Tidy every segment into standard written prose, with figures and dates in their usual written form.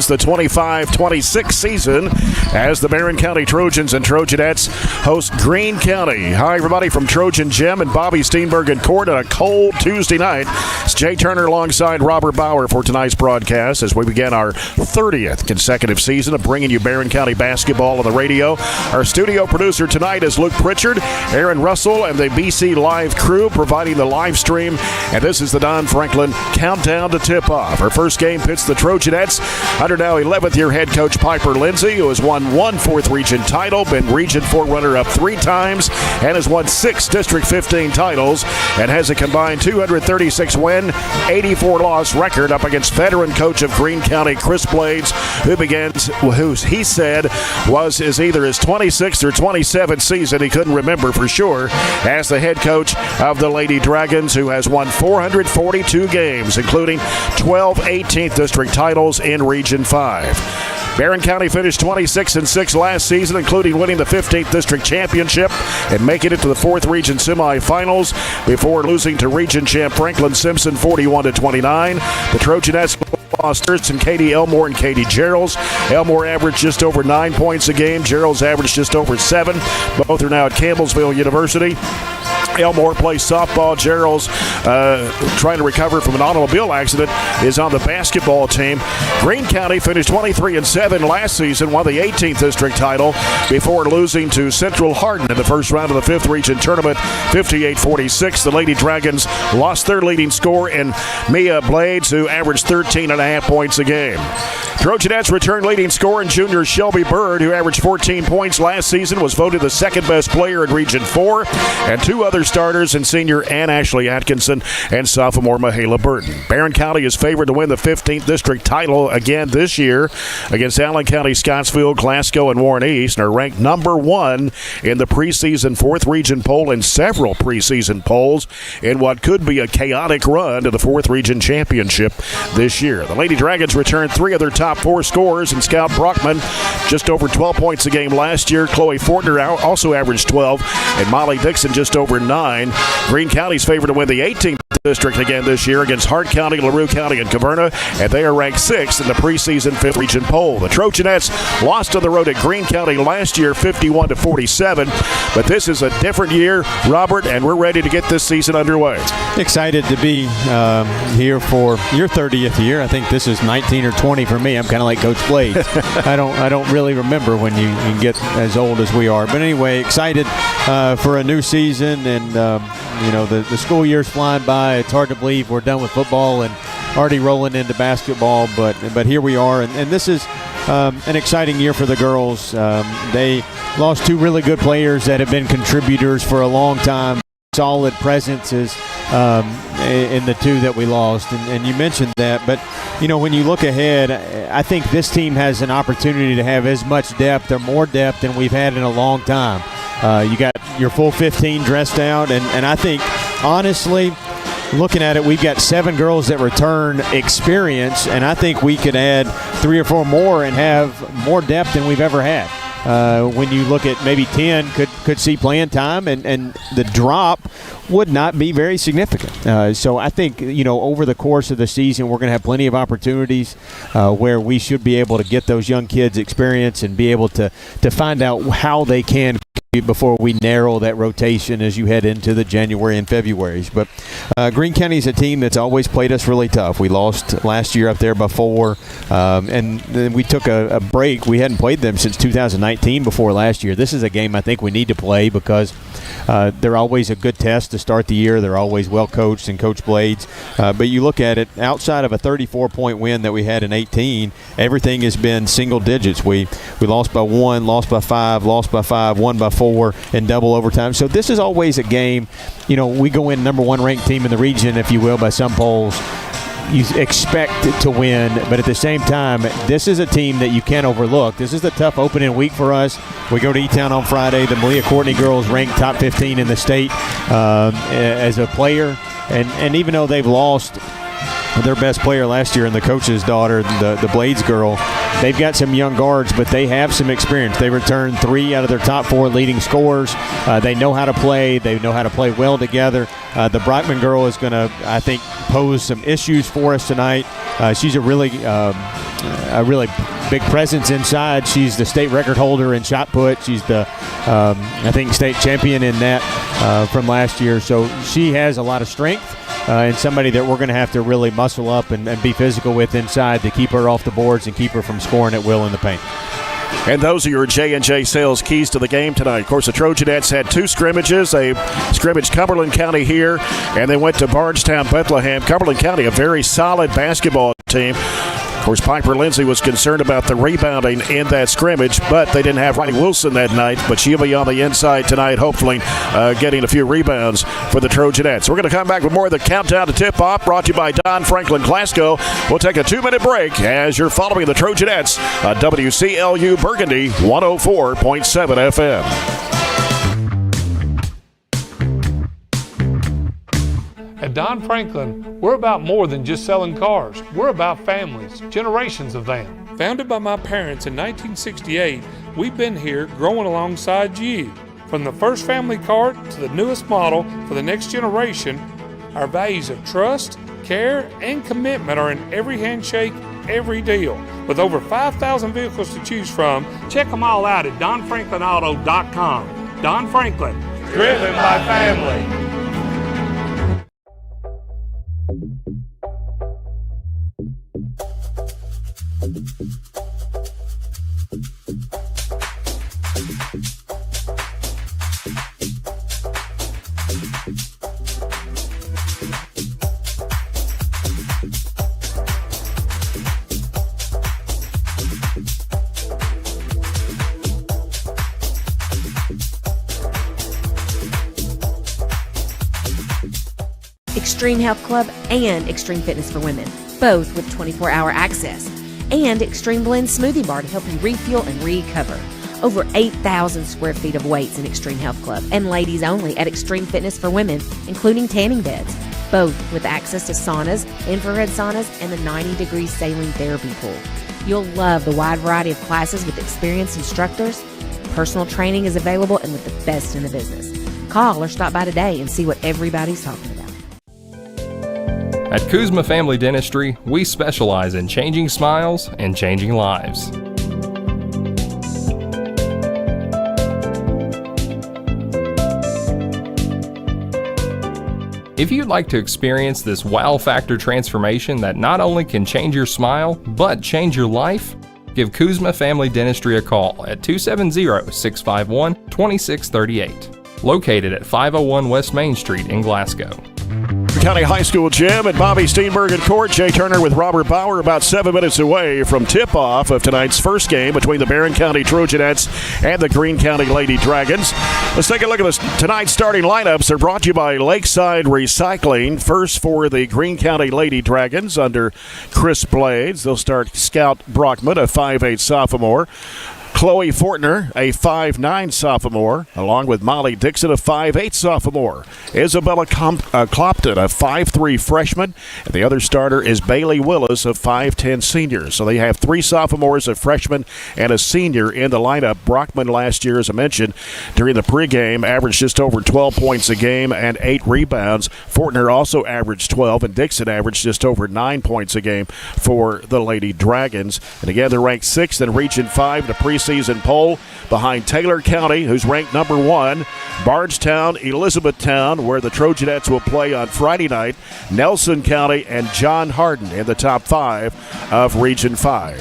The 25-26 season as the Barren County Trojans and Trojanettes host Greene County. Hi, everybody, from Trojan Jim and Bobby Steenberg in court on a cold Tuesday night. It's Jay Turner alongside Robert Bauer for tonight's broadcast as we begin our 30th consecutive season of bringing you Barren County basketball on the radio. Our studio producer tonight is Luke Pritchard, Aaron Russell, and the BC Live crew providing the live stream. And this is the Don Franklin Countdown to Tip-Off. Our first game pits the Trojanettes under now 11th year head coach Piper Lindsay, who has won one 4th region title, been Region 4 runner-up 3 times, and has won 6 District 15 titles, and has a combined 236 win, 84 loss record up against veteran coach of Greene County, Chris Blades, who he said was either his 26th or 27th season. He couldn't remember for sure, as the head coach of the Lady Dragons, who has won 442 games, including 12 18th district titles in Region 5. Barren County finished 26-6 last season, including winning the 15th district championship and making it to the 4th region semifinals before losing to region champ Franklin Simpson 41-29. The Trojanettes lost Thurston, Katie Elmore, and Katie Geralds. Elmore averaged just over 9 points a game. Geralds averaged just over 7. Both are now at Campbellsville University. Elmore plays softball. Gerald's trying to recover from an automobile accident, is on the basketball team. Greene County finished 23-7 last season, won the 18th district title before losing to Central Hardin in the first round of the 5th region tournament, 58-46. The Lady Dragons lost their leading scorer in Mia Blades, who averaged 13.5 points a game. Trojanettes returned leading scorer in junior Shelby Bird, who averaged 14 points last season, was voted the second best player in Region 4, and 2 other starters in senior Ann Ashley Atkinson and sophomore Mahala Burton. Barren County is favored to win the 15th district title again this year against Allen County, Scottsville, Glasgow, and Warren East, and are ranked number 1 in the preseason 4th region poll and several preseason polls in what could be a chaotic run to the 4th region championship this year. The Lady Dragons returned 3 of their top 4 scorers, and Scout Brockman just over 12 points a game last year. Chloe Fortner also averaged 12, and Molly Dixon just over 9. Greene County's favored to win the 18th district again this year against Hart County, LaRue County, and Caverna, and they are ranked 6th in the preseason 5th region poll. The Trojanettes lost on the road at Greene County last year, 51-47, but this is a different year, Robert, and we're ready to get this season underway. Excited to be here for your 30th year. I think this is 19 or 20 for me. I'm kind of like Coach Blades. I don't really remember when you get as old as we are. But anyway, excited for a new season, and the school year's flying by. It's hard to believe we're done with football and already rolling into basketball, but here we are, and this is an exciting year for the girls. They lost 2 really good players that have been contributors for a long time. Solid presences in the 2 that we lost, and you mentioned that, but when you look ahead, I think this team has an opportunity to have as much depth or more depth than we've had in a long time. You got your full 15 dressed out, and I think, honestly, looking at it, we've got 7 girls that return experience, and I think we could add 3 or 4 more and have more depth than we've ever had. When you look at maybe 10 could see playing time, and the drop would not be very significant. So I think, over the course of the season, we're going to have plenty of opportunities where we should be able to get those young kids experience and be able to find out how they can before we narrow that rotation as you head into the January and Februarys. But Greene County is a team that's always played us really tough. We lost last year up there before, and then we took a break. We hadn't played them since 2019 before last year. This is a game I think we need to play because they're always a good test to start the year. They're always well coached, and Coach Blades. But you look at it, outside of a 34-point win that we had in 18, everything has been single digits. We lost by 1, lost by 5, lost by 5, won by 4 in double overtime. So this is always a game, we go in number 1 ranked team in the region, if you will, by some polls. You expect to win, but at the same time, this is a team that you can't overlook. This is the tough opening week for us. We go to E-Town on Friday. The Malia Courtney girls ranked top 15 in the state as a player, and even though they've lost their best player last year and the coach's daughter, the Blades girl. They've got some young guards, but they have some experience. They returned 3 out of their top 4 leading scorers. They know how to play. They know how to play well together. The Brockman girl is going to, I think, pose some issues for us tonight. She's a really big presence inside. She's the state record holder in shot put. She's the, I think, state champion in that from last year. So she has a lot of strength. And somebody that we're going to have to really muscle up and be physical with inside to keep her off the boards and keep her from scoring at will in the paint. And those are your J&J Sales keys to the game tonight. Of course, the Trojanettes had 2 scrimmages. They scrimmaged Cumberland County here, and they went to Bardstown, Bethlehem. Cumberland County, a very solid basketball team. Of course, Piper Lindsay was concerned about the rebounding in that scrimmage, but they didn't have Riley Wilson that night, but she'll be on the inside tonight, hopefully getting a few rebounds for the Trojanettes. We're going to come back with more of the Countdown to Tip-Off, brought to you by Don Franklin Glasgow. We'll take a 2-minute break as you're following the Trojanettes on WCLU Burgundy 104.7 FM. At Don Franklin, we're about more than just selling cars. We're about families, generations of them. Founded by my parents in 1968, we've been here growing alongside you. From the first family car to the newest model for the next generation, our values of trust, care, and commitment are in every handshake, every deal. With over 5,000 vehicles to choose from, check them all out at DonFranklinAuto.com. Don Franklin, driven by family. Extreme Health Club and Extreme Fitness for Women, both with 24-hour access. And Extreme Blend Smoothie Bar to help you refuel and recover. Over 8,000 square feet of weights in Extreme Health Club and ladies only at Extreme Fitness for Women, including tanning beds, both with access to saunas, infrared saunas, and the 90-degree saline therapy pool. You'll love the wide variety of classes with experienced instructors. Personal training is available and with the best in the business. Call or stop by today and see what everybody's talking about. At Kuzma Family Dentistry, we specialize in changing smiles and changing lives. If you'd like to experience this wow factor transformation that not only can change your smile, but change your life, give Kuzma Family Dentistry a call at 270-651-2638. Located at 501 West Main Street in Glasgow. County High School Gym at Bobby Steenbergen Court. Jay Turner with Robert Bauer about 7 minutes away from tip-off of tonight's first game between the Barren County Trojanettes and the Greene County Lady Dragons. Let's take a look at tonight's starting lineups. They're brought to you by Lakeside Recycling. First for the Greene County Lady Dragons under Chris Blades. They'll start Scout Brockman, a 5'8 sophomore. Chloe Fortner, a 5'9 sophomore, along with Molly Dixon, a 5'8 sophomore. Isabella Clopton, a 5'3 freshman. And the other starter is Bailey Willis, a 5'10 senior. So they have 3 sophomores, a freshman, and a senior in the lineup. Brockman last year, as I mentioned, during the pregame, averaged just over 12 points a game and 8 rebounds. Fortner also averaged 12, and Dixon averaged just over 9 points a game for the Lady Dragons. And again, they're ranked 6th in Region 5 in the preseason poll, behind Taylor County, who's ranked number 1, Bardstown, Elizabethtown, where the Trojanettes will play on Friday night, Nelson County, and John Hardin in the top 5 of Region 5.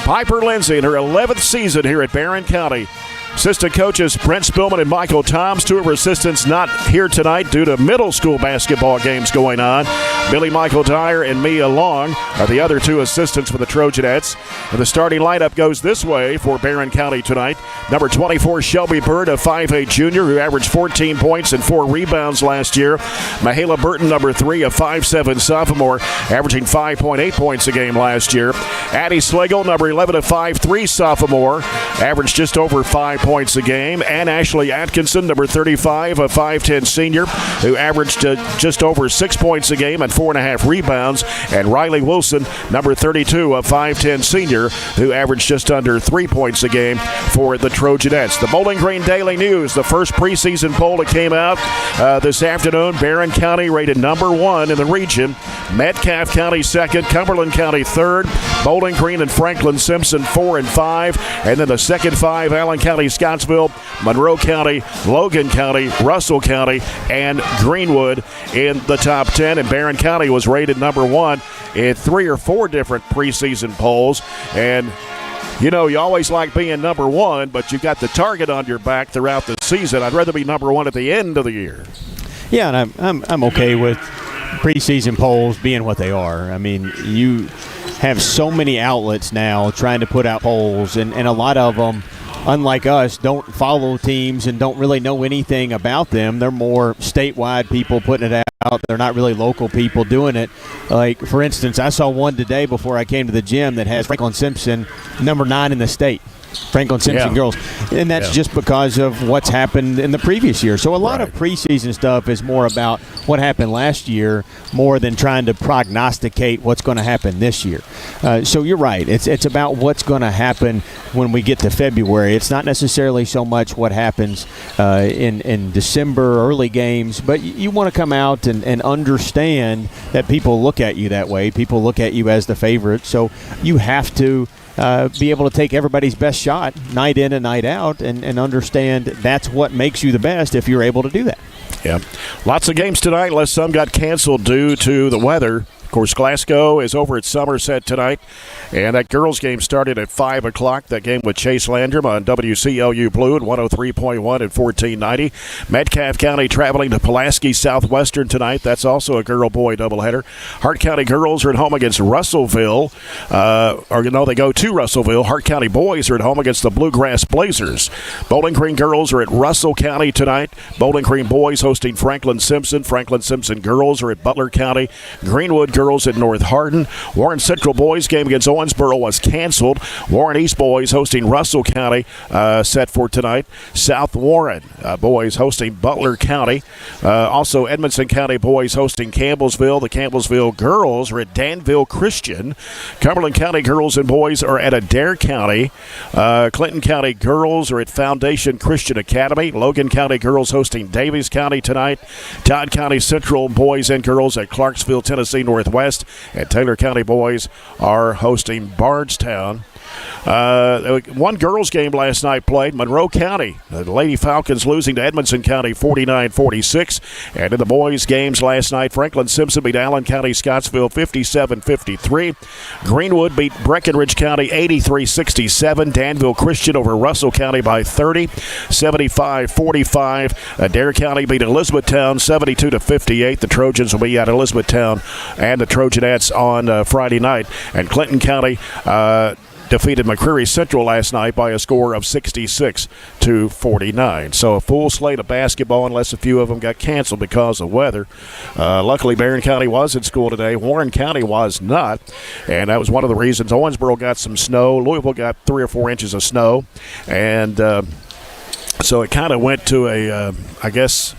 Piper Lindsay in her 11th season here at Barren County. Assistant coaches Brent Spillman and Michael Toms, 2 of her assistants not here tonight due to middle school basketball games going on. Billy Michael Dyer and Mia Long are the other 2 assistants for the Trojanettes. And the starting lineup goes this way for Barren County tonight. Number 24, Shelby Bird, a 5'8 junior who averaged 14 points and 4 rebounds last year. Mahala Burton, number 3, a 5'7 sophomore, averaging 5.8 points a game last year. Addie Slagle, number 11, a 5'3 sophomore, averaged just over 5 points a game. And Ashley Atkinson, number 35, a 5'10 senior, who averaged just over 6 points a game and 4.5 rebounds. And Riley Wilson, number 32, a 5'10 senior, who averaged just under 3 points a game for the Trojanettes. The Bowling Green Daily News, the first preseason poll that came out this afternoon. Barren County rated number 1 in the region. Metcalfe County second. Cumberland County third. Bowling Green and Franklin Simpson 4 and 5. And then the second 5, Allen County, Scottsville, Monroe County, Logan County, Russell County, and Greenwood in the top 10. And Barren County was rated number 1 in 3 or 4 different preseason polls. And you know, you always like being number 1, but you've got the target on your back throughout the season. I'd rather be number 1 at the end of the year. Yeah, and I'm okay with preseason polls being what they are. I mean, you have so many outlets now trying to put out polls, and a lot of them, unlike us, don't follow teams and don't really know anything about them. They're more statewide people putting it out. They're not really local people doing it. Like, for instance, I saw one today before I came to the gym that has Franklin Simpson number 9 in the state. Franklin Simpson girls. And that's just because of what's happened in the previous year. So a lot of preseason stuff is more about what happened last year more than trying to prognosticate what's going to happen this year. So you're right. It's about what's going to happen when we get to February. It's not necessarily so much what happens in December, early games, but you want to come out and understand that people look at you that way. People look at you as the favorite. So you have to be able to take everybody's best shot night in and night out and understand that's what makes you the best if you're able to do that. Yeah. Lots of games tonight, unless some got canceled due to the weather. Of course, Glasgow is over at Somerset tonight, and that girls' game started at 5 o'clock. That game with Chase Landrum on WCLU Blue at 103.1 and 1490. Metcalfe County traveling to Pulaski Southwestern tonight. That's also a girl-boy doubleheader. Hart County girls are at home against Russellville. They go to Russellville. Hart County boys are at home against the Bluegrass Blazers. Bowling Green girls are at Russell County tonight. Bowling Green boys hosting Franklin Simpson. Franklin Simpson girls are at Butler County. Greenwood girls at North Hardin. Warren Central boys game against Owensboro was canceled. Warren East boys hosting Russell County set for tonight. South Warren boys hosting Butler County. Also Edmondson County boys hosting Campbellsville. The Campbellsville girls are at Danville Christian. Cumberland County girls and boys are at Adair County. Clinton County girls are at Foundation Christian Academy. Logan County girls hosting Davies County tonight. Todd County Central boys and girls at Clarksville, Tennessee Northwest. And Taylor County boys are hosting Bardstown. One girls' game last night played. Monroe County, the Lady Falcons losing to Edmondson County 49-46. And in the boys' games last night, Franklin Simpson beat Allen County Scottsville 57-53. Greenwood beat Breckenridge County 83-67. Danville Christian over Russell County by 30, 75-45. Adair County beat Elizabethtown 72-58. The Trojans will be at Elizabethtown and the Trojanettes on Friday night. And Clinton County defeated McCreary Central last night by a score of 66-49. So a full slate of basketball, unless a few of them got canceled because of weather. Luckily, Barren County was in school today. Warren County was not, and that was one of the reasons. Owensboro got some snow. Louisville got 3 or 4 inches of snow, and so it kind of went to I guess,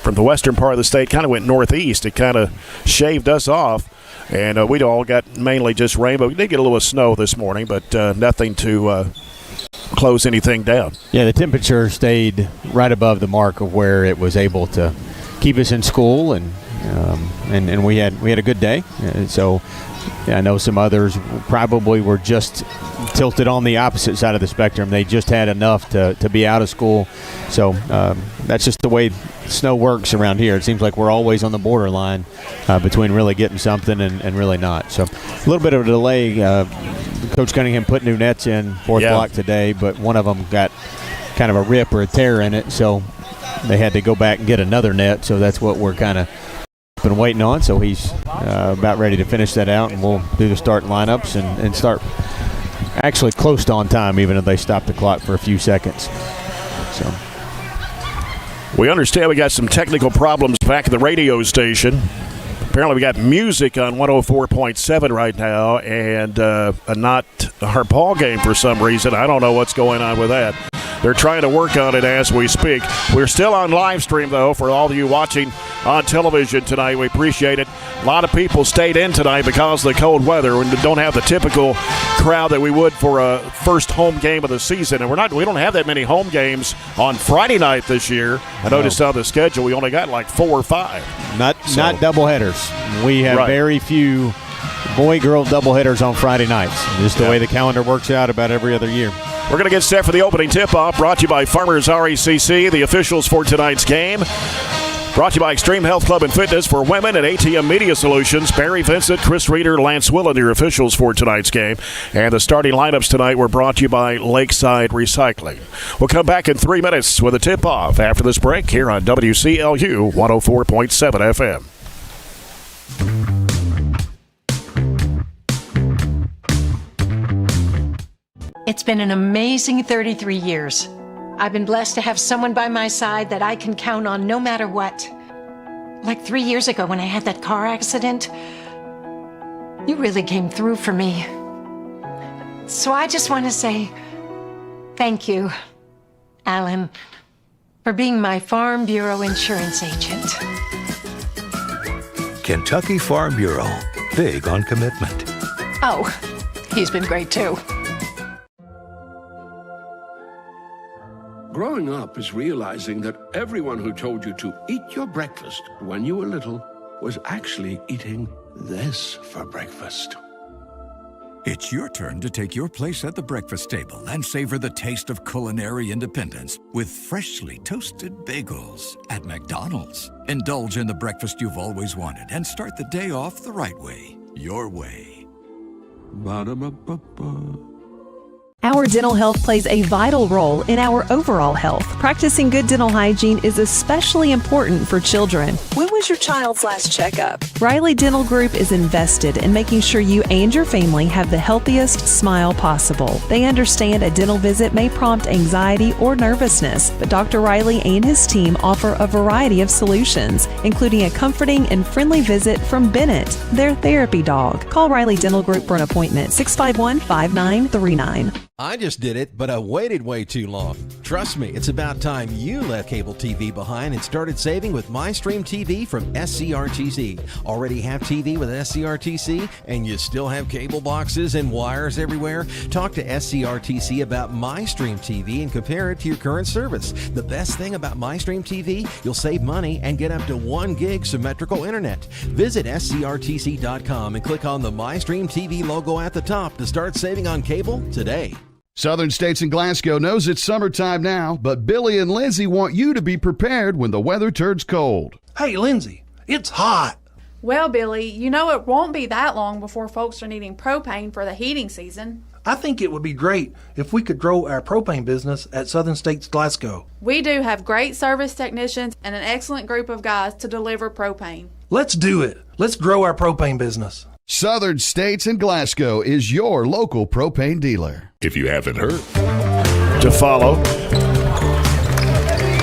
from the western part of the state, kind of went northeast. It kind of shaved us off. And we all got mainly just rain, but we did get a little snow this morning, but nothing to close anything down. Yeah, the temperature stayed right above the mark of where it was able to keep us in school, and we had a good day. So I know some others probably were just tilted on the opposite side of the spectrum. They just had enough to be out of school. So that's just the way snow works around here. It seems like we're always on the borderline between really getting something and really not. So a little bit of a delay. Coach Cunningham put new nets in fourth block today, but one of them got kind of a rip or a tear in it, so they had to go back and get another net. So that's what we're kind of been waiting on. So he's about ready to finish that out, and we'll do the start lineups and start actually close to on time, even if they stopped the clock for a few seconds. So we understand we got some technical problems back at the radio station. Apparently we got music on 104.7 right now, and not our ball game for some reason. I don't know what's going on with that. they're trying to work on it as we speak. We're still on live stream, though, for all of you watching on television tonight. We appreciate it. A lot of people stayed in tonight because of the cold weather and don't have the typical crowd that we would for a first home game of the season. And we don't have that many home games on Friday night this year. I noticed on the schedule we only got like 4 or 5. Not double headers. We have very few boy-girl doubleheaders on Friday nights. Just the way the calendar works out about every other year. We're going to get set for the opening tip-off, brought to you by Farmers RECC, the officials for tonight's game. Brought to you by Extreme Health Club and Fitness for Women and ATM Media Solutions. Barry Vincent, Chris Reeder, Lance Willen, your officials for tonight's game. And the starting lineups tonight were brought to you by Lakeside Recycling. We'll come back in 3 minutes with a tip-off after this break here on WCLU 104.7 FM. It's been an amazing 33 years. I've been blessed to have someone by my side that I can count on no matter what. Like 3 years ago when I had that car accident, you really came through for me. So I just want to say thank you, Alan, for being my Farm Bureau insurance agent. Kentucky Farm Bureau, big on commitment. Oh, he's been great too. Growing up is realizing that everyone who told you to eat your breakfast when you were little was actually eating this for breakfast. It's your turn to take your place at the breakfast table and savor the taste of culinary independence with freshly toasted bagels at McDonald's. Indulge in the breakfast you've always wanted and start the day off the right way, your way. Ba-da-ba-ba-ba. Our dental health plays a vital role in our overall health. Practicing good dental hygiene is especially important for children. When was your child's last checkup? Riley Dental Group is invested in making sure you and your family have the healthiest smile possible. They understand a dental visit may prompt anxiety or nervousness, but Dr. Riley and his team offer a variety of solutions, including a comforting and friendly visit from Bennett, their therapy dog. Call Riley Dental Group for an appointment, 651-5939. I just did it, but I waited way too long. Trust me, it's about time you left cable TV behind and started saving with MyStream TV from SCRTC. Already have TV with SCRTC and you still have cable boxes and wires everywhere? Talk to SCRTC about MyStream TV and compare it to your current service. The best thing about MyStream TV, you'll save money and get up to 1 gig symmetrical internet. Visit scrtc.com and click on the MyStream TV logo at the top to start saving on cable today. Southern States and Glasgow knows it's summertime now, but Billy and Lindsay want you to be prepared when the weather turns cold. Hey, Lindsay, it's hot. Well, Billy, you know it won't be that long before folks are needing propane for the heating season. I think it would be great if we could grow our propane business at Southern States Glasgow. We do have great service technicians and an excellent group of guys to deliver propane. Let's do it. Let's grow our propane business. Southern States and Glasgow is your local propane dealer. If you haven't heard. To follow,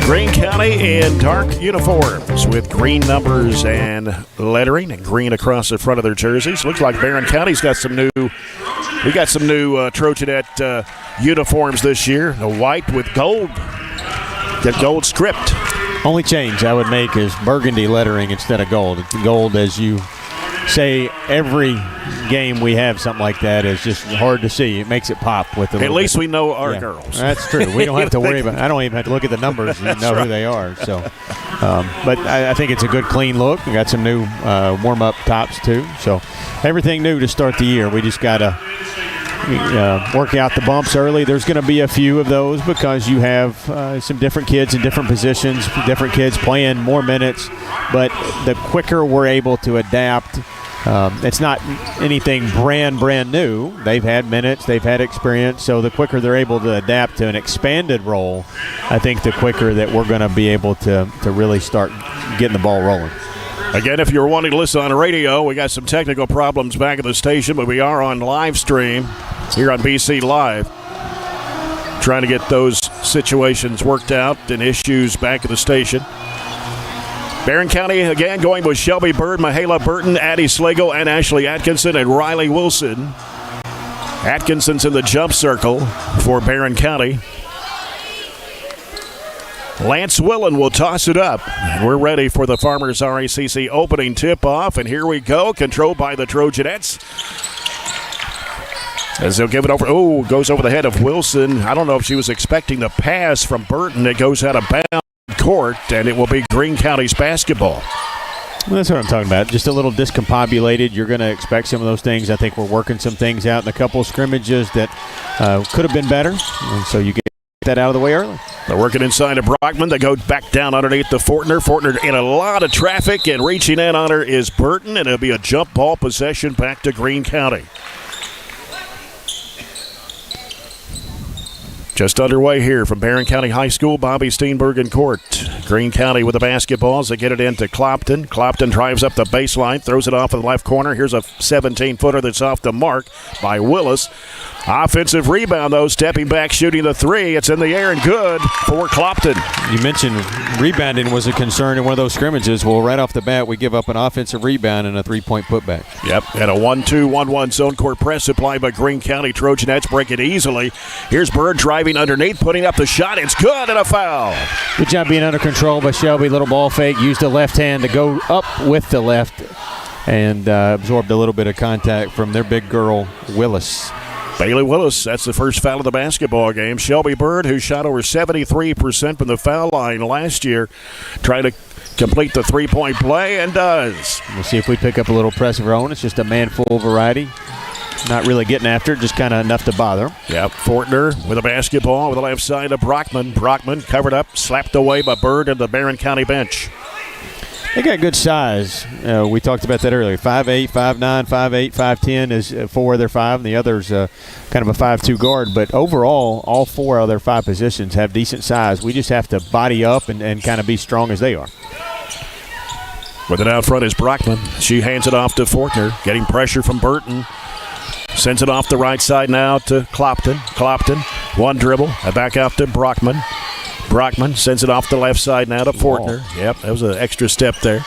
Greene County in dark uniforms with green numbers and lettering and green across the front of their jerseys. Looks like Barren County's got some new. We got some new Trojanette uniforms this year. The white with gold. Get gold script. Only change I would make is burgundy lettering instead of gold. Gold, as you say, every game we have something like that is just hard to see. It makes it pop with the. At least we know our girls. That's true. We don't have to worry about. I don't even have to look at the numbers. You know who they are. So, but I think it's a good, clean look. We got some new warm-up tops too. So, everything new to start the year. We just gotta work out the bumps early. There's going to be a few of those because you have some different kids in different positions, different kids playing more minutes. But the quicker we're able to adapt, it's not anything brand new. They've had minutes, they've had experience, so the quicker they're able to adapt to an expanded role, I think the quicker that we're going to be able to really start getting the ball rolling. Again, if you're wanting to listen on the radio, we got some technical problems back at the station, but we are on live stream here on BC Live. Trying to get those situations worked out and issues back at the station. Barren County again going with Shelby Bird, Mahala Burton, Addie Slagle, and Ashley Atkinson, and Riley Wilson. Atkinson's in the jump circle for Barren County. Lance Willen will toss it up. And we're ready for the Farmers RACC opening tip-off, and here we go, controlled by the Trojanettes. As they'll give it over. Oh, goes over the head of Wilson. I don't know if she was expecting the pass from Burton. It goes out of bounds court, and it will be Greene County's basketball. Well, that's what I'm talking about. Just a little discombobulated. You're going to expect some of those things. I think we're working some things out in a couple of scrimmages that could have been better, and so you get that out of the way early. They're working inside of Brockman. They go back down underneath to Fortner. Fortner in a lot of traffic, and reaching in on her is Burton, and it'll be a jump ball possession back to Greene County. Just underway here from Barren County High School, Bobby Steenbergen Court. Greene County with the basketball as they get it into Clopton. Clopton drives up the baseline, throws it off in the left corner. Here's a 17-footer that's off the mark by Willis. Offensive rebound, though, stepping back, shooting the three. It's in the air and good for Clopton. You mentioned rebounding was a concern in one of those scrimmages. Well, right off the bat, we give up an offensive rebound and a three-point putback. Yep, and a 1-2-1-1 zone court press applied by Greene County. Trojanettes break it easily. Here's Bird driving underneath, putting up the shot. It's good, and a foul. Good job being under control by Shelby. Little ball fake. Used the left hand to go up with the left and absorbed a little bit of contact from their big girl, Willis. Bailey Willis, that's the first foul of the basketball game. Shelby Bird, who shot over 73% from the foul line last year, trying to complete the three-point play and does. We'll see if we pick up a little press of our own. It's just a man-full variety. Not really getting after it, just kind of enough to bother him. Yep, Fortner with a basketball with the left side of Brockman. Brockman covered up, slapped away by Bird and the Barren County bench. They got good size. We talked about that earlier. 5'8", 5'9", 5'8", 5'10" is 4 of their 5, and the other's kind of a 5'2" guard. But overall, all 4 of their 5 positions have decent size. We just have to body up and kind of be strong as they are. With it out front is Brockman. She hands it off to Fortner, getting pressure from Burton. Sends it off the right side now to Clopton. Clopton, one dribble, back out to Brockman. Brockman sends it off the left side now to Fortner. Yep, that was an extra step there.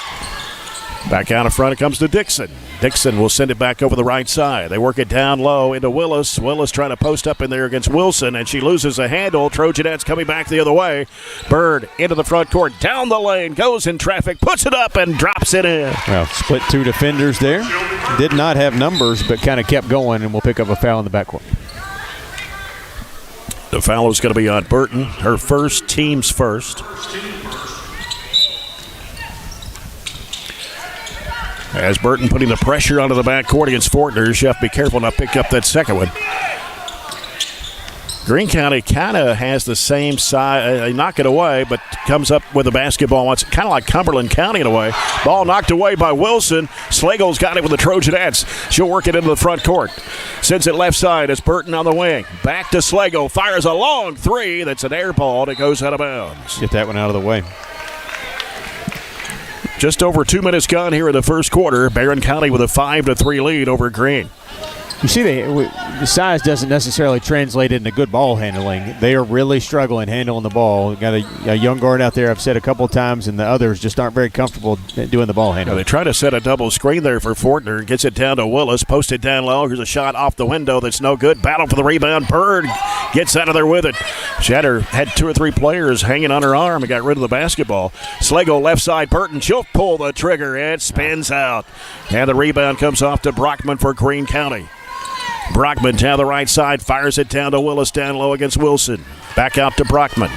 Back out in front it comes to Dixon. Dixon will send it back over the right side. They work it down low into Willis. Willis trying to post up in there against Wilson, and she loses a handle. Trojanettes coming back the other way. Bird into the front court, down the lane, goes in traffic, puts it up, and drops it in. Well, split 2 defenders there. Did not have numbers, but kind of kept going, and we'll pick up a foul in the backcourt. The foul is going to be on Burton. Her first, team's first. As Burton putting the pressure onto the backcourt against Fortner, she'll have to be careful not to pick up that second one. Greene County kind of has the same size. They knock it away, but comes up with the basketball. It's kind of like Cumberland County in a way. Ball knocked away by Wilson. Slagle's got it with the Trojanettes. She'll work it into the front court. Sends it left side. It's Burton on the wing. Back to Slagle. Fires a long three. That's an air ball that goes out of bounds. Get that one out of the way. Just over 2 minutes gone here in the first quarter. Barren County with a 5-3 lead over Greene. You see, the size doesn't necessarily translate into good ball handling. They are really struggling handling the ball. Got a young guard out there, I've said a couple of times, and the others just aren't very comfortable doing the ball handling. They try to set a double screen there for Fortner. Gets it down to Willis. Posted down low. Here's a shot off the window that's no good. Battle for the rebound. Bird gets out of there with it. Shatter had 2 or 3 players hanging on her arm and got rid of the basketball. Slagle left side. Burton. She'll pull the trigger. It spins out. And the rebound comes off to Brockman for Greene County. Brockman down the right side, fires it down to Willis down low against Wilson. Back out to Brockman.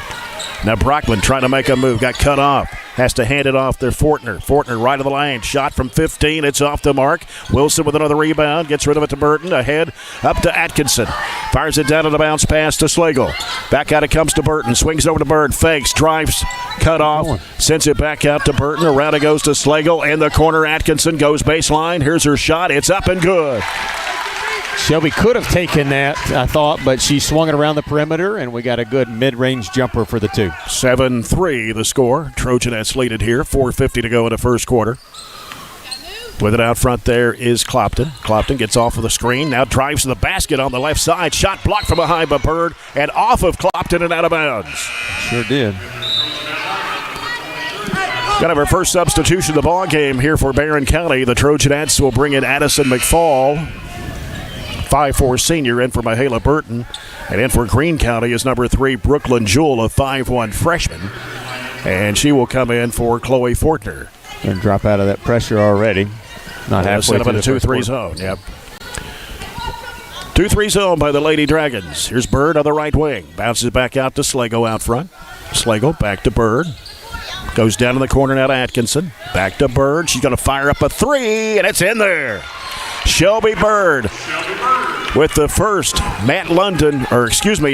Now Brockman trying to make a move, got cut off. Has to hand it off to Fortner. Fortner right of the lane, shot from 15, it's off the mark. Wilson with another rebound, gets rid of it to Burton, ahead, up to Atkinson. Fires it down to the bounce pass to Slagle. Back out it comes to Burton, swings over to Bird, fakes, drives, cut off, sends it back out to Burton. Around it goes to Slagle, in the corner Atkinson goes baseline. Here's her shot, it's up and good. Shelby could have taken that, I thought, but she swung it around the perimeter, and we got a good mid-range jumper for the 2. 7-3 the score. Trojanettes lead it here. 4:50 to go in the first quarter. With it out front there is Clopton. Clopton gets off of the screen, now drives to the basket on the left side. Shot blocked from behind by Bird, and off of Clopton and out of bounds. Sure did. Got to have our first substitution of the ball game here for Barren County. The Trojanettes will bring in Addison McFall, 5'4" senior, in for Mahala Burton. And in for Greene County is number 3, Brooklyn Jewell, a 5'1" freshman. and she will come in for Chloe Fortner. And drop out of that pressure already. Not halfway set up through in a the first 2-3 quarter. zone. Yep. 2-3 zone by the Lady Dragons. Here's Bird on the right wing. Bounces back out to Slago out front. Slago back to Bird. Goes down in the corner now to Atkinson. Back to Bird. She's going to fire up a three, and it's in there. Shelby Bird with the first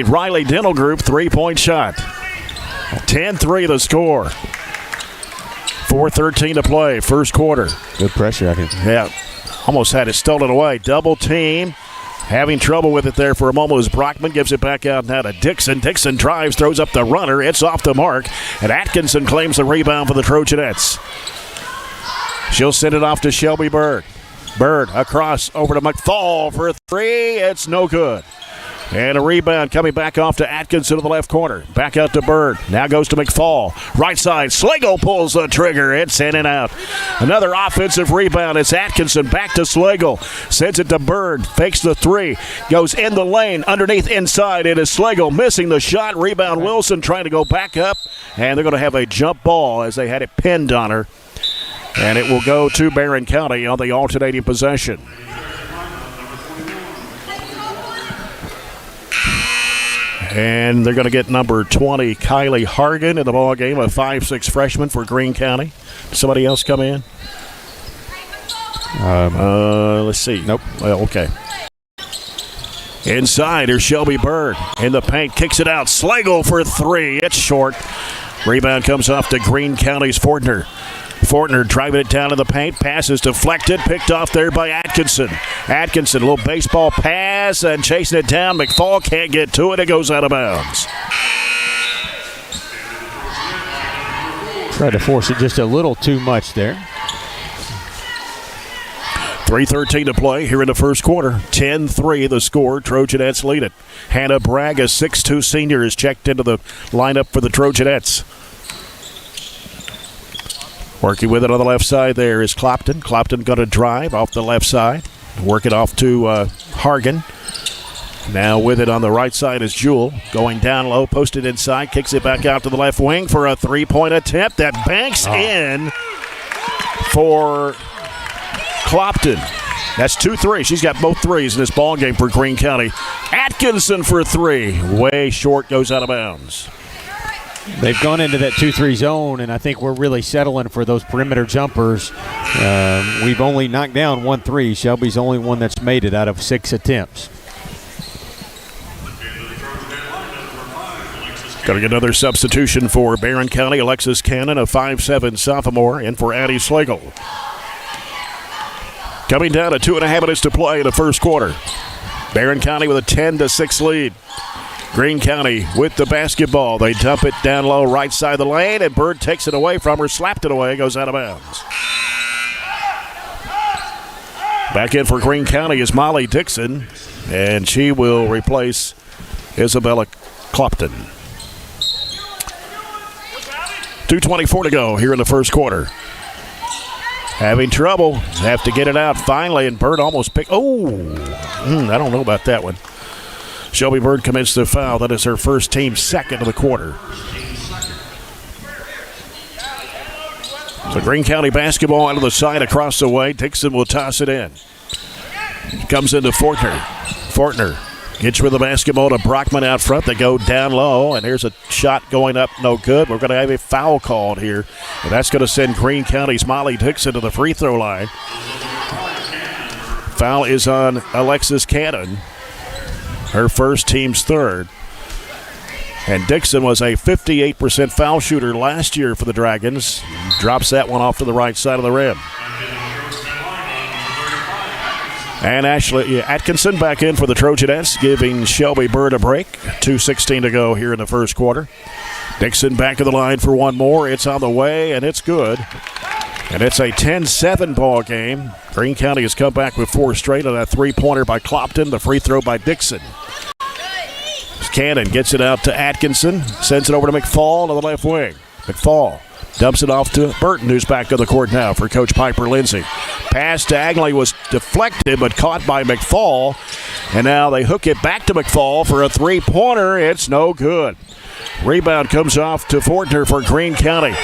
Riley Dental Group 3-point shot. 10-3 the score. 4:13 to play, first quarter. Good pressure, I think. Yeah, almost had it stolen away. Double team. Having trouble with it there for a moment as Brockman gives it back out now to Dixon. Dixon drives, throws up the runner. It's off the mark, and Atkinson claims the rebound for the Trojanettes. She'll send it off to Shelby Bird. Bird across over to McFall for a three. It's no good. And a rebound coming back off to Atkinson to the left corner. Back out to Bird. Now goes to McFall. Right side. Slago pulls the trigger. It's in and out. Another offensive rebound. It's Atkinson back to Slago. Sends it to Bird. Fakes the three. Goes in the lane. Underneath inside. It is Slago missing the shot. Rebound Wilson trying to go back up. And they're going to have a jump ball as they had it pinned on her. And it will go to Barren County on the alternating possession. And they're going to get number 20, Kylie Hargan, in the ball game, a 5'6" freshman for Greene County. Somebody else come in? Let's see. Nope. Well, okay. Inside, here's Shelby Bird. In the paint, kicks it out. Slago for three. It's short. Rebound comes off to Greene County's Fortner. Fortner driving it down in the paint. Pass is deflected. Picked off there by Atkinson. Atkinson, a little baseball pass and chasing it down. McFall can't get to it. It goes out of bounds. Tried to force it just a little too much there. 3:13 to play here in the first quarter. 10-3 the score. Trojanettes lead it. Hannah Bragg, a 6'2" senior, is checked into the lineup for the Trojanettes. Working with it on the left side there is Clopton. Clopton going to drive off the left side. Work it off to Hargan. Now with it on the right side is Jewell. Going down low, posted inside, kicks it back out to the left wing for a three-point attempt that banks in for Clopton. That's 2-3. She's got both threes in this ball game for Greene County. Atkinson for three. Way short, goes out of bounds. They've gone into that 2-3 zone, and I think we're really settling for those perimeter jumpers. We've only knocked down 1 3. Shelby's the only one that's made it out of 6 attempts. Got to get another substitution for Barren County. Alexis Cannon, a 5'7" sophomore, in for Addie Slagle. Coming down to 2.5 minutes to play in the first quarter. Barren County with a 10-6 lead. Greene County with the basketball. They dump it down low right side of the lane, and Bird takes it away from her, slapped it away, goes out of bounds. Back in for Greene County is Molly Dixon, and she will replace Isabella Clopton. 2:24 to go here in the first quarter. Having trouble, have to get it out finally, and Bird almost picked. I don't know about that one. Shelby Bird commits the foul. That is her first team second of the quarter. So Greene County basketball out of the side across the way. Dixon will toss it in. Comes into Fortner. Fortner gets with the basketball to Brockman out front. They go down low, and here's a shot going up, no good. We're going to have a foul called here, and that's going to send Greene County's Molly Dixon to the free throw line. Foul is on Alexis Cannon. Her first, team's third. And Dixon was a 58% foul shooter last year for the Dragons. Drops that one off to the right side of the rim. And Ashley Atkinson back in for the Trojanettes, giving Shelby Bird a break. 2:16 to go here in the first quarter. Dixon back of the line for one more. It's on the way, and it's good. And it's a 10-7 ball game. Greene County has come back with 4 straight on that three-pointer by Clopton, the free throw by Dixon. Cannon gets it out to Atkinson, sends it over to McFall to the left wing. McFall Dumps it off to Burton, who's back on the court now for Coach Piper Lindsay. Pass diagonally was deflected, but caught by McFall. And now they hook it back to McFall for a three-pointer. It's no good. Rebound comes off to Fortner for Greene County.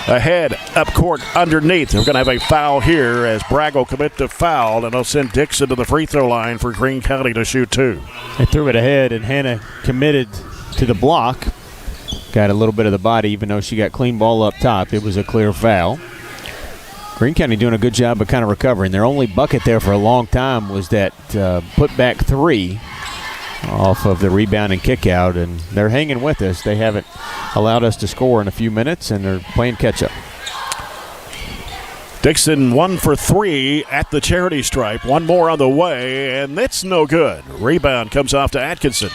Ahead, up court, underneath. We're going to have a foul here as Bragg will commit to foul, and they'll send Dixon to the free throw line for Greene County to shoot two. They threw it ahead, and Hannah committed to the block. Got a little bit of the body, even though she got clean ball up top. It was a clear foul. Greene County doing a good job of kind of recovering. Their only bucket there for a long time was that put-back three off of the rebound and kick out, and they're hanging with us. They haven't allowed us to score in a few minutes, and they're playing catch-up. Dixon 1 for 3 at the charity stripe. One more on the way, and it's no good. Rebound comes off to Atkinson.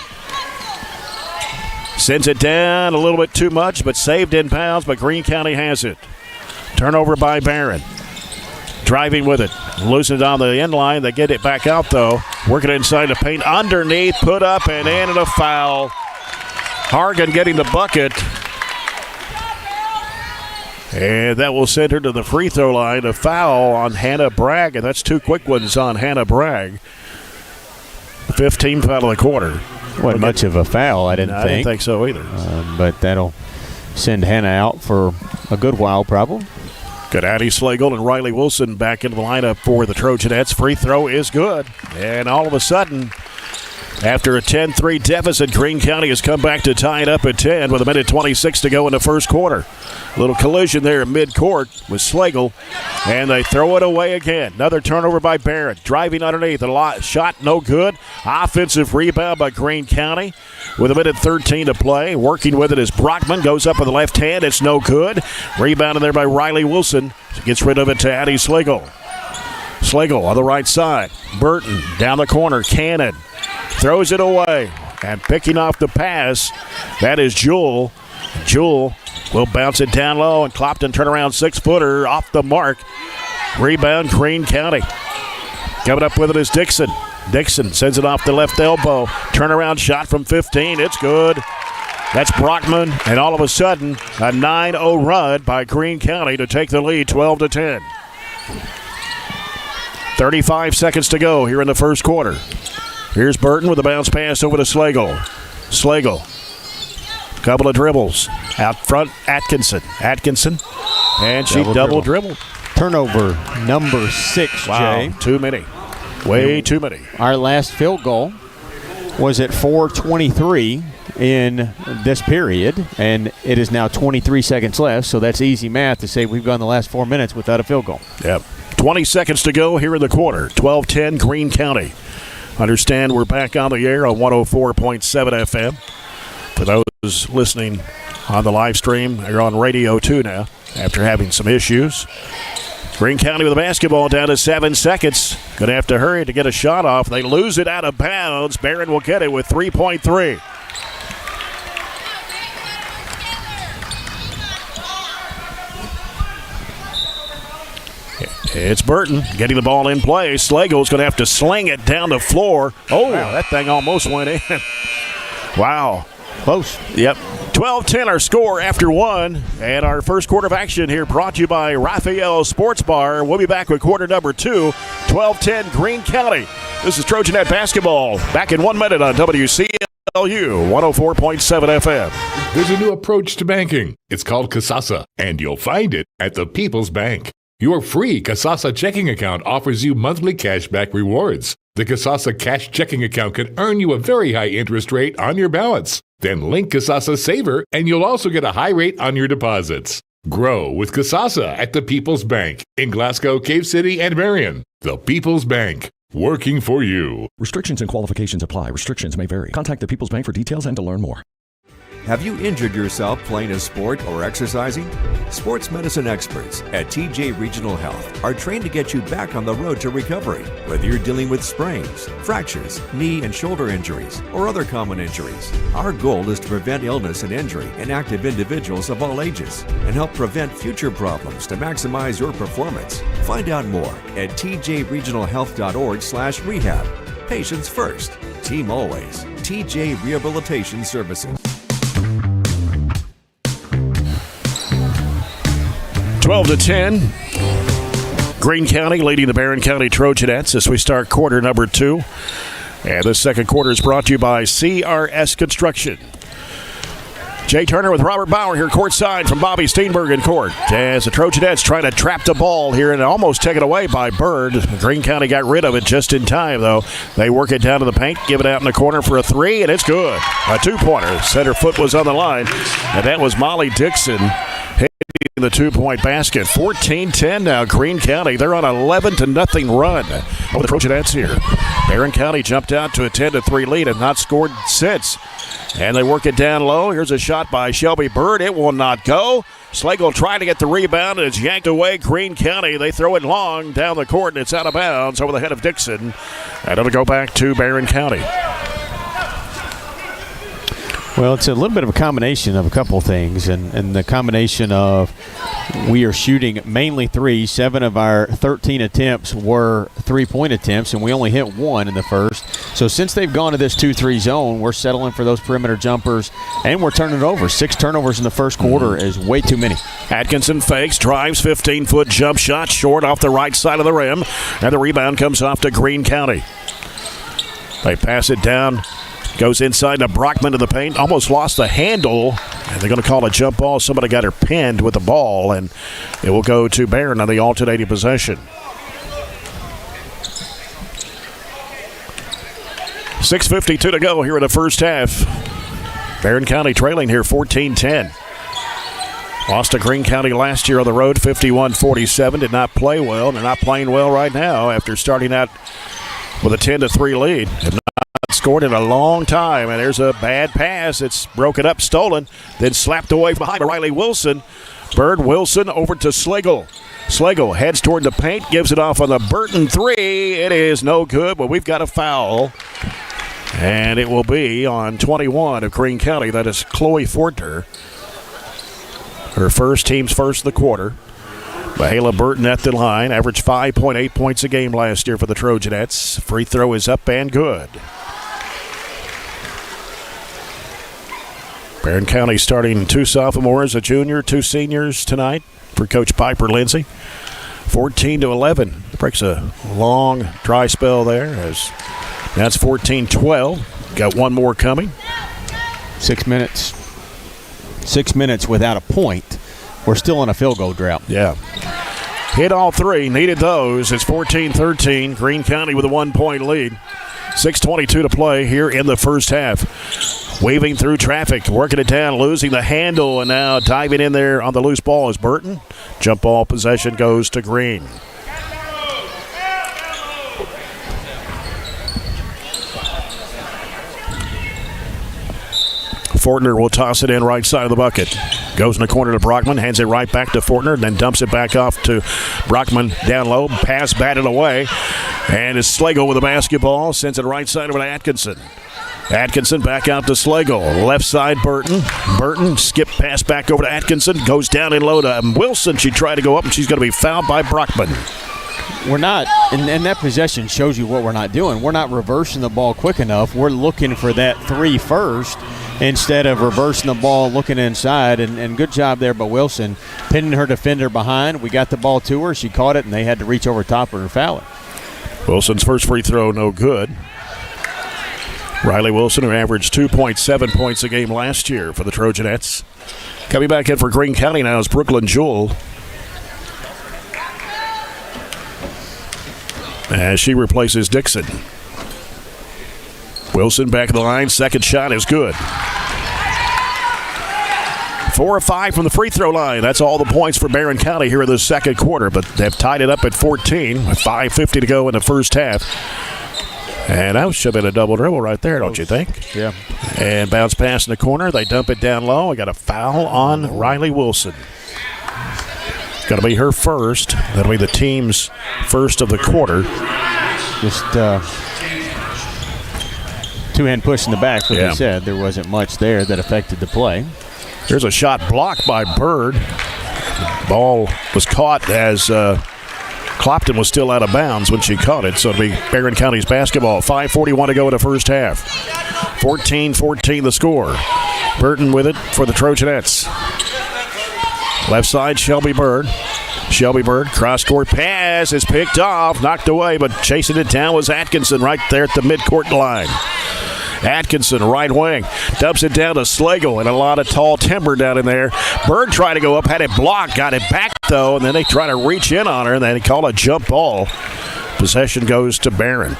Sends it down a little bit too much, but saved in bounds, but Greene County has it. Turnover by Barren. Driving with it. Loosened on the end line. They get it back out, though. Working inside the paint. Underneath. Put up and in, and a foul. Hargan getting the bucket. And that will send her to the free throw line. A foul on Hannah Bragg, and that's two quick ones on Hannah Bragg. 15th foul of the quarter. Wasn't much of a foul, I didn't think so either. But that'll send Hannah out for a good while, probably. Good. Addie Slagle and Riley Wilson back into the lineup for the Trojanettes. Free throw is good. And all of a sudden, after a 10-3 deficit, Greene County has come back to tie it up at 10 with 1:26 to go in the first quarter. A little collision there in midcourt with Slagle, and they throw it away again. Another turnover by Barrett. Driving underneath. A shot no good. Offensive rebound by Greene County with 1:13 to play. Working with it is Brockman. Goes up with the left hand. It's no good. Rebounded there by Riley Wilson. Gets rid of it to Addie Slagle. Slagle on the right side. Burton down the corner. Cannon throws it away. And picking off the pass, that is Jewell. Jewell will bounce it down low, and Clopton turnaround 6-footer off the mark. Rebound, Greene County. Coming up with it is Dixon. Dixon sends it off the left elbow. Turnaround shot from 15. It's good. That's Brockman, and all of a sudden, a 9-0 run by Greene County to take the lead 12-10. 35 seconds to go here in the first quarter. Here's Burton with a bounce pass over to Slagle. Slagle. Couple of dribbles. Out front, Atkinson. Atkinson. And she double dribbled. Turnover number 6, wow, Jay. Too many. Way too many. Our last field goal was at 4:23 in this period, and it is now 23 seconds left, so that's easy math to say we've gone the last 4 minutes without a field goal. Yep. 20 seconds to go here in the quarter. 12-10 Greene County. Understand we're back on the air on 104.7 FM. For those listening on the live stream, they're on radio too now after having some issues. Greene County with the basketball down to 7 seconds. Going to have to hurry to get a shot off. They lose it out of bounds. Barren will get it with 3.3. It's Burton getting the ball in play. Slagle's going to have to sling it down the floor. Oh, wow. That thing almost went in. Wow. Close. Yep. 12-10 our score after one. And our first quarter of action here brought to you by Raphael Sports Bar. We'll be back with quarter number 2. 12-10 Greene County. This is Trojanet basketball. Back in 1 minute on WCLU 104.7 FM. There's a new approach to banking. It's called Kasasa, and you'll find it at the People's Bank. Your free Kasasa checking account offers you monthly cashback rewards. The Kasasa cash checking account can earn you a very high interest rate on your balance. Then link Kasasa Saver, and you'll also get a high rate on your deposits. Grow with Kasasa at the People's Bank in Glasgow, Cave City, and Marion. The People's Bank, working for you. Restrictions and qualifications apply. Restrictions may vary. Contact the People's Bank for details and to learn more. Have you injured yourself playing a sport or exercising? Sports medicine experts at TJ Regional Health are trained to get you back on the road to recovery, whether you're dealing with sprains, fractures, knee and shoulder injuries, or other common injuries. Our goal is to prevent illness and injury in active individuals of all ages and help prevent future problems to maximize your performance. Find out more at tjregionalhealth.org/rehab. Patients first, team always. TJ Rehabilitation Services. 12-10. Greene County leading the Barren County Trojanettes as we start quarter number 2. And this second quarter is brought to you by CRS Construction. Jay Turner with Robert Bauer here courtside from Bobby Steenbergen in court. As the Trojanettes trying to trap the ball here and almost take it away by Bird. Greene County got rid of it just in time, though. They work it down to the paint, give it out in the corner for a 3, and it's good. A 2-pointer. Center foot was on the line, and that was Molly Dixon hitting the 2-point basket. 14-10 now, Greene County. They're on 11-0 run over the Trojanettes here. Barren County jumped out to a 10-3 lead and not scored since. And they work it down low. Here's a shot by Shelby Bird. It will not go. Slagle trying to get the rebound, and it's yanked away. Greene County, they throw it long down the court, and it's out of bounds over the head of Dixon. And it'll go back to Barren County. Well, it's a little bit of a combination of a couple things, and the combination of we are shooting mainly threes. 7 of our 13 attempts were three-point attempts, and we only hit 1 in the first. So since they've gone to this 2-3 zone, we're settling for those perimeter jumpers, and we're turning it over. 6 turnovers in the first quarter is way too many. Atkinson fakes, drives, 15-foot jump shot, short off the right side of the rim, and the rebound comes off to Greene County. They pass it down. Goes inside to Brockman to the paint. Almost lost the handle. And they're going to call a jump ball. Somebody got her pinned with the ball. And it will go to Barren on the alternating possession. 6:52 to go here in the first half. Barren County trailing here 14-10. Lost to Greene County last year on the road 51-47. Did not play well. They're not playing well right now after starting out with a 10-3 lead. Scored in a long time, and there's a bad pass. It's broken up, stolen, then slapped away behind Riley Wilson. Bird, Wilson over to Slagle. Slagle heads toward the paint, gives it off on the Burton 3. It is no good, but we've got a foul. And it will be on 21 of Greene County. That is Chloe Fortner. Her first, team's first of the quarter. Mahala Burton at the line, averaged 5.8 points a game last year for the Trojanettes. Free throw is up and good. Barren County starting 2 sophomores, a junior, 2 seniors tonight for Coach Piper Lindsay. 14-11. Breaks a long dry spell there. As that's 14-12. Got one more coming. 6 minutes. 6 minutes without a point. We're still in a field goal drought. Yeah. Hit all 3. Needed those. It's 14-13. Greene County with a 1-point lead. 6:22 to play here in the first half. Waving through traffic, working it down, losing the handle, and now diving in there on the loose ball is Burton. Jump ball possession goes to Greene. Fortner will toss it in right side of the bucket. Goes in the corner to Brockman, hands it right back to Fortner, then dumps it back off to Brockman down low. Pass batted away. And it's Slagle with the basketball. Sends it right side over to Atkinson. Atkinson back out to Slagle. Left side, Burton. Burton skip pass back over to Atkinson. Goes down in low to Wilson. She tried to go up, and she's going to be fouled by Brockman. We're not, and that possession shows you what we're not doing. We're not reversing the ball quick enough. We're looking for that 3 first instead of reversing the ball, looking inside. And good job there by Wilson, pinning her defender behind. We got the ball to her. She caught it, and they had to reach over top her and foul it. Wilson's first free throw, no good. Riley Wilson, who averaged 2.7 points a game last year for the Trojanettes. Coming back in for Greene County now is Brooklyn Jewell. As she replaces Dixon. Wilson back of the line. Second shot is good. 4 of 5 from the free throw line. That's all the points for Barren County here in the second quarter, but they've tied it up at 14 with 5:50 to go in the first half. And that should have been a double dribble right there, don't you think? Yeah. And bounce pass in the corner. They dump it down low. We got a foul on Riley Wilson. It's going to be her first. That'll be the team's first of the quarter. Just two-hand push in the back, like you said. There wasn't much there that affected the play. There's a shot blocked by Bird. The ball was caught as Clopton was still out of bounds when she caught it, so it'll be Barren County's basketball. 5:41 to go in the first half. 14-14 the score. Burton with it for the Trojanettes. Left side, Shelby Bird. Shelby Bird, cross-court pass is picked off, knocked away, but chasing it down was Atkinson right there at the midcourt line. Atkinson, right wing, dumps it down to Slagle, and a lot of tall timber down in there. Bird tried to go up, had it blocked, got it back, though, and then they try to reach in on her, and they call a jump ball. Possession goes to Barren.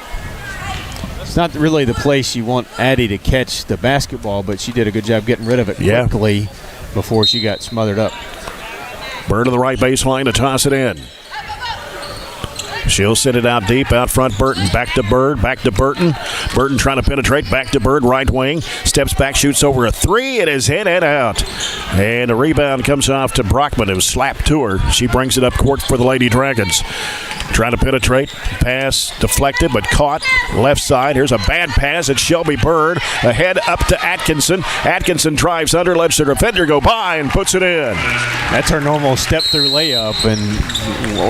It's not really the place you want Addie to catch the basketball, but she did a good job getting rid of it quickly before she got smothered up. Bird to the right baseline to toss it in. She'll send it out deep, out front Burton. Back to Bird, back to Burton. Burton trying to penetrate, back to Bird, right wing. Steps back, shoots over a three. It is in and out. And the rebound comes off to Brockman. It was slapped to her. She brings it up court for the Lady Dragons. Trying to penetrate. Pass deflected, but caught. Left side. Here's a bad pass. It's Shelby Bird. Ahead up to Atkinson. Atkinson drives under, lets the defender go by, and puts it in. That's her normal step-through layup, and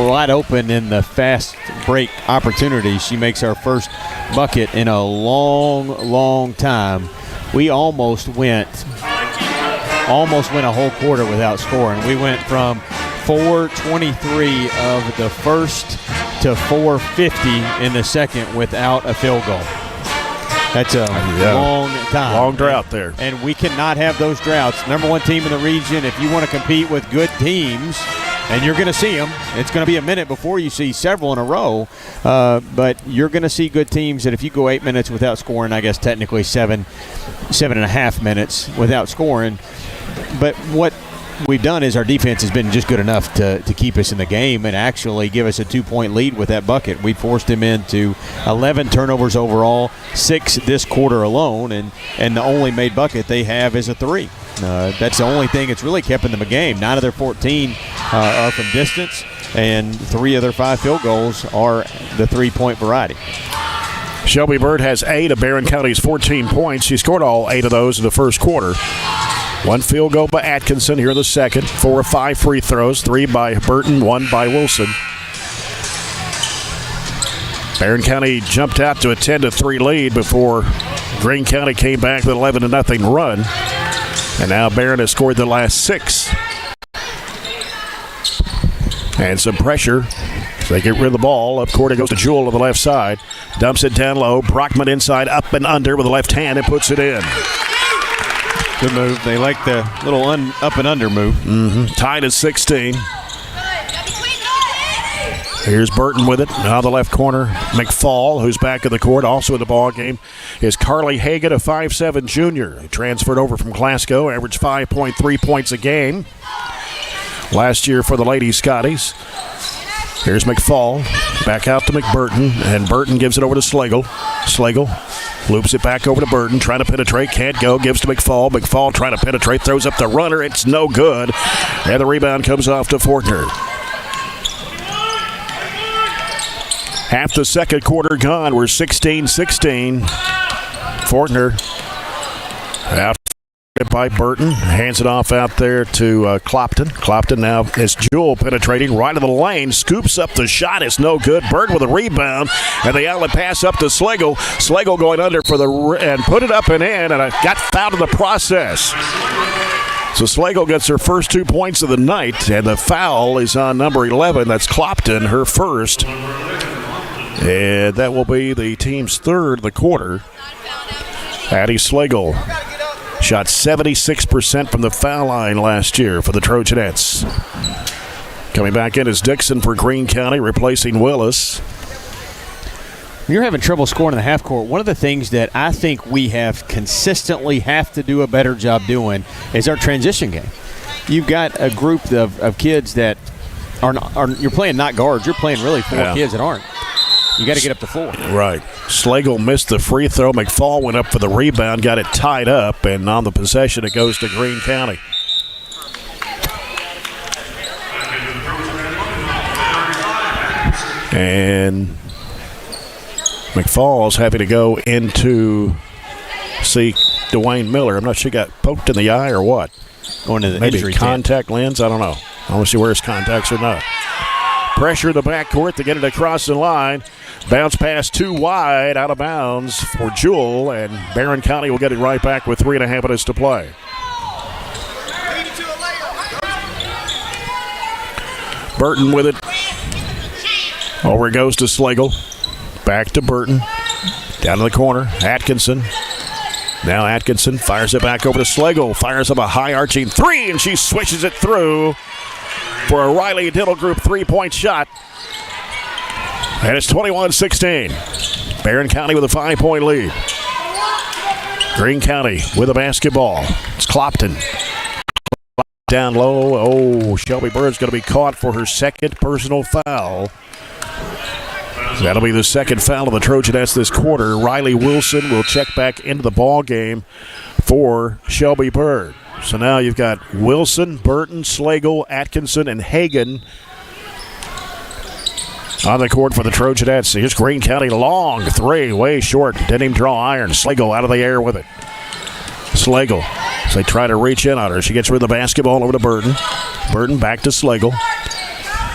wide open in the fast break opportunity. She makes our first bucket in a long, long time. We almost went a whole quarter without scoring. We went from 4:23 of the first to 4:50 in the second without a field goal. That's a long time. Long drought there. And we cannot have those droughts. Number one team in the region. If you want to compete with good teams, and you're going to see them, it's going to be a minute before you see several in a row, but you're going to see good teams that if you go 8 minutes without scoring, I guess technically 7.5 minutes without scoring. But what we've done is our defense has been just good enough to keep us in the game and actually give us a 2-point lead with that bucket. We forced him into 11 turnovers overall, 6 this quarter alone, and the only made bucket they have is a 3. That's the only thing that's really kept them in the game. 9 of their 14 are from distance, and 3 of their 5 field goals are the 3-point variety. Shelby Bird has 8 of Barren County's 14 points. She scored all 8 of those in the first quarter. 1 field goal by Atkinson here in the second. 4 of 5 free throws. 3 by Burton, 1 by Wilson. Barren County jumped out to a 10-3 lead before Greene County came back with an 11-0 run. And now Barren has scored the last 6. And some pressure. So they get rid of the ball. Up court it goes to Jewell on the left side. Dumps it down low. Brockman inside, up and under with the left hand and puts it in. Good move. They like the little up and under move. Tied at 16. Here's Burton with it. Now the left corner, McFall, who's back in the court, also in the ball game, is Carly Hagan, a 5'7 junior. He transferred over from Glasgow, averaged 5.3 points a game last year for the Lady Scotties. Here's McFall, back out to McBurton, and Burton gives it over to Slagle. Slagle loops it back over to Burton, trying to penetrate, can't go, gives to McFall. McFall trying to penetrate, throws up the runner, it's no good, and the rebound comes off to Fortner. Half the second quarter gone. We're 16-16. Fortner out by Burton. Hands it off out there to Clopton. Clopton now is Jewell penetrating right of the lane. Scoops up the shot. It's no good. Bird with a rebound. And the outlet pass up to Slagle. Slagle going under for and put it up and in. And got fouled in the process. So Slagle gets her first 2 points of the night. And the foul is on number 11. That's Clopton, her first. And that will be the team's third of the quarter. Addie Slagle shot 76% from the foul line last year for the Trojanettes. Coming back in is Dixon for Greene County, replacing Willis. When you're having trouble scoring in the half court, one of the things that I think we have consistently have to do a better job doing is our transition game. You've got a group of kids that are you're playing not guards. You're playing really 4 kids that aren't. You got to get up to 4. Right. Slagle missed the free throw. McFall went up for the rebound, got it tied up, and on the possession it goes to Greene County. And McFall's having to go into see Dwayne Miller. I'm not sure he got poked in the eye or what. Going to the maybe injury contact lens. I don't know. I want to see where his contacts or not. Pressure in the backcourt to get it across the line. Bounce pass too wide, out of bounds for Jewell, and Barren County will get it right back with 3.5 minutes to play. Burton with it. Over it goes to Slagle. Back to Burton. Down to the corner. Atkinson. Now Atkinson fires it back over to Slagle. Fires up a high arching three, and she swishes it through for a Riley Diddle Group 3-point shot. And it's 21-16. Barren County with a 5-point lead. Greene County with a basketball. It's Clopton. Down low. Oh, Shelby Bird's going to be caught for her second personal foul. That'll be the second foul of the Trojanettes this quarter. Riley Wilson will check back into the ball game for Shelby Bird. So now you've got Wilson, Burton, Slagle, Atkinson, and Hagan on the court for the Trojanettes. Here's Greene County, long three, way short. Didn't even draw iron. Slagle out of the air with it. Slagle, as they try to reach in on her. She gets rid of the basketball over to Burton. Burton back to Slagle.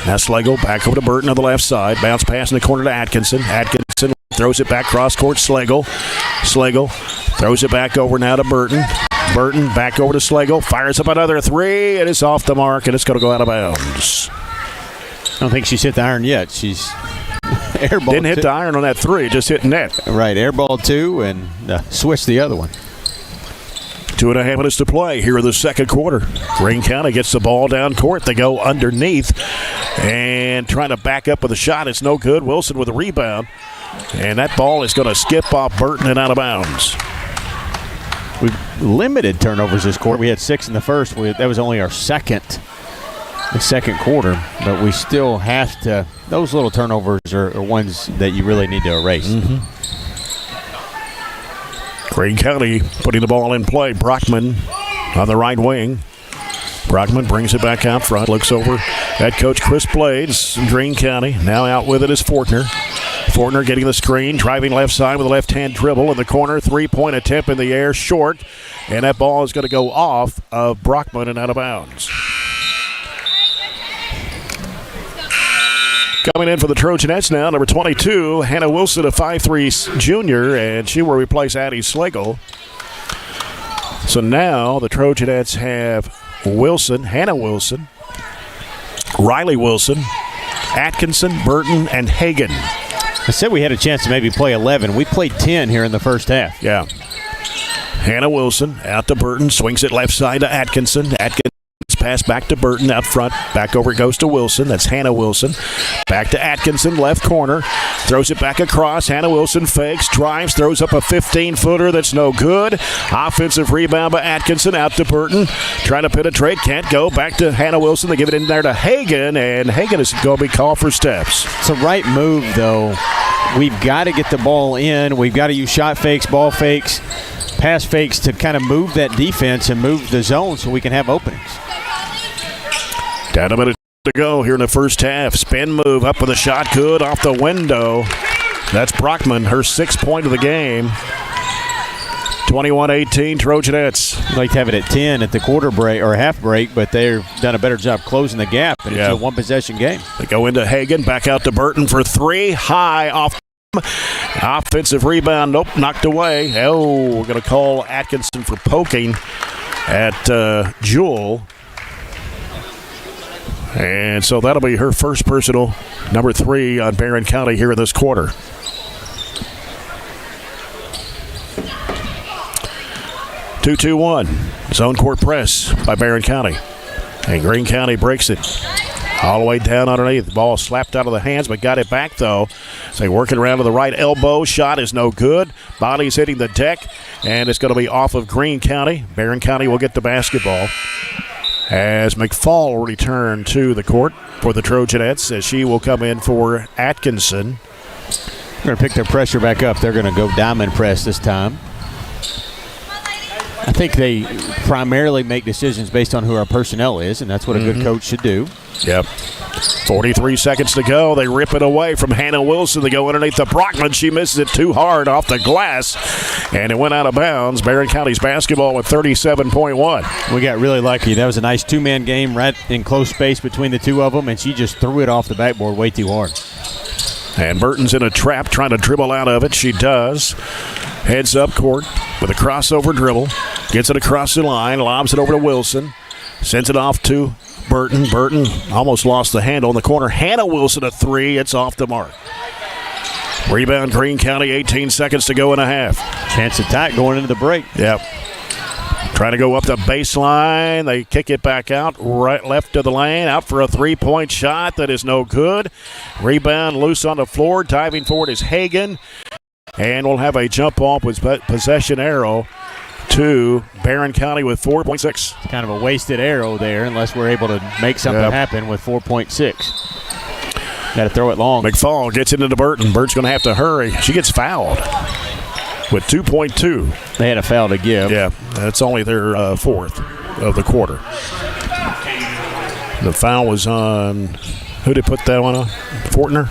Now Slagle back over to Burton on the left side. Bounce pass in the corner to Atkinson. Atkinson throws it back cross court. Slagle throws it back over now to Burton. Burton back over to Slagle. Fires up another three. It is off the mark, and it's going to go out of bounds. I don't think she's hit the iron yet. She's airball. Didn't hit the iron on that three. Just hit net. Right, airball two and switch the other one. 2.5 minutes to play here in the second quarter. Greene County gets the ball down court. They go underneath and trying to back up with a shot. It's no good. Wilson with a rebound. And that ball is going to skip off Burton and out of bounds. We've limited turnovers this quarter. We had 6 in the first. That was only our second quarter. But we still have to. Those little turnovers are ones that you really need to erase. Mm-hmm. Greene County putting the ball in play. Brockman on the right wing. Brockman brings it back out front. Looks over at Coach Chris Blades in Greene County. Now out with it is Fortner. Fortner getting the screen, driving left side with a left-hand dribble in the corner. 3-point attempt in the air, short. And that ball is going to go off of Brockman and out of bounds. Coming in for the Trojanettes now, number 22, Hannah Wilson, a 5'3" junior, and she will replace Addie Slagle. So now the Trojanettes have Wilson, Hannah Wilson, Riley Wilson, Atkinson, Burton, and Hagan. I said we had a chance to maybe play 11. We played 10 here in the first half. Yeah. Hannah Wilson out to Burton, swings it left side to Atkinson. Atkinson pass back to Burton out front. Back over it goes to Wilson. That's Hannah Wilson. Back to Atkinson, left corner. Throws it back across. Hannah Wilson fakes, drives, throws up a 15-footer that's no good. Offensive rebound by Atkinson out to Burton. Trying to penetrate, can't go. Back to Hannah Wilson. They give it in there to Hagan, and Hagan is going to be called for steps. It's a right move, though. We've got to get the ball in. We've got to use shot fakes, ball fakes, pass fakes to kind of move that defense and move the zone so we can have openings. Down a minute to go here in the first half. Spin move up with a shot, good off the window. That's Brockman, her 6th point of the game. 21-18 Trojanettes. I'd like to have it at 10 at the quarter break or half break, but they've done a better job closing the gap. And it's a one-possession game. They go into Hagan, back out to Burton for 3. High off. Offensive rebound, nope, knocked away. Oh, we're going to call Atkinson for poking at Jewel. And so that'll be her first personal, number 3 on Barren County here in this quarter. Two-2-1. Zone court press by Barren County. And Greene County breaks it all the way down underneath. The ball slapped out of the hands, but got it back, though. So they work it around to the right elbow. Shot is no good. Body's hitting the deck, and it's going to be off of Greene County. Barren County will get the basketball. As McFall will return to the court for the Trojanettes, as she will come in for Atkinson. They're going to pick their pressure back up. They're going to go diamond press this time. I think they primarily make decisions based on who our personnel is, and that's what a good coach should do. Yep. 43 seconds to go. They rip it away from Hannah Wilson. They go underneath the Brockman. She misses it too hard off the glass, and it went out of bounds. Barren County's basketball with 37.1. We got really lucky. That was a nice two-man game right in close space between the two of them, and she just threw it off the backboard way too hard. And Burton's in a trap trying to dribble out of it. She does. Heads up court with a crossover dribble. Gets it across the line. Lobs it over to Wilson. Sends it off to Burton almost lost the handle in the corner. Hannah Wilson, a three. It's off the mark. Rebound, Greene County, 18 seconds to go in a half. Chance attack going into the break. Yep. Trying to go up the baseline. They kick it back out, right left of the lane, out for a three-point shot that is no good. Rebound loose on the floor. Diving forward is Hagan. And we'll have a jump off with possession arrow to Barren County with 4.6. It's kind of a wasted arrow there unless we're able to make something happen with 4.6. Got to throw it long. McFall gets into the Burton. Burton's going to have to hurry. She gets fouled with 2.2. They had a foul to give. Yeah, that's only their fourth of the quarter. The foul was on, who did put that one on? Fortner?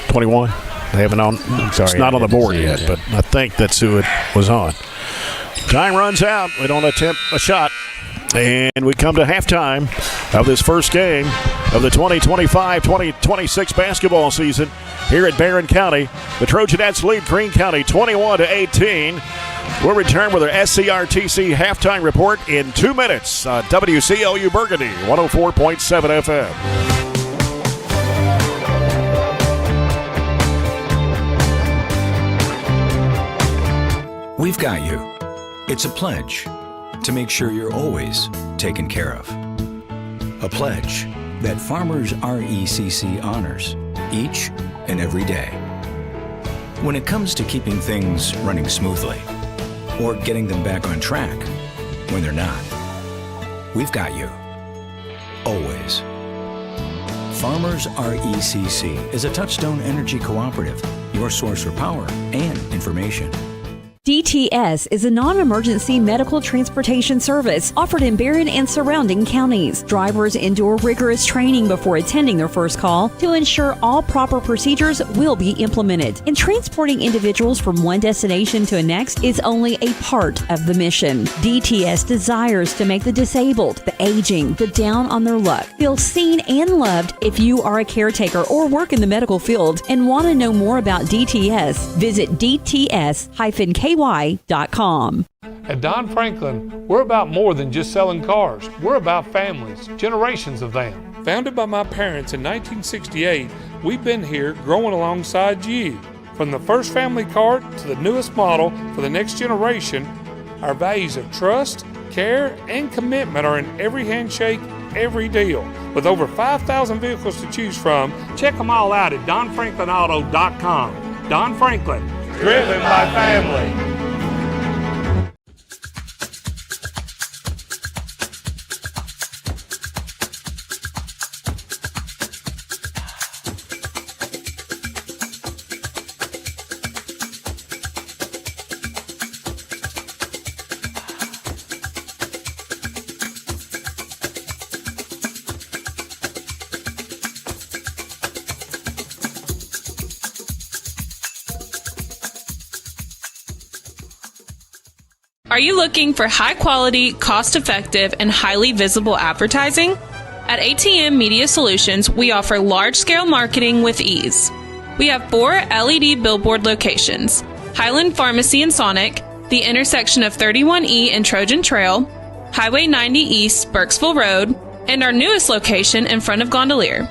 21. They haven't on. It's not on the board yet, but I think that's who it was on. Time runs out. We don't attempt a shot. And we come to halftime of this first game of the 2025-2026 basketball season here at Barren County. The Trojanettes lead Greene County 21-18. We'll return with our SCRTC halftime report in 2 minutes. WCLU Burgundy, 104.7 FM. We've got you. It's a pledge to make sure you're always taken care of. A pledge that Farmers RECC honors each and every day. When it comes to keeping things running smoothly or getting them back on track when they're not, we've got you. Always. Farmers RECC is a Touchstone Energy Cooperative, your source for power and information. DTS is a non-emergency medical transportation service offered in Barren and surrounding counties. Drivers endure rigorous training before attending their first call to ensure all proper procedures will be implemented. And transporting individuals from one destination to the next is only a part of the mission. DTS desires to make the disabled, the aging, the down on their luck feel seen and loved. If you are a caretaker or work in the medical field and want to know more about DTS, visit DTS-KY.com. At Don Franklin, we're about more than just selling cars. We're about families, generations of them. Founded by my parents in 1968, we've been here growing alongside you. From the first family car to the newest model for the next generation, our values of trust, care, and commitment are in every handshake, every deal. With over 5,000 vehicles to choose from, check them all out at DonFranklinAuto.com. Don Franklin, driven by family. Are you looking for high-quality, cost-effective, and highly visible advertising? At ATM Media Solutions, we offer large-scale marketing with ease. We have 4 LED billboard locations: Highland Pharmacy and Sonic, the intersection of 31E and Trojan Trail, Highway 90 East, Burkesville Road, and our newest location in front of Gondolier.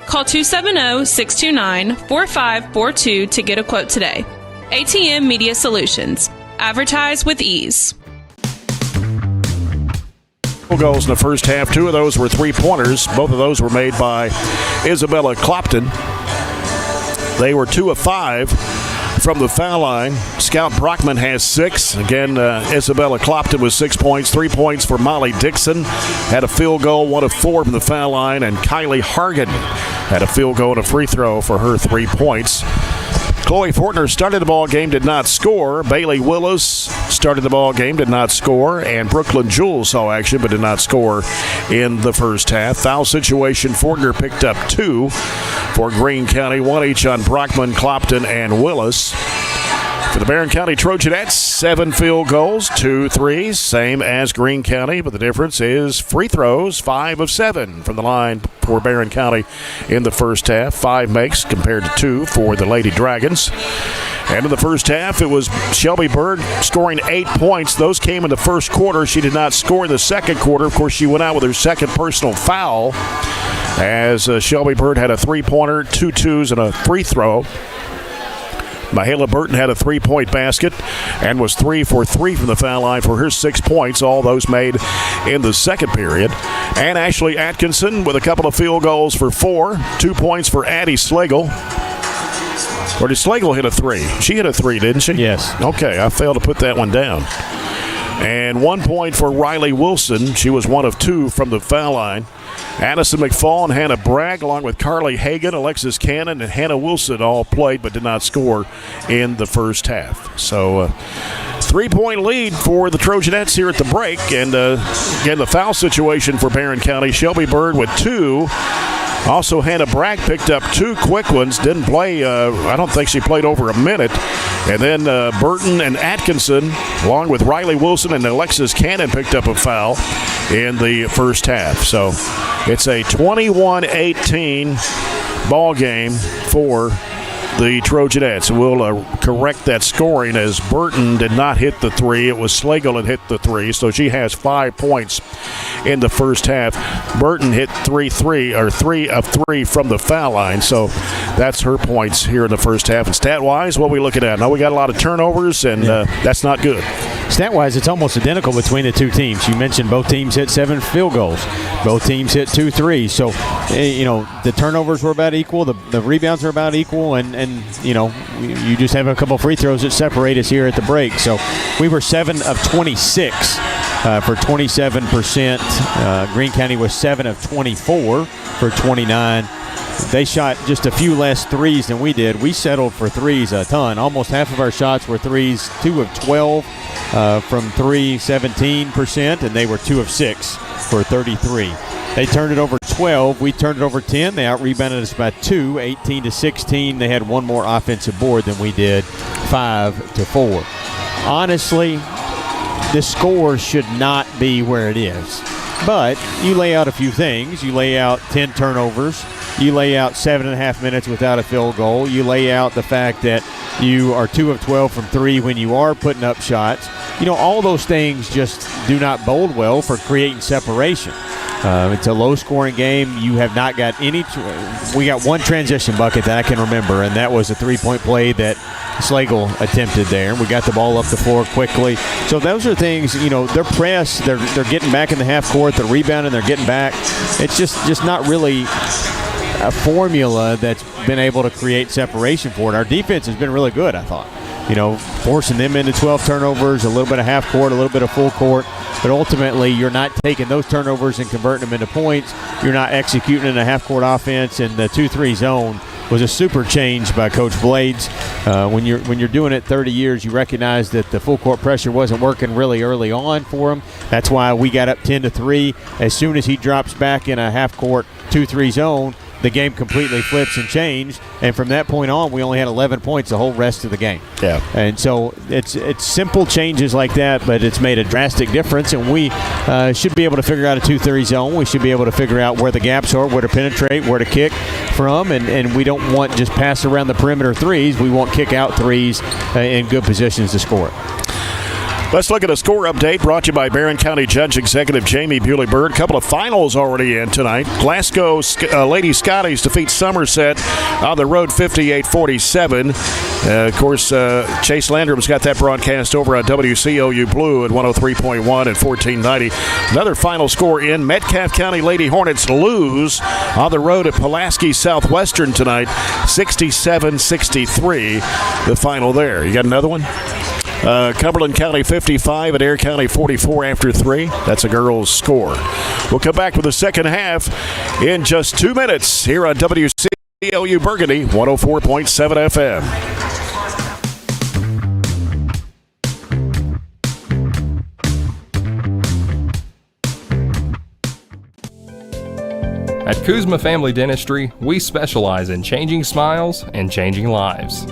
Call 270-629-4542 to get a quote today. ATM Media Solutions. Advertise with ease. Goals in the first half. 2 of those were three-pointers. Both of those were made by Isabella Clopton. They were 2 of 5 from the foul line. Scout Brockman has 6. Again, Isabella Clopton with 6 points. 3 points for Molly Dixon. Had a field goal, 1 of 4 from the foul line. And Kylie Hargan had a field goal and a free throw for her 3 points. Chloe Fortner started the ball game, did not score. Bailey Willis started the ball game, did not score. And Brooklyn Jewell saw action but did not score in the first half. Foul situation, Fortner picked up 2 for Greene County, 1 each on Brockman, Clopton, and Willis. For the Barren County Trojanettes, 7 field goals, 2 threes, same as Greene County, but the difference is free throws, 5 of 7 from the line for Barren County in the first half. 5 makes compared to 2 for the Lady Dragons. And in the first half, it was Shelby Bird scoring 8 points. Those came in the first quarter. She did not score in the second quarter. Of course, she went out with her second personal foul as Shelby Bird had a 3-pointer, 2 twos, and a free throw. Mahala Burton had a 3-point basket and was 3 for 3 from the foul line for her 6 points, all those made in the second period. And Ashley Atkinson with a couple of field goals for 4, 2 points for Addie Slagle. Or did Slagle hit a 3? She hit a 3, didn't she? Yes. Okay, I failed to put that one down. And 1 point for Riley Wilson. She was 1 of 2 from the foul line. Addison McFall and Hannah Bragg, along with Carly Hagan, Alexis Cannon, and Hannah Wilson all played but did not score in the first half. So 3-point lead for the Trojanettes here at the break. And again, the foul situation for Barren County. Shelby Bird with 2. Also, Hannah Bragg picked up 2 quick ones. Didn't play, I don't think she played over a minute. And then Burton and Atkinson, along with Riley Wilson and Alexis Cannon, picked up a foul in the first half. So it's a 21-18 ball game for the Trojanettes. We'll correct that scoring as Burton did not hit the 3. It was Slagle that hit the 3, so she has 5 points in the first half. Burton hit 3 of 3 from the foul line, so that's her points here in the first half. And stat-wise, what are we looking at? Now we got a lot of turnovers, and that's not good. Stat-wise, it's almost identical between the two teams. You mentioned both teams hit 7 field goals. Both teams hit 2 threes. So, the turnovers were about equal. The rebounds are about equal. And you just have a couple free throws that separate us here at the break. So we were 7 of 26 for 27%. Greene County was 7 of 24 for 29. They shot just a few less threes than we did. We settled for threes a ton. Almost half of our shots were threes, 2 of 12 from 3, 17%, and they were 2 of 6 for 33. They turned it over 12. We turned it over 10. They out-rebounded us by 2, 18-16. They had 1 more offensive board than we did, 5-4. Honestly, the score should not be where it is. But you lay out a few things. You lay out 10 turnovers. You lay out 7.5 minutes without a field goal. You lay out the fact that you are 2 of 12 from 3 when you are putting up shots. All those things just do not bode well for creating separation. It's a low-scoring game. You have not got any we got 1 transition bucket that I can remember, and that was a 3-point play that Slagle attempted there. We got the ball up the floor quickly. So those are things, they're pressed. They're getting back in the half court. They're rebounding. They're getting back. It's just not really a formula that's been able to create separation for it. Our defense has been really good, I thought. Forcing them into 12 turnovers, a little bit of half court, a little bit of full court. But ultimately, you're not taking those turnovers and converting them into points. You're not executing in a half-court offense, and the 2-3 zone was a super change by Coach Blades. When you're doing it 30 years, you recognize that the full-court pressure wasn't working really early on for him. That's why we got up 10-3. As soon as he drops back in a half-court 2-3 zone, the game completely flips and changed, and from that point on, we only had 11 points the whole rest of the game. Yeah. And so it's simple changes like that, but it's made a drastic difference, and we should be able to figure out a 2-3 zone. We should be able to figure out where the gaps are, where to penetrate, where to kick from, and we don't want just pass around the perimeter threes. We want kick out threes in good positions to score it. Let's look at a score update brought to you by Barren County Judge Executive Jamie Bewley-Bird. A couple of finals already in tonight. Glasgow Lady Scotties defeat Somerset on the road 58-47. Of course, Chase Landrum's got that broadcast over on WCLU Blue at 103.1 and 1490. Another final score in. Metcalfe County Lady Hornets lose on the road at Pulaski Southwestern tonight, 67-63, the final there. You got another one? Cumberland County 55 and Air County 44 after 3. That's a girls' score. We'll come back with the second half in just 2 minutes here on WCLU Burgundy 104.7 FM. At Kuzma Family Dentistry, we specialize in changing smiles and changing lives.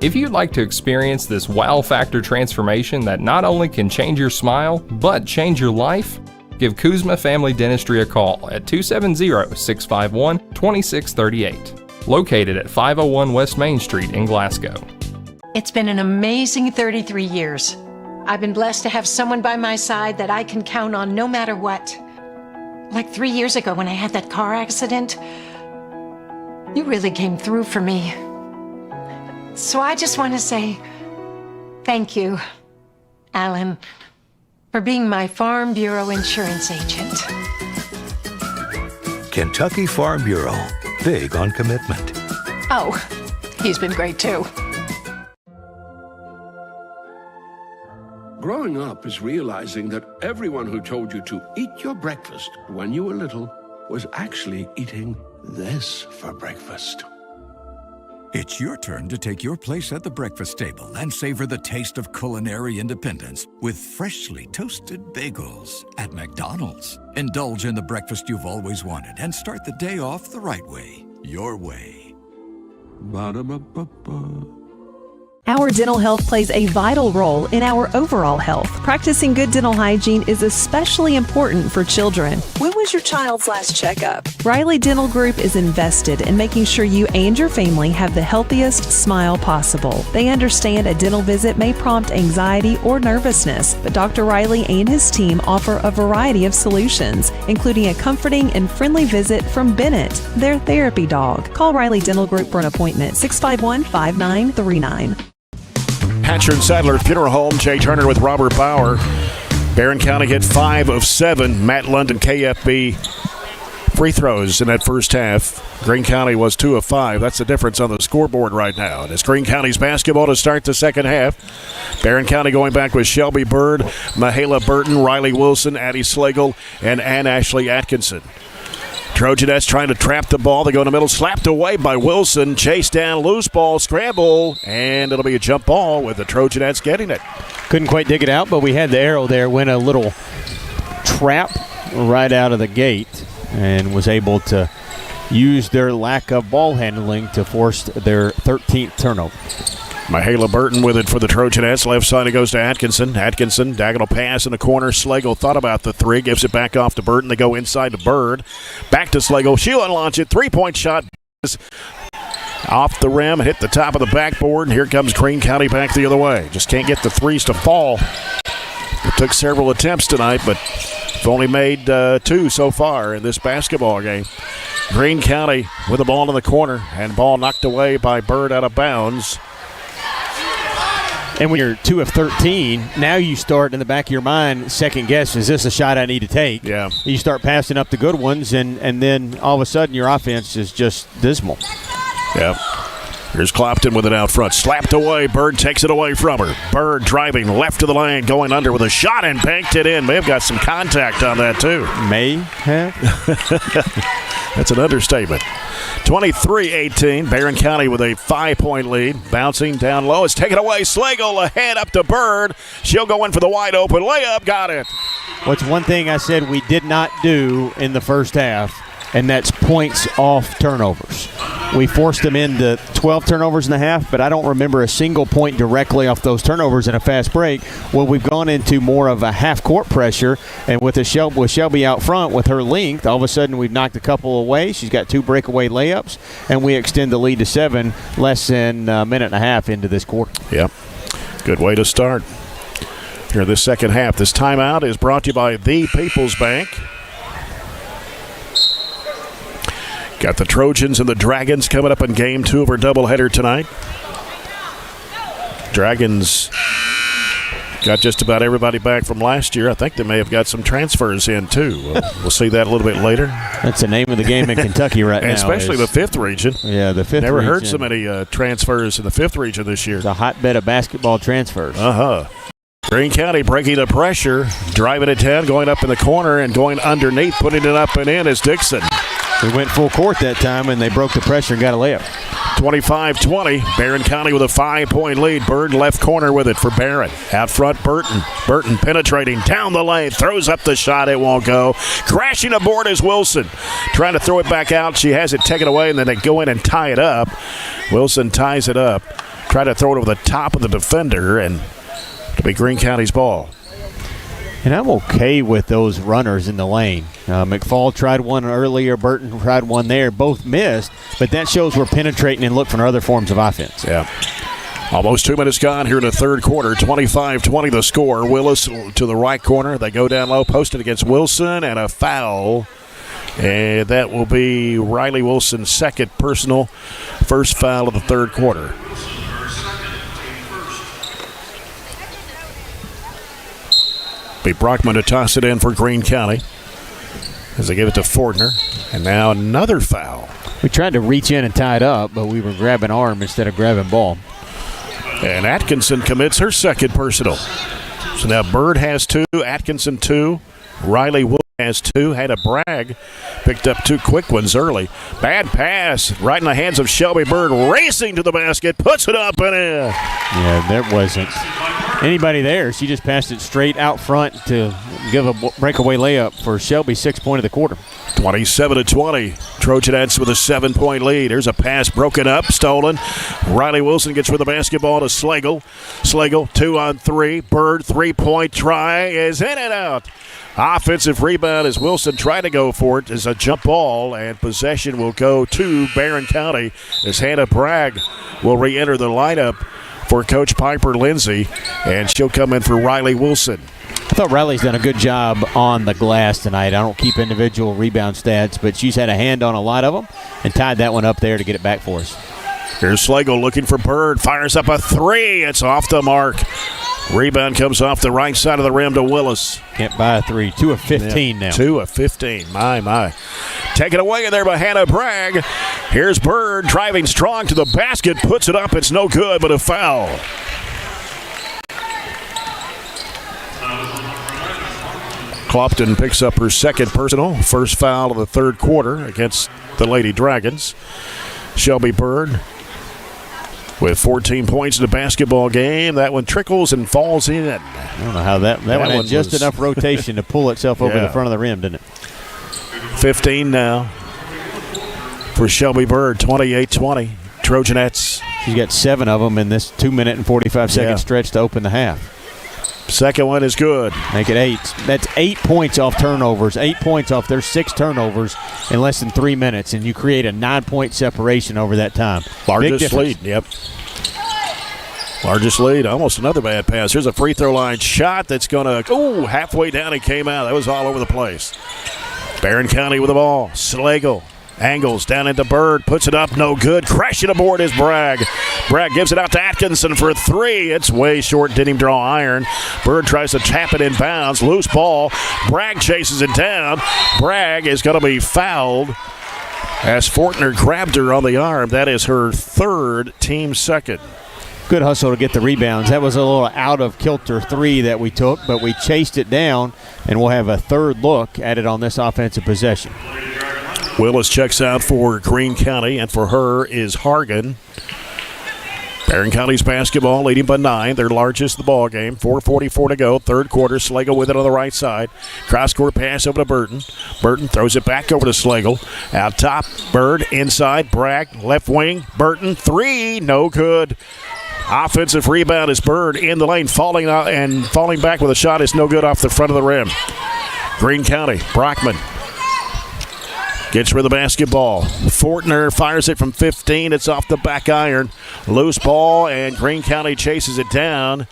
If you'd like to experience this wow factor transformation that not only can change your smile, but change your life, give Kuzma Family Dentistry a call at 270-651-2638. Located at 501 West Main Street in Glasgow. It's been an amazing 33 years. I've been blessed to have someone by my side that I can count on no matter what. Like 3 years ago when I had that car accident, you really came through for me. So I just want to say thank you, Alan, for being my Farm Bureau insurance agent. Kentucky Farm Bureau, big on commitment. Oh, he's been great too. Growing up is realizing that everyone who told you to eat your breakfast when you were little was actually eating this for breakfast. It's your turn to take your place at the breakfast table and savor the taste of culinary independence with freshly toasted bagels at McDonald's. Indulge in the breakfast you've always wanted and start the day off the right way, your way. Ba-da-ba-ba-ba. Our dental health plays a vital role in our overall health. Practicing good dental hygiene is especially important for children. When was your child's last checkup? Riley Dental Group is invested in making sure you and your family have the healthiest smile possible. They understand a dental visit may prompt anxiety or nervousness, but Dr. Riley and his team offer a variety of solutions, including a comforting and friendly visit from Bennett, their therapy dog. Call Riley Dental Group for an appointment, 651-5939. Hatcher and Sadler Funeral Home. Jay Turner with Robert Bauer. Barren County hit 5 of 7. Matt London, KFB free throws in that first half. Greene County was 2 of 5. That's the difference on the scoreboard right now. And it's Greene County's basketball to start the second half. Barren County going back with Shelby Bird, Mahala Burton, Riley Wilson, Addie Slagle, and Ann Ashley Atkinson. Trojanettes trying to trap the ball. They go in the middle, slapped away by Wilson. Chase down, loose ball, scramble, and it'll be a jump ball with the Trojanettes getting it. Couldn't quite dig it out, but we had the arrow there. Went a little trap right out of the gate and was able to use their lack of ball handling to force their 13th turnover. Mahala Burton with it for the Trojanettes. Left side it goes to Atkinson. Atkinson, diagonal pass in the corner. Slagle thought about the three, gives it back off to Burton. They go inside to Bird. Back to Slagle. She'll unlaunch it. Three-point shot off the rim, hit the top of the backboard, and here comes Greene County back the other way. Just can't get the threes to fall. It took several attempts tonight, but they've only made 2 so far in this basketball game. Greene County with the ball in the corner, and ball knocked away by Bird out of bounds. And when you're 2 of 13, now you start in the back of your mind, second guess, is this a shot I need to take? Yeah. You start passing up the good ones, and then all of a sudden your offense is just dismal. Yeah. Here's Clopton with it out front. Slapped away. Bird takes it away from her. Bird driving left of the lane, going under with a shot and banked it in. May have got some contact on that, too. May have? That's an understatement. 23-18. Barren County with a 5-point lead. Bouncing down low. It's taken away. Slagle ahead up to Bird. She'll go in for the wide open layup. Got it. What's one thing I said we did not do in the first half, and that's points off turnovers. We forced them into 12 turnovers in the half, but I don't remember a single point directly off those turnovers in a fast break. Well, we've gone into more of a half-court pressure, and with Shelby out front with her length, all of a sudden we've knocked a couple away. She's got 2 breakaway layups, and we extend the lead to 7 less than a minute and a half into this quarter. Yep. Good way to start here this second half. This timeout is brought to you by the People's Bank. Got the Trojans and the Dragons coming up in Game 2 of our doubleheader tonight. Dragons got just about everybody back from last year. I think they may have got some transfers in, too. We'll see that a little bit later. That's the name of the game in Kentucky right now. Especially the 5th region. Yeah, the 5th region. Never heard so many transfers in the 5th region this year. It's a hotbed of basketball transfers. Greene County breaking the pressure, driving it down, going up in the corner, and going underneath, putting it up and in is Dixon. We went full court that time, and they broke the pressure and got a layup. 25-20. Barren County with a 5-point lead. Bird left corner with it for Barren. Out front, Burton. Burton penetrating down the lane. Throws up the shot. It won't go. Crashing aboard is Wilson. Trying to throw it back out. She has it taken away, and then they go in and tie it up. Wilson ties it up. Try to throw it over the top of the defender, and it'll be Greene County's ball. And I'm okay with those runners in the lane. McFall tried one earlier. Burton tried one there. Both missed, but that shows we're penetrating and look for other forms of offense. Yeah. Almost 2 minutes gone here in the third quarter. 25-20 the score. Willis to the right corner. They go down low, posted against Wilson, and a foul. And that will be Riley Wilson's second personal, first foul of the third quarter. Be Brockman to toss it in for Greene County as they give it to Fortner. And now another foul. We tried to reach in and tie it up, but we were grabbing arm instead of grabbing ball. And Atkinson commits her second personal. So now Bird has 2, Atkinson 2, Riley Wilson has 2. Hannah Bragg picked up 2 quick ones early. Bad pass right in the hands of Shelby Bird, racing to the basket, puts it up and in. Yeah, there wasn't anybody there. She just passed it straight out front to give a breakaway layup for Shelby's 6th point of the quarter. 27-20. Trojanettes with a 7-point lead. There's a pass broken up, stolen. Riley Wilson gets with the basketball to Slagle. Slagle 2-on-3. Bird 3-point try is in and out. Offensive rebound as Wilson tried to go for it as a jump ball, and possession will go to Barren County as Hannah Bragg will re-enter the lineup for Coach Piper Lindsay, and she'll come in for Riley Wilson. I thought Riley's done a good job on the glass tonight. I don't keep individual rebound stats, but she's had a hand on a lot of them and tied that one up there to get it back for us. Here's Slagle looking for Bird. Fires up a 3. It's off the mark. Rebound comes off the right side of the rim to Willis. Can't buy a 3. 2 of 15 now. 2 of 15. My. Taken away there by Hannah Bragg. Here's Bird driving strong to the basket. Puts it up. It's no good, but a foul. Clopton picks up her second personal. First foul of the third quarter against the Lady Dragons. Shelby Bird with 14 points in the basketball game. That one trickles and falls in. I don't know how that one had just enough rotation to pull itself over the front of the rim, didn't it? 15 now for Shelby Bird, 28-20. Trojanettes. She's got 7 of them in this 2-minute and 45-second stretch to open the half. Second one is good. Make it 8. That's 8 points off turnovers. 8 points off their 6 turnovers in less than 3 minutes, and you create a 9-point separation over that time. Largest lead, yep. Largest lead. Almost another bad pass. Here's a free throw line shot that's going to, halfway down it came out. That was all over the place. Barren County with the ball. Slagle angles down into Bird, puts it up, no good. Crashing aboard is Bragg. Bragg gives it out to Atkinson for 3. It's way short, didn't even draw iron. Bird tries to tap it in bounds. Loose ball. Bragg chases it down. Bragg is going to be fouled as Fortner grabbed her on the arm. That is her third, team second. Good hustle to get the rebounds. That was a little out of kilter 3 that we took, but we chased it down, and we'll have a third look at it on this offensive possession. Willis checks out for Greene County, and for her is Hargan. Barren County's basketball leading by 9, their largest of the ball game. 4:44 to go, third quarter. Slagle with it on the right side. Cross-court pass over to Burton. Burton throws it back over to Slagle. Out top, Bird inside. Bragg, left wing. Burton, 3, no good. Offensive rebound is Bird in the lane, falling back with a shot is no good off the front of the rim. Greene County, Brockman gets rid of the basketball. Fortner fires it from 15. It's off the back iron. Loose ball, and Greene County chases it down.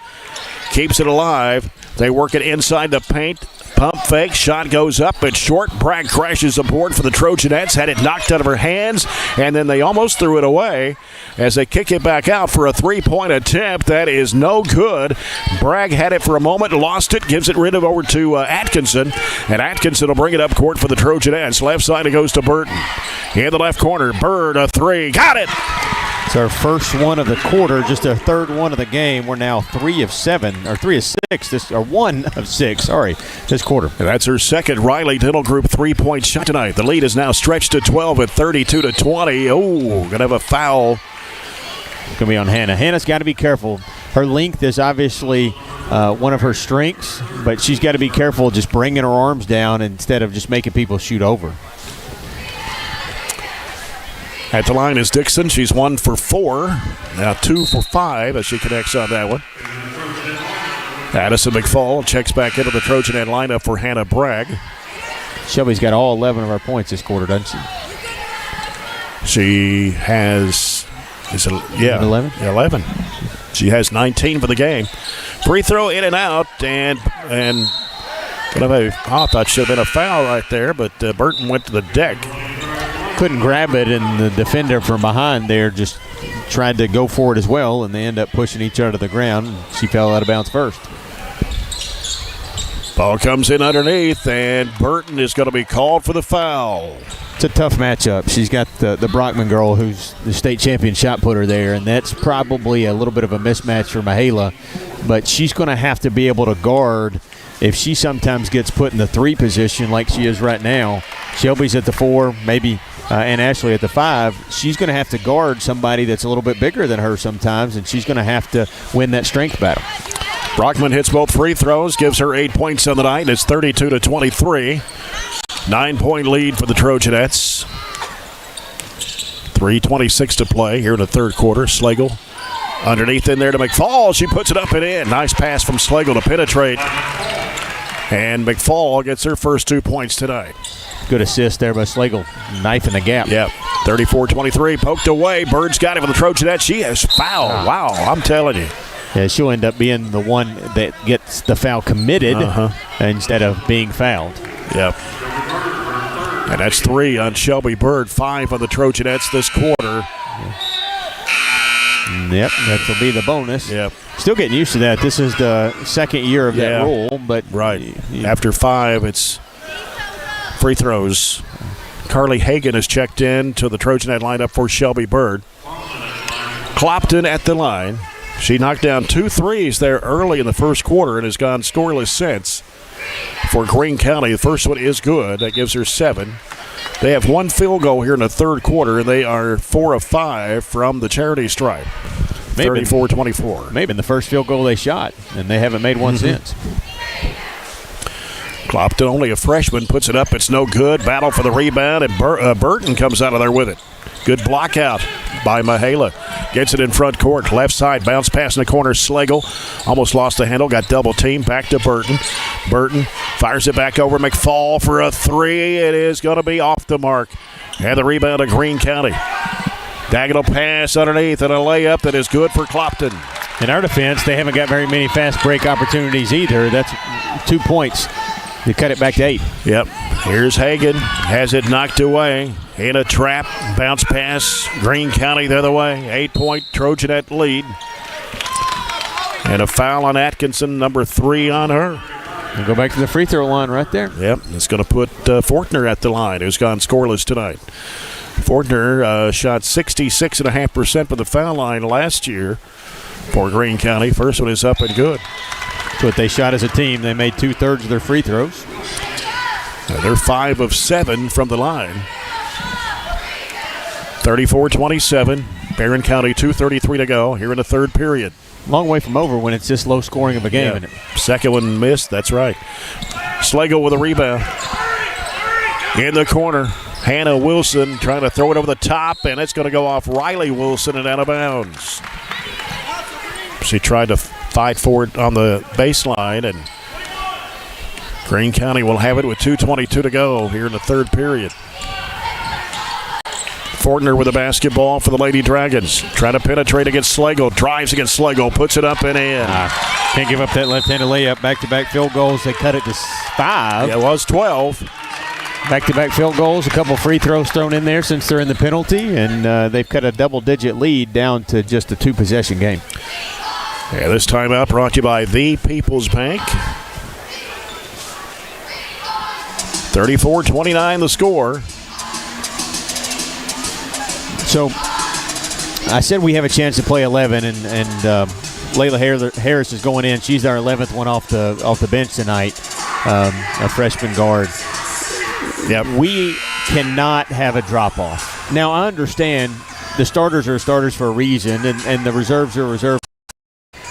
Keeps it alive. They work it inside the paint. Pump fake. Shot goes up. It's short. Bragg crashes aboard for the Trojanettes. Had it knocked out of her hands, and then they almost threw it away as they kick it back out for a 3-point attempt. That is no good. Bragg had it for a moment, lost it, gives it rid of over to Atkinson, and Atkinson will bring it up court for the Trojanettes. Left side it goes to Burton. In the left corner, Bird, a 3. Got it! It's our first one of the quarter, just our third one of the game. We're now 3 of 7, or 3 of 6, or 1 of 6, this quarter. And that's her second Riley Dental Group 3-point shot tonight. The lead is now stretched to 12 at 32-20. Going to have a foul. It's going to be on Hannah. Hannah's got to be careful. Her length is obviously one of her strengths, but she's got to be careful just bringing her arms down instead of just making people shoot over. At the line is Dixon. She's 1 for 4. Now 2 for 5 as she connects on that one. Addison McFall checks back into the Trojanette lineup for Hannah Bragg. Shelby's got all 11 of her points this quarter, doesn't she? She has, 11? 11. She has 19 for the game. Free throw in and out, and I thought should have been a foul right there, but Burton went to the deck. Couldn't grab it, and the defender from behind there just tried to go for it as well, and they end up pushing each other to the ground. She fell out of bounds first. Ball comes in underneath, and Burton is going to be called for the foul. It's a tough matchup. She's got the Brockman girl who's the state champion shot putter there, and that's probably a little bit of a mismatch for Mihaela, but she's going to have to be able to guard if she sometimes gets put in the 3 position like she is right now. Shelby's at the 4, maybe, and Ashley at the 5. She's going to have to guard somebody that's a little bit bigger than her sometimes, and she's going to have to win that strength battle. Brockman hits both free throws, gives her 8 points on the night. It's 32-23. 9-point lead for the Trojanettes. 3:26 to play here in the third quarter. Slagle underneath in there to McFall. She puts it up and in. Nice pass from Slagle to penetrate. And McFall gets her first 2 points tonight. Good assist there by Slagle, knifing the gap. Yep, 34-23, poked away. Bird's got it for the Trojanettes. She has fouled. Wow, I'm telling you. Yeah, she'll end up being the one that gets the foul committed instead of being fouled. Yep. And that's 3 on Shelby Bird, 5 on the Trojanettes this quarter. Yep, that'll be the bonus. Yep. Still getting used to that. This is the second year of that rule, but after 5, it's free throws. Carly Hagan has checked in to the Trojanette lineup for Shelby Bird. Clopton at the line. She knocked down 2 threes there early in the first quarter and has gone scoreless since. For Greene County, the first one is good. That gives her 7. They have 1 field goal here in the third quarter, and they are 4 of 5 from the charity stripe. 34-24. Maybe in the first field goal they shot, and they haven't made one since. Clopton, only a freshman, puts it up. It's no good. Battle for the rebound, and Burton comes out of there with it. Good block out by Mihaela. Gets it in front court. Left side. Bounce pass in the corner. Slagle almost lost the handle. Got double teamed. Back to Burton. Burton fires it back over McFall for a 3. It is going to be off the mark. And the rebound of Greene County. Diagonal pass underneath and a layup that is good for Clopton. In our defense, they haven't got very many fast break opportunities either. That's 2 points. They cut it back to 8. Yep. Here's Hagan. Has it knocked away. In a trap. Bounce pass. Greene County the other way. 8-point Trojanette lead. And a foul on Atkinson, number 3 on her. And go back to the free throw line right there. Yep. It's going to put Fortner at the line, who's gone scoreless tonight. Fortner shot 66.5% from the foul line last year for Greene County. First one is up and good. That's what they shot as a team. They made 2/3 of their free throws. They're 5 of 7 from the line. 34-27. Barren County 2:33 to go here in the third period. Long way from over when it's this low scoring of a game. Isn't it? Second one missed. That's right. Slagle with a rebound. In the corner. Hannah Wilson trying to throw it over the top, and it's going to go off Riley Wilson and out of bounds. She tried to fight for it on the baseline, and Greene County will have it with 2:22 to go here in the third period. Fortner with the basketball for the Lady Dragons. Trying to penetrate against Slagle. Drives against Slagle. Puts it up and in. Can't give up that left-handed layup. Back-to-back field goals. They cut it to 5. Yeah, it was 12. Back-to-back field goals. A couple free throws thrown in there since they're in the penalty. And they've cut a double-digit lead down to just a 2-possession game. Yeah, this timeout brought to you by The People's Bank. 34-29 the score. So I said we have a chance to play 11, and Layla Harris is going in. She's our 11th one off the bench tonight, a freshman guard. Yep. We cannot have a drop-off. Now, I understand the starters are starters for a reason, and the reserves are reserves.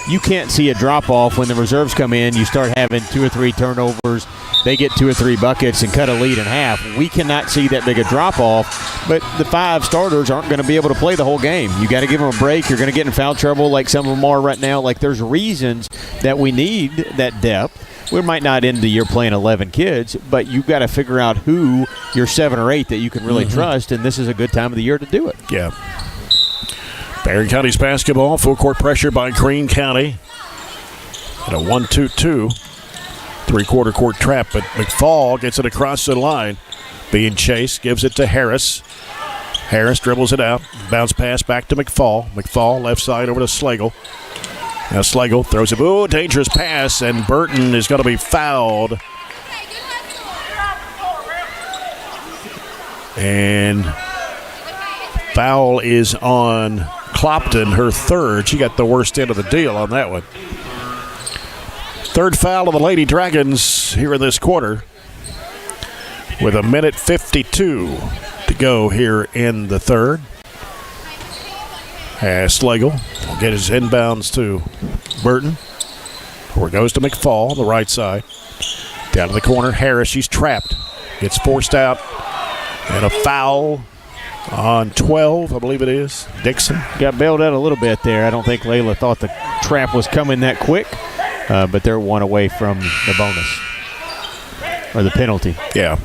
You can't see a drop-off when the reserves come in. You start having 2 or 3 turnovers, they get 2 or 3 buckets and cut a lead in half. We cannot see that big a drop-off, but the 5 starters aren't going to be able to play the whole game. You got to give them a break. You're going to get in foul trouble like some of them are right now. Like, there's reasons that we need that depth. We might not end the year playing 11 kids, but you've got to figure out who your 7 or 8 that you can really trust, and this is a good time of the year to do it. Yeah. Barren County's basketball, full court pressure by Greene County. And a 1-2-2, 3/4 court trap, but McFall gets it across the line. Being chased, gives it to Harris. Harris dribbles it out, bounce pass back to McFall. McFall left side over to Slagle. Now Slagle throws it. Ooh, dangerous pass, and Burton is going to be fouled. And foul is on Clopton, her third. She got the worst end of the deal on that one. Third foul of the Lady Dragons here in this quarter with 1:52 to go here in the third. As Slagle will get his inbounds to Burton. Where it goes to McFall, the right side. Down to the corner, Harris, she's trapped. Gets forced out. And a foul on 12, I believe it is. Dixon. Got bailed out a little bit there. I don't think Layla thought the trap was coming that quick, but they're one away from the bonus. Or the penalty. Yeah.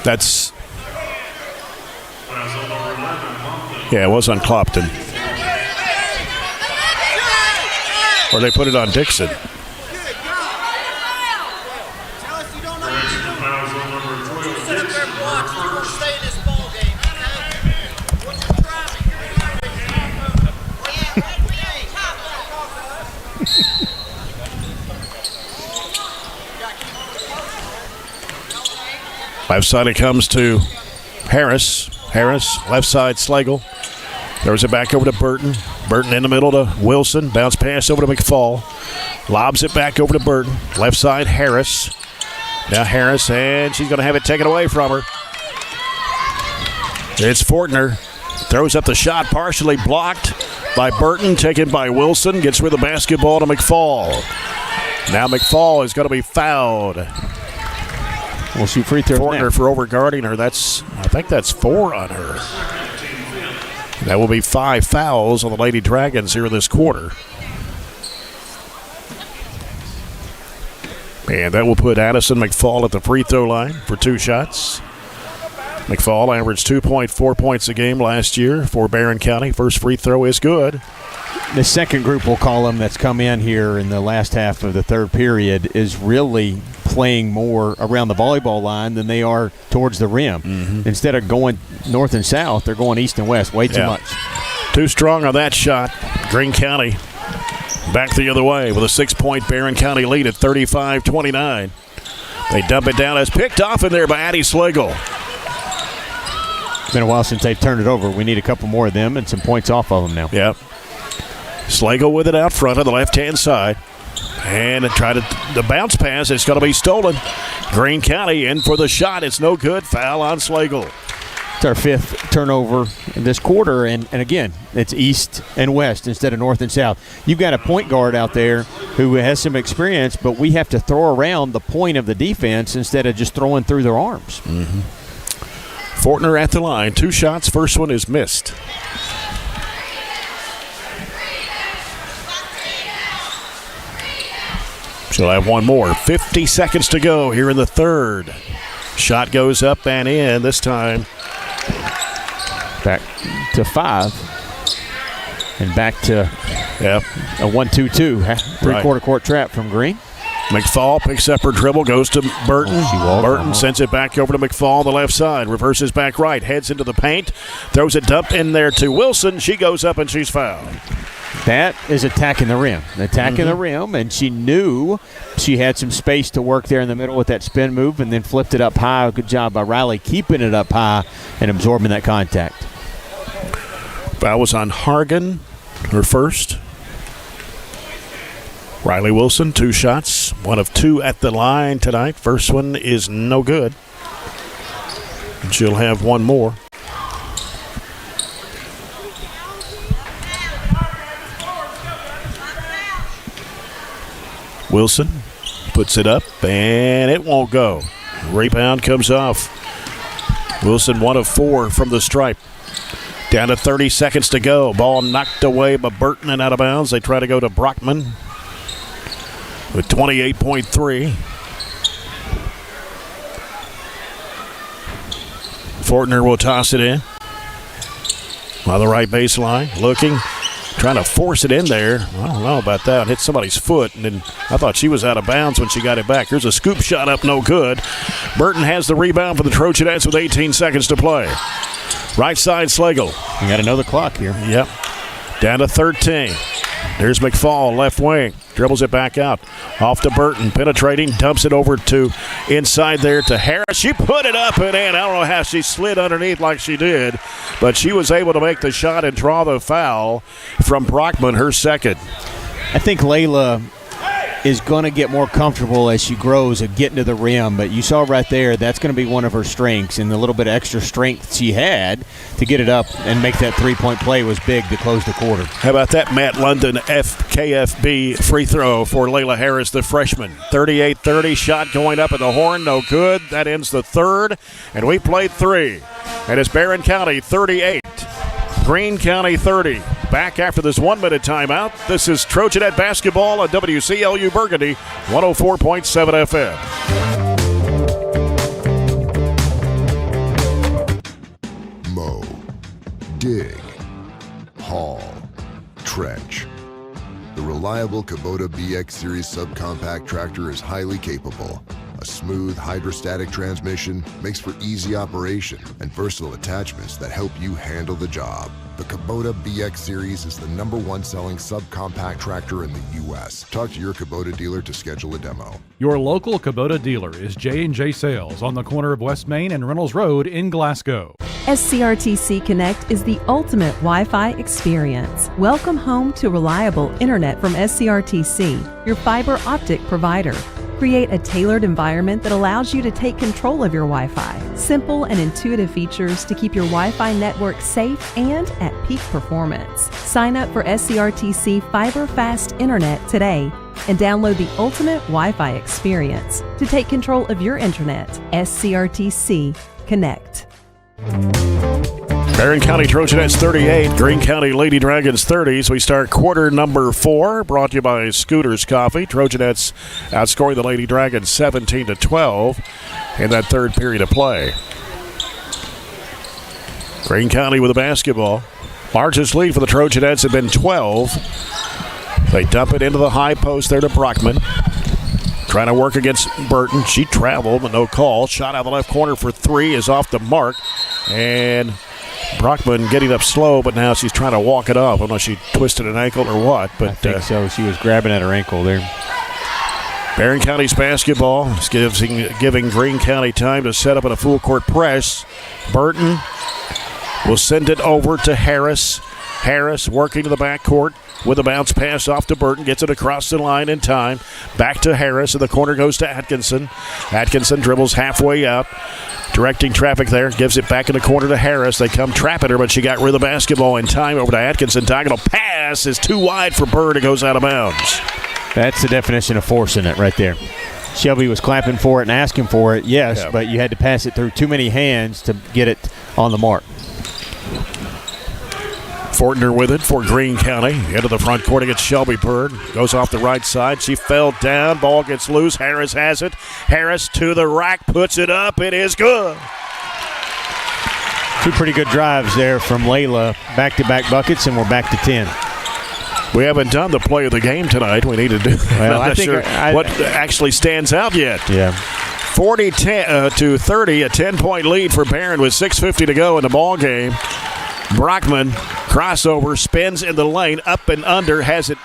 That's... Yeah, it was on Clopton. Or they put it on Dixon. Left side it comes to Harris. Harris, left side, Slagle. Throws it back over to Burton. Burton in the middle to Wilson. Bounce pass over to McFall. Lobs it back over to Burton. Left side, Harris. Now Harris, and she's going to have it taken away from her. It's Fortner. Throws up the shot, partially blocked by Burton. Taken by Wilson. Gets rid of the basketball to McFall. Now McFall is going to be fouled. We'll shoot free throw. Fortner for overguarding her. I think that's 4 on her. That will be 5 fouls on the Lady Dragons here in this quarter. And that will put Addison McFall at the free throw line for 2 shots. McFall averaged 2.4 points a game last year for Barren County. First free throw is good. The second group, we'll call them, that's come in here in the last half of the third period is really playing more around the volleyball line than they are towards the rim. Instead of going north and south, they're going east and west way too much. Too strong on that shot. Greene County back the other way with a 6-point Barren County lead at 35-29. They dump it down. It's picked off in there by Addie Slagle. It's been a while since they've turned it over. We need a couple more of them and some points off of them now. Yep. Slagle with it out front on the left-hand side. And try the bounce pass. It's going to be stolen. Greene County in for the shot. It's no good. Foul on Slagle. It's our 5th turnover in this quarter. And again, it's east and west instead of north and south. You've got a point guard out there who has some experience, but we have to throw around the point of the defense instead of just throwing through their arms. Fortner at the line. 2 shots. First one is missed. She'll have one more. 50 seconds to go here in the third. Shot goes up and in. This time back to 5. And back to a 1-2-2. 3/4 court trap from Greene. McFall picks up her dribble, goes to Burton. Burton sends it back over to McFall on the left side. Reverses back right. Heads into the paint. Throws it dump in there to Wilson. She goes up and she's fouled. That is attacking the rim. Attacking the rim, and she knew she had some space to work there in the middle with that spin move and then flipped it up high. Good job by Riley keeping it up high and absorbing that contact. Foul was on Hargan, her first. Riley Wilson, 2 shots. 1 of 2 at the line tonight. First one is no good. And she'll have one more. Wilson puts it up, and it won't go. Rebound comes off. Wilson 1 of 4 from the stripe. Down to 30 seconds to go. Ball knocked away by Burton and out of bounds. They try to go to Brockman with 28.3. Fortner will toss it in on the right baseline. Looking, trying to force it in there. I don't know about that. Hit somebody's foot, and then I thought she was out of bounds when she got it back. Here's a scoop shot up, no good. Burton has the rebound for the Trojanettes with 18 seconds to play. Right side, Slagle. You got to know the clock here. Yep. Down to 13. There's McFall, left wing. Dribbles it back out. Off to Burton. Penetrating. Dumps it over to inside there to Harris. She put it up and in. I don't know how she slid underneath like she did, but she was able to make the shot and draw the foul from Brockman, her second. I think Layla is going to get more comfortable as she grows of getting to the rim, but you saw right there that's going to be one of her strengths, and the little bit of extra strength she had to get it up and make that three-point play was big to close the quarter. How about that Matt London KFB free throw for Layla Harris, the freshman. 38-30, shot going up at the horn, no good. That ends the third, and we played 3. And it's Barren County 38, Greene County 30. Back after this 1-minute timeout. This is Trojanette basketball on WCLU Burgundy, 104.7 FM. Mow, dig, haul, trench. The reliable Kubota BX Series subcompact tractor is highly capable. A smooth hydrostatic transmission makes for easy operation and versatile attachments that help you handle the job. The Kubota BX Series is the #1 selling subcompact tractor in the U.S. Talk to your Kubota dealer to schedule a demo. Your local Kubota dealer is J&J Sales on the corner of West Main and Reynolds Road in Glasgow. SCRTC Connect is the ultimate Wi-Fi experience. Welcome home to reliable internet from SCRTC, your fiber optic provider. Create a tailored environment that allows you to take control of your Wi-Fi. Simple and intuitive features to keep your Wi-Fi network safe and at peak performance. Sign up for SCRTC Fiber Fast Internet today and download the ultimate Wi-Fi experience to take control of your internet. SCRTC Connect. Barren County Trojanettes 38, Greene County Lady Dragons 30. So we start quarter number 4, brought to you by Scooters Coffee. Trojanettes outscoring the Lady Dragons 17-12 in that third period of play. Greene County with the basketball. Largest lead for the Trojanettes have been 12. They dump it into the high post there to Brockman. Trying to work against Burton. She traveled, but no call. Shot out of the left corner for 3 is off the mark. And Brockman getting up slow, but now she's trying to walk it off. I don't know if she twisted an ankle or what. But I think so. She was grabbing at her ankle there. Barren County's basketball is giving Greene County time to set up in a full court press. Burton will send it over to Harris. Harris working to the backcourt with a bounce pass off to Burton. Gets it across the line in time. Back to Harris, and the corner goes to Atkinson. Atkinson dribbles halfway out. Directing traffic there. Gives it back in the corner to Harris. They come trapping her, but she got rid of the basketball in time over to Atkinson. Diagonal pass is too wide for Bird. It goes out of bounds. That's the definition of forcing it right there. Shelby was clapping for it and asking for it, yes, yeah. But you had to pass it through too many hands to get it on the mark. Fortner with it for Greene County. Into the front court against Shelby Bird. Goes off the right side. She fell down. Ball gets loose. Harris has it. Harris to the rack. Puts it up. It is good. 2 pretty good drives there from Layla. Back-to-back buckets, and we're back to 10. We haven't done the play of the game tonight. We need to do that. Well, I'm not sure what actually stands out yet. Yeah. 40-30, a 10-point lead for Barren with 6:50 to go in the ball game. Brockman, crossover, spins in the lane, up and under, has it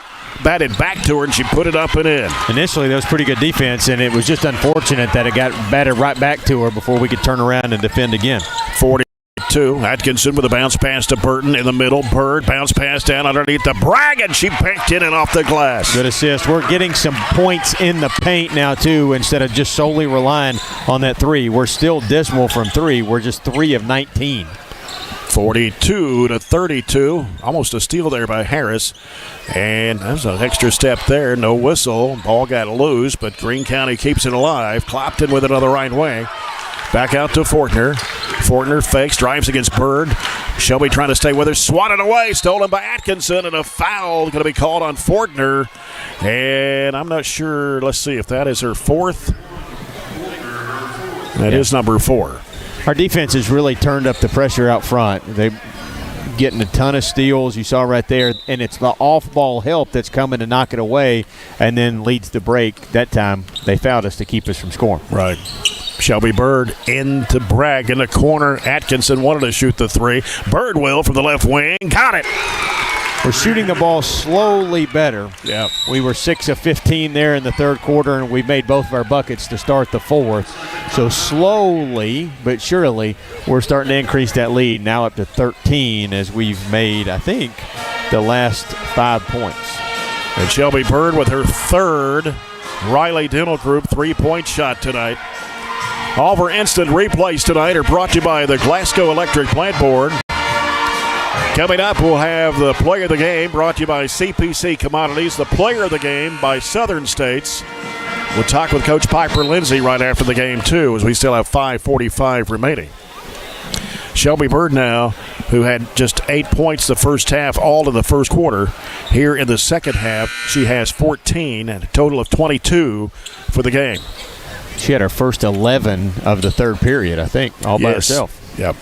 batted back to her, and she put it up and in. Initially, that was pretty good defense, and it was just unfortunate that it got batted right back to her before we could turn around and defend again. 42, Atkinson with a bounce pass to Burton in the middle. Bird, bounce pass down underneath the brag, and she picked it and off the glass. Good assist. We're getting some points in the paint now, too, instead of just solely relying on that 3. We're still dismal from 3. We're just 3 of 19. 42-32. Almost a steal there by Harris. And there's an extra step there. No whistle. Ball got loose, but Greene County keeps it alive. Clopton with another right wing. Back out to Fortner. Fortner fakes, drives against Bird. Shelby trying to stay with her. Swatted away. Stolen by Atkinson. And a foul going to be called on Fortner. And I'm not sure. Let's see if that is her fourth. That is number 4. Our defense has really turned up the pressure out front. They're getting a ton of steals. You saw right there. And it's the off-ball help that's coming to knock it away and then leads the break. That time they fouled us to keep us from scoring. Right. Shelby Bird into Bragg in the corner. Atkinson wanted to shoot the 3. Bird will from the left wing. Got it. We're shooting the ball slowly better. Yeah. We were 6 of 15 there in the third quarter, and we made both of our buckets to start the fourth. So slowly but surely, we're starting to increase that lead, now up to 13 as we've made, I think, the last 5 points. And Shelby Bird with her third Riley Dental Group 3-point shot tonight. All of our instant replays tonight are brought to you by the Glasgow Electric Plant Board. Coming up, we'll have the Player of the Game brought to you by CPC Commodities, the Player of the Game by Southern States. We'll talk with Coach Piper Lindsay right after the game, too, as we still have 5:45 remaining. Shelby Bird now, who had just 8 points the first half, all in the first quarter. Here in the second half, she has 14 and a total of 22 for the game. She had her first 11 of the third period, I think, all by herself. Yep.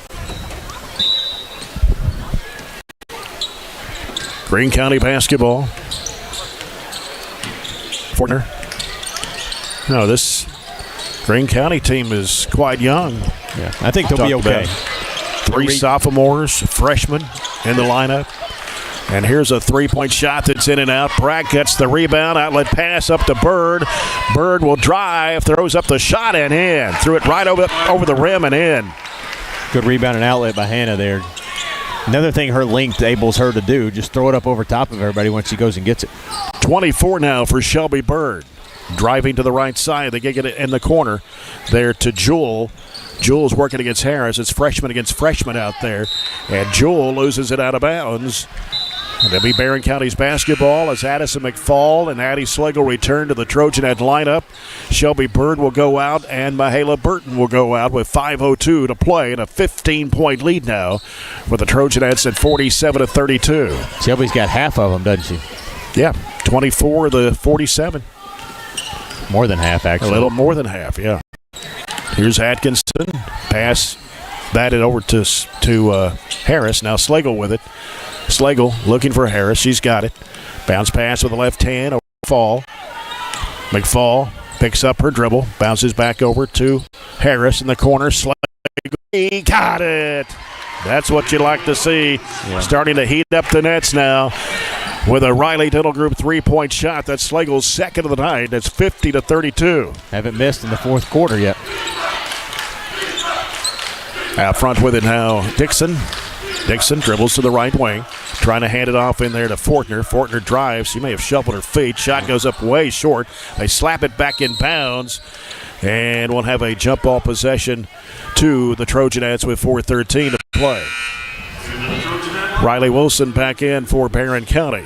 Greene County basketball. Fortner. No, this Greene County team is quite young. Yeah, I think they'll be okay. 3 sophomores, freshmen in the lineup. And here's a 3-point shot that's in and out. Bragg gets the rebound. Outlet pass up to Bird. Bird will drive, throws up the shot and in. Threw it right over the rim and in. Good rebound and outlet by Hannah there. Another thing her length enables her to do, just throw it up over top of everybody once she goes and gets it. 24 now for Shelby Bird. Driving to the right side. They get it in the corner there to Jewell. Jewell's working against Harris. It's freshman against freshman out there. And Jewell loses it out of bounds. And it'll be Barren County's basketball as Addison McFall and Addie Slagle return to the Trojanet lineup. Shelby Bird will go out and Mahala Burton will go out with 5:02 to play and a 15-point lead now for the Trojanettes at 47-32. Shelby's got half of them, doesn't she? Yeah, 24 to 47. More than half, actually. A little more than half, yeah. Here's Atkinson. Pass batted over to Harris. Now Slagle with it. Slagle looking for Harris. She's got it. Bounce pass with the left hand over McFall. McFall picks up her dribble. Bounces back over to Harris in the corner. Slagle. He got it. That's what you like to see. Yeah. Starting to heat up the nets now with a Riley Dental Group 3-point shot. That's Slagle's second of the night. That's 50-32. Haven't missed in the fourth quarter yet. Out front with it now, Dixon. Dixon dribbles to the right wing, trying to hand it off in there to Fortner. Fortner drives. She may have shuffled her feet. Shot goes up way short. They slap it back in bounds, and we'll have a jump ball possession to the Trojanettes with 4:13 to play. Riley Wilson back in for Barren County.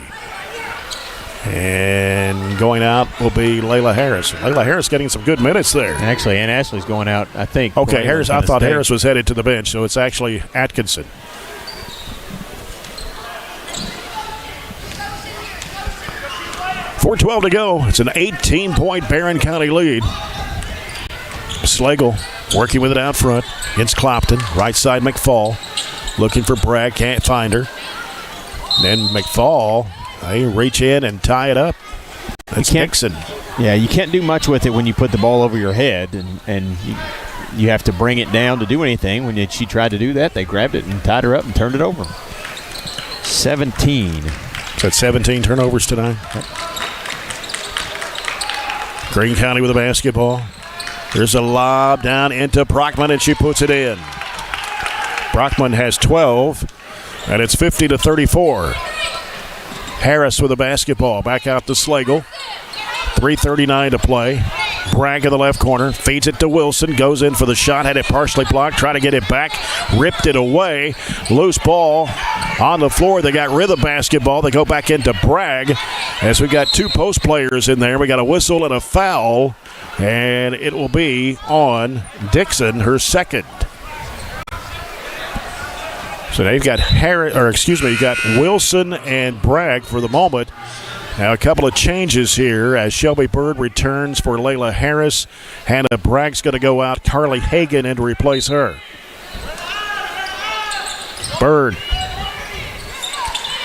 And going out will be Layla Harris. Layla Harris getting some good minutes there. Actually, Ann Ashley's going out, I think. Okay, Harris. I thought Harris was headed to the bench, so it's actually Atkinson. .412 to go. It's an 18-point Barren County lead. Slagle working with it out front against Clopton. Right side McFall looking for Bragg. Can't find her. Then McFall, they reach in and tie it up. That's Dixon. Yeah, you can't do much with it when you put the ball over your head, and you have to bring it down to do anything. When she tried to do that, they grabbed it and tied her up and turned it over. 17. So it's 17 turnovers tonight. Greene County with the basketball. There's a lob down into Brockman, and she puts it in. Brockman has 12, and it's 50-34. Harris with the basketball. Back out to Slagle. 3:39 to play. Bragg in the left corner, feeds it to Wilson, goes in for the shot, had it partially blocked, try to get it back, ripped it away. Loose ball on the floor. They got rid of the basketball. They go back into Bragg as we got two post players in there. We got a whistle and a foul, and it will be on Dixon, her second. So now you've got you got Wilson and Bragg for the moment. Now a couple of changes here as Shelby Bird returns for Layla Harris. Hannah Bragg's going to go out. Carly Hagan in to replace her. Bird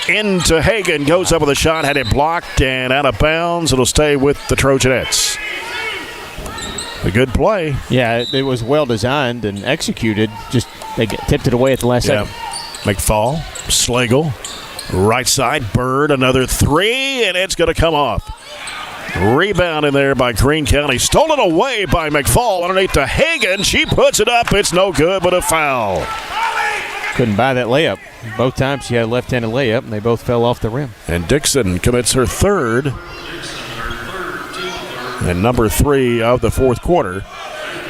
into Hagan, goes up with a shot, had it blocked and out of bounds. It'll stay with the Trojanettes. A good play. Yeah, it was well designed and executed. Just they tipped it away at the last second. McFall, Slagle, right side, Bird, another three, and it's going to come off. Rebound in there by Greene County. Stolen away by McFall underneath to Hagan. She puts it up. It's no good, but a foul. Couldn't buy that layup. Both times she had a left-handed layup, and they both fell off the rim. And Dixon commits her third. And number 3 of the fourth quarter.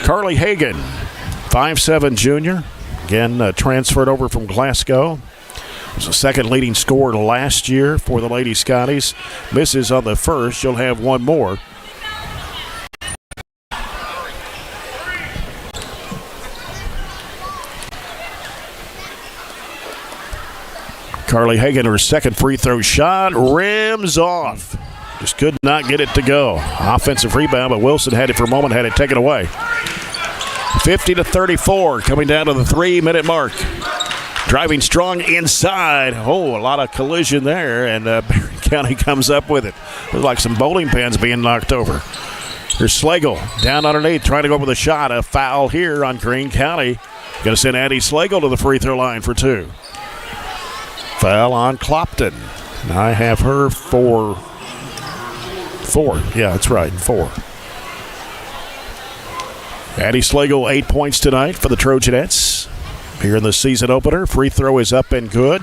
Carly Hagan, 5'7" junior. Again, transferred over from Glasgow. Was the second leading scorer last year for the Lady Scotties. Misses on the first. She'll have one more. Carly Hagan, her second free throw shot, rims off. Just could not get it to go. Offensive rebound, but Wilson had it for a moment, had it taken away. 50-34, coming down to the 3-minute mark. Driving strong inside. Oh, a lot of collision there, and Barren County comes up with it. Looks like some bowling pins being knocked over. There's Slagle down underneath, trying to go with a shot. A foul here on Greene County. Going to send Addie Slagle to the free throw line for 2. Foul on Clopton. I have her for 4. Yeah, that's right, 4. Addie Slagle, 8 points tonight for the Trojanettes. Here in the season opener, free throw is up and good.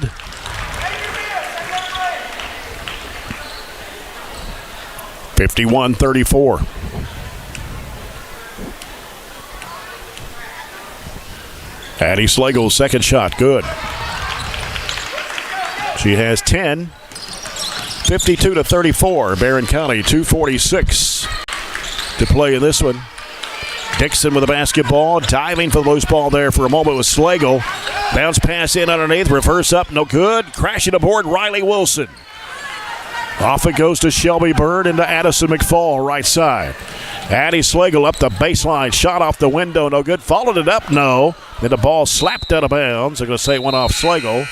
(51-34). Addie Slagle's second shot, good. She has 10. 52-34. Barren County, 2:46 to play in this one. Dixon with the basketball, diving for the loose ball there for a moment with Slagle. Bounce pass in underneath, reverse up, no good. Crashing aboard Riley Wilson. Off it goes to Shelby Bird into Addison McFall, right side. Addie Slagle up the baseline, shot off the window, no good. Followed it up, no. Then the ball slapped out of bounds. They're going to say it went off Slagle.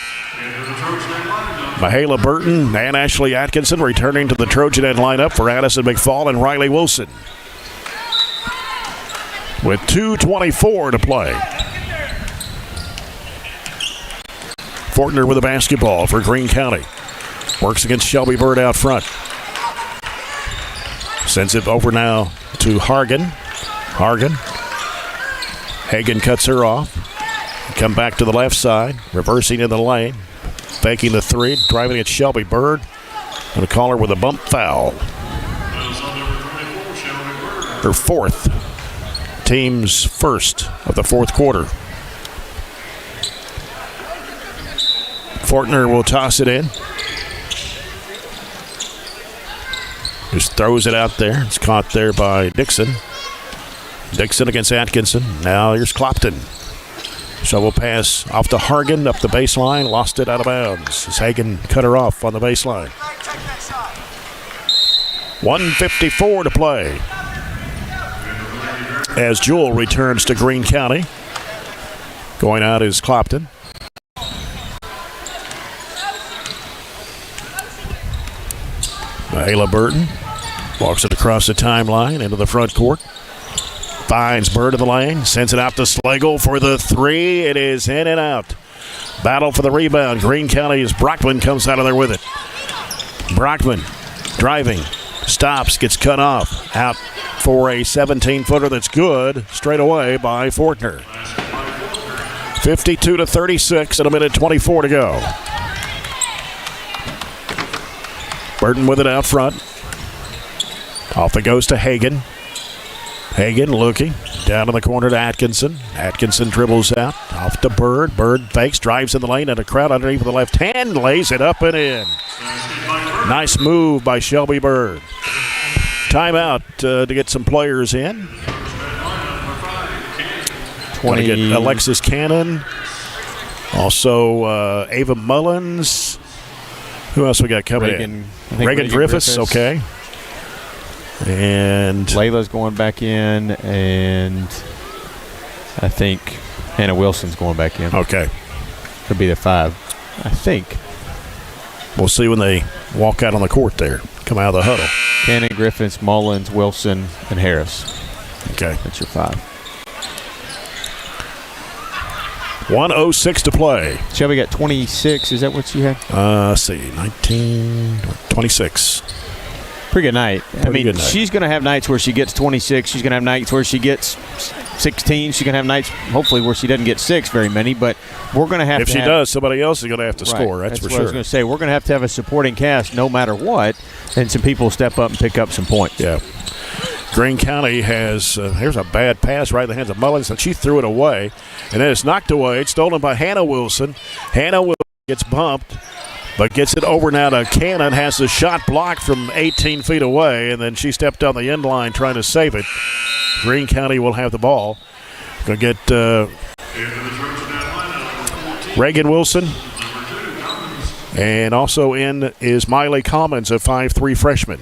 Mahala Burton and Ashley Atkinson returning to the Trojanet lineup for Addison McFall and Riley Wilson. With 2:24 to play. Fortner with the basketball for Greene County. Works against Shelby Bird out front. Sends it over now to Hagan. Hagan cuts her off. Come back to the left side. Reversing in the lane. Faking the three. Driving at Shelby Bird. Going to call her with a bump foul. Her fourth. Team's first of the fourth quarter. Fortner will toss it in. Just throws it out there. It's caught there by Dixon. Dixon against Atkinson. Now here's Clopton. Shovel pass off to Hagan up the baseline. Lost it out of bounds as Hagan cut her off on the baseline. 1:54 to play. As Jewell returns to Greene County. Going out is Clopton. Mahala Burton walks it across the timeline into the front court. Finds Bird in the lane. Sends it out to Slagle for the three. It is in and out. Battle for the rebound. Greene County's Brockman comes out of there with it. Brockman driving. Stops. Gets cut off. Out for a 17-footer that's good. Straight away by Fortner. 52-36 and a minute 24 to go. Burton with it out front. Off it goes to Hagan. Hagan looking down in the corner to Atkinson. Atkinson dribbles out off to Bird. Bird fakes, drives in the lane, and a crowd underneath with the left hand lays it up and in. Nice move by Shelby Bird. Timeout to get some players in. 20. Get Alexis Cannon. Also Ava Mullins. Who else we got coming in? Reagan Griffiths. Okay. And Layla's going back in, and I think Hannah Wilson's going back in. Okay. Could be the 5, I think. We'll see when they walk out on the court there. Come out of the huddle. Cannon, Griffiths, Mullins, Wilson, and Harris. Okay. That's your 5. 1:06 to play. Shelby got 26. Is that what you had? Let's see. 19, 26. Pretty good night. Pretty good night. She's going to have nights where she gets 26. She's going to have nights where she gets 16. She's going to have nights, hopefully, where she doesn't get 6 very many. But we're going to have if she does, somebody else is going to have to score. That's for what sure. I was going to say. We're going to have a supporting cast no matter what, and some people step up and pick up some points. Yeah. Greene County has, here's a bad pass right in the hands of Mullins, and she threw it away. And then it's knocked away. It's stolen by Hannah Wilson. Hannah Wilson gets bumped, but gets it over now to Cannon. Has the shot blocked from 18 feet away, and then she stepped on the end line trying to save it. Greene County will have the ball. Going to get Reagan Wilson. And also in is Miley Commons, a 5'3" freshman.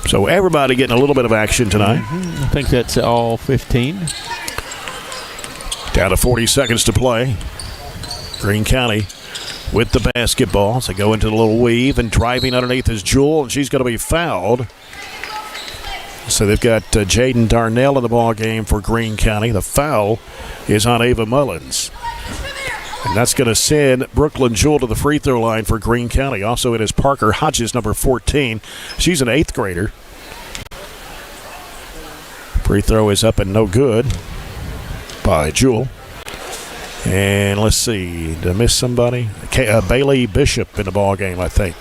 So everybody getting a little bit of action tonight. I think that's all 15. Down to 40 seconds to play. Greene County with the basketball. So they go into the little weave, and driving underneath is Jewel, and she's going to be fouled. So they've got Jaden Darnell in the ball game for Greene County. The foul is on Ava Mullins. And that's going to send Brooklyn Jewell to the free throw line for Greene County. Also, it is Parker Hodges, number 14. She's an 8th grader. Free throw is up and no good by Jewell. And let's see, did I miss somebody? Bailey Bishop in the ball game, I think.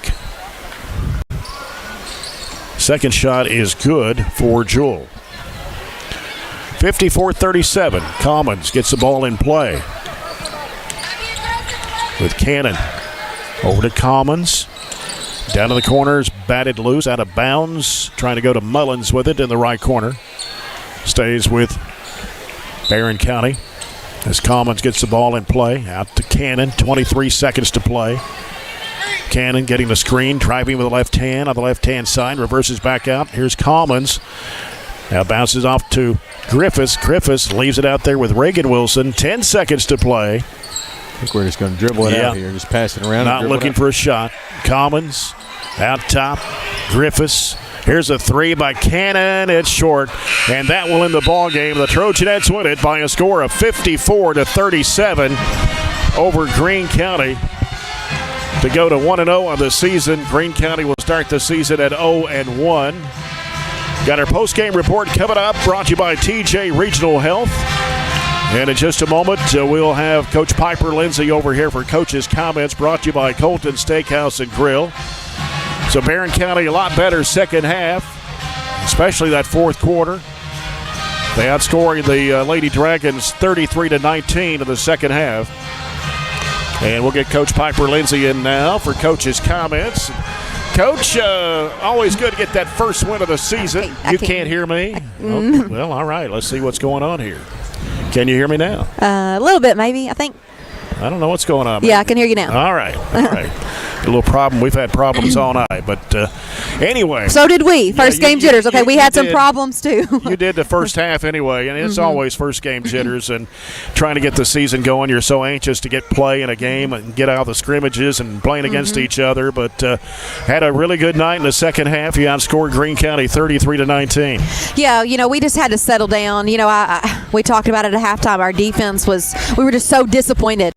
Second shot is good for Jewell. 54-37. Commons gets the ball in play. With Cannon over to Commons. Down to the corners, batted loose, out of bounds. Trying to go to Mullins with it in the right corner. Stays with Barren County as Commons gets the ball in play. Out to Cannon, 23 seconds to play. Cannon getting the screen, driving with the left hand on the left-hand side, reverses back out. Here's Commons. Now bounces off to Griffiths. Griffiths leaves it out there with Reagan Wilson. 10 seconds to play. I think we're just going to dribble it out here, just passing around. Not looking for a shot. Commons out top. Griffiths. Here's a 3 by Cannon. It's short, and that will end the ball game. The Trojanettes win it by a score of 54-37 over Greene County to go to 1-0 on the season. Greene County will start the season at 0-1. Got our post-game report coming up, brought to you by TJ Regional Health. And in just a moment, we'll have Coach Piper Lindsay over here for Coach's comments, brought to you by Colton Steakhouse and Grill. So Barren County a lot better second half, especially that fourth quarter. They outscored the Lady Dragons 33-19 in the second half. And we'll get Coach Piper Lindsay in now for Coach's comments. Coach, always good to get that first win of the season. You can't hear me? Okay, well, all right. Let's see what's going on here. Can you hear me now? A little bit, maybe, I think. I don't know what's going on. Yeah, I can hear you now. All right. A little problem. We've had problems all night. But anyway. So did we. First game jitters. Okay, we had some problems, too. You did the first half anyway, and it's always first game jitters and trying to get the season going. You're so anxious to get play in a game and get out of the scrimmages and playing against each other. But had a really good night in the second half. You outscored Greene County 33-19. Yeah, we just had to settle down. We talked about it at halftime. Our defense we were just so disappointed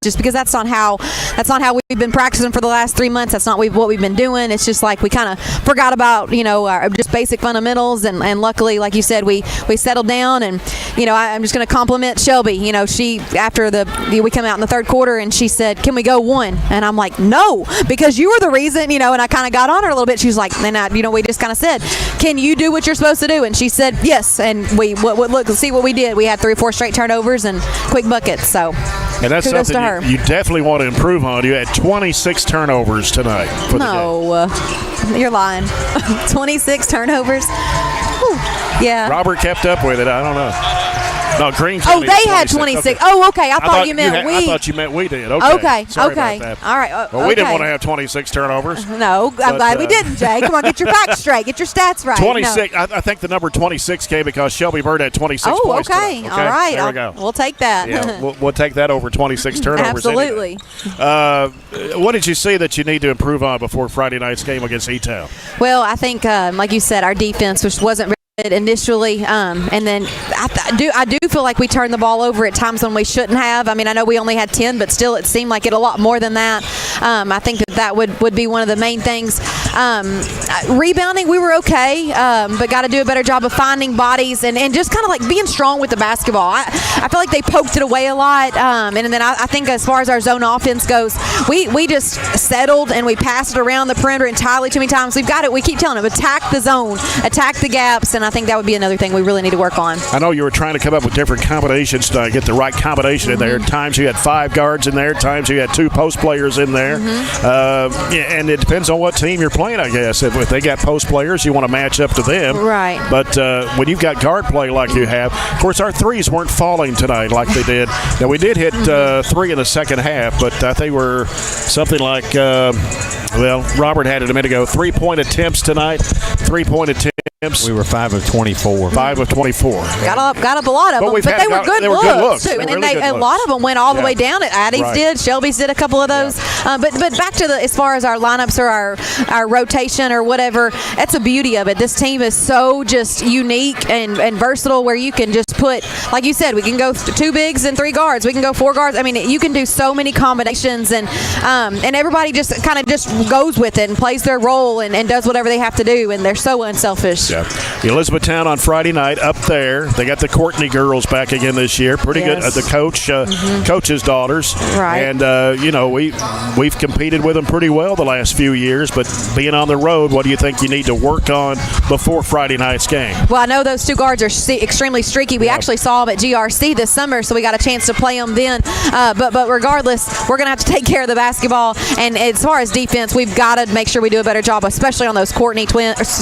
just because that's not how we've been practicing for the last 3 months. That's not what we've been doing. It's just like we kind of forgot about, our just basic fundamentals, and luckily, like you said, we settled down. And I'm just going to compliment Shelby. She after we come out in the third quarter and she said, "Can we go one?" And I'm like, "No, because you were the reason." And I kind of got on her a little bit. She was like, we just kind of said, "Can you do what you're supposed to do?" And she said, "Yes." And we see what we did. We had 3 or 4 straight turnovers and quick buckets. So. And that's kudos something you definitely want to improve on. You had 26 turnovers tonight for the game. You're lying. 26 turnovers? Whew. Yeah. Robert kept up with it. I don't know. No, Green County. Oh, they had 26. Okay. Oh, okay. I thought you meant we. I thought you meant we did. Okay. Sorry okay. about that. All right. Well, we didn't want to have 26 turnovers. No, I'm glad we didn't, Jay. Come on, get your facts straight. Get your stats right. 26. I think the number 26 came because Shelby Bird had 26 points. Okay. All right. There we go. We'll take that. Yeah, we'll take that over 26 turnovers. Absolutely. What did you see that you need to improve on before Friday night's game against E-Town? Well, I think, like you said, our defense, which wasn't initially, and then I do feel like we turned the ball over at times when we shouldn't have. I mean, I know we only had 10, but still it seemed like it a lot more than that. I think that would be one of the main things. Rebounding, we were okay, but got to do a better job of finding bodies and just kind of like being strong with the basketball. I feel like they poked it away a lot, and then I think as far as our zone offense goes, we just settled and we passed it around the perimeter entirely too many times. We've got it. We keep telling them, attack the zone, attack the gaps, and I think that would be another thing we really need to work on. I know you were trying to come up with different combinations to get the right combination in there. Times you had 5 guards in there. Times you had 2 post players in there. And it depends on what team you're playing, I guess. If they got post players, you want to match up to them. Right. But when you've got guard play like you have, of course, our threes weren't falling tonight like they did. Now, we did hit 3 in the second half, but they were something like, Robert had it a minute ago, 3-point attempts tonight, 3-point attempts. We were 5 of 24. 5 of 24. Got up a lot of them, but they were good looks too. And a lot of them went all the way down. Addie's did, Shelby's did a couple of those. But back to as far as our lineups or our rotation or whatever, that's the beauty of it. This team is so just unique and versatile, where you can just put, like you said, we can go 2 bigs and 3 guards. We can go 4 guards. I mean, you can do so many combinations, and everybody just kind of just goes with it and plays their role and does whatever they have to do, and they're so unselfish. Yeah. Elizabethtown on Friday night up there. They got the Courtney girls back again this year. Pretty good. The coach's daughters. Right. And, we've competed with them pretty well the last few years, but being on the road, what do you think you need to work on before Friday night's game? Well, I know those 2 guards are extremely streaky. We actually saw them at GRC this summer, so we got a chance to play them then. But regardless, we're going to have to take care of the basketball. And as far as defense, we've got to make sure we do a better job, especially on those Courtney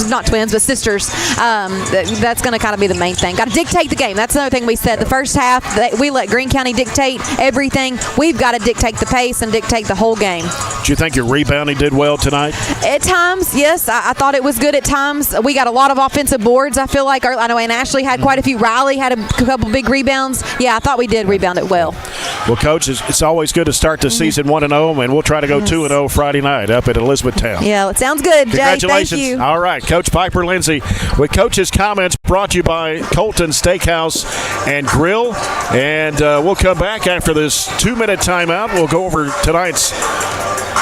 not twins, but sisters. That's going to kind of be the main thing. Got to dictate the game. That's another thing we said. The first half, we let Greene County dictate everything. We've got to dictate the pace and dictate the whole game. Do you think your rebounding did well tonight? At times, yes. I thought it was good at times. We got a lot of offensive boards, I feel like. I know Ann Ashley had quite a few. Riley had a couple big rebounds. Yeah, I thought we did rebound it well. Well, Coach, it's always good to start the season 1-0, and we'll try to go 2-0 Friday night up at Elizabethtown. Yeah, it sounds good, Jay. Congratulations. Thank you. All right, Coach Piper Lindsay with Coach's comments brought to you by Colton Steakhouse and Grill. And we'll come back after this 2-minute timeout. We'll go over tonight's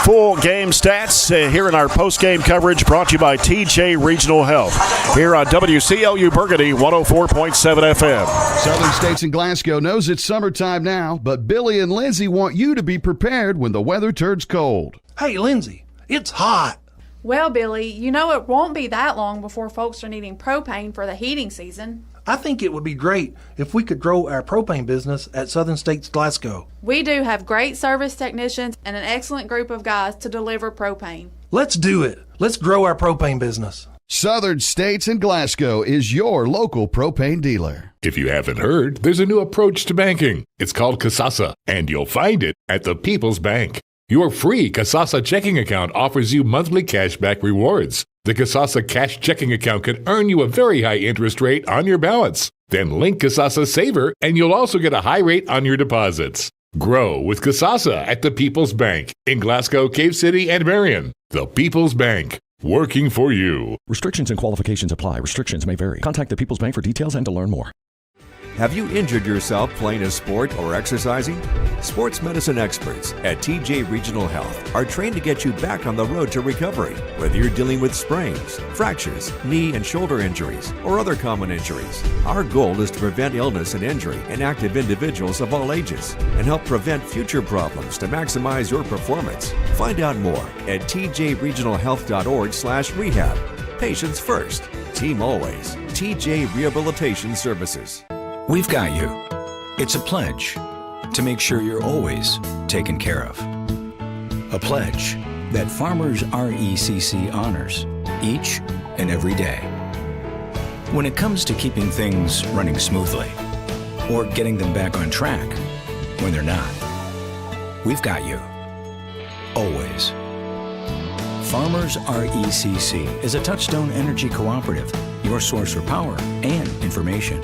full game stats here in our post-game coverage brought to you by TJ Regional Health here on WCLU Burgundy 104.7 FM. Southern States and Glasgow knows it's summertime now, but Billy and Lindsay want you to be prepared when the weather turns cold. Hey, Lindsay, it's hot. Well, Billy, you know it won't be that long before folks are needing propane for the heating season. I think it would be great if we could grow our propane business at Southern States Glasgow. We do have great service technicians and an excellent group of guys to deliver propane. Let's do it. Let's grow our propane business. Southern States and Glasgow is your local propane dealer. If you haven't heard, there's a new approach to banking. It's called Kasasa, and you'll find it at the People's Bank. Your free Kasasa checking account offers you monthly cashback rewards. The Kasasa cash checking account can earn you a very high interest rate on your balance. Then link Kasasa Saver, and you'll also get a high rate on your deposits. Grow with Kasasa at the People's Bank in Glasgow, Cave City, and Barren. The People's Bank, working for you. Restrictions and qualifications apply. Restrictions may vary. Contact the People's Bank for details and to learn more. Have you injured yourself playing a sport or exercising? Sports medicine experts at TJ Regional Health are trained to get you back on the road to recovery, whether you're dealing with sprains, fractures, knee and shoulder injuries, or other common injuries. Our goal is to prevent illness and injury in active individuals of all ages and help prevent future problems to maximize your performance. Find out more at tjregionalhealth.org/rehab. Patients first, team always. TJ Rehabilitation Services. We've got you. It's a pledge to make sure you're always taken care of. A pledge that Farmers RECC honors each and every day. When it comes to keeping things running smoothly or getting them back on track when they're not, we've got you. Always. Farmers RECC is a Touchstone Energy cooperative, your source for power and information.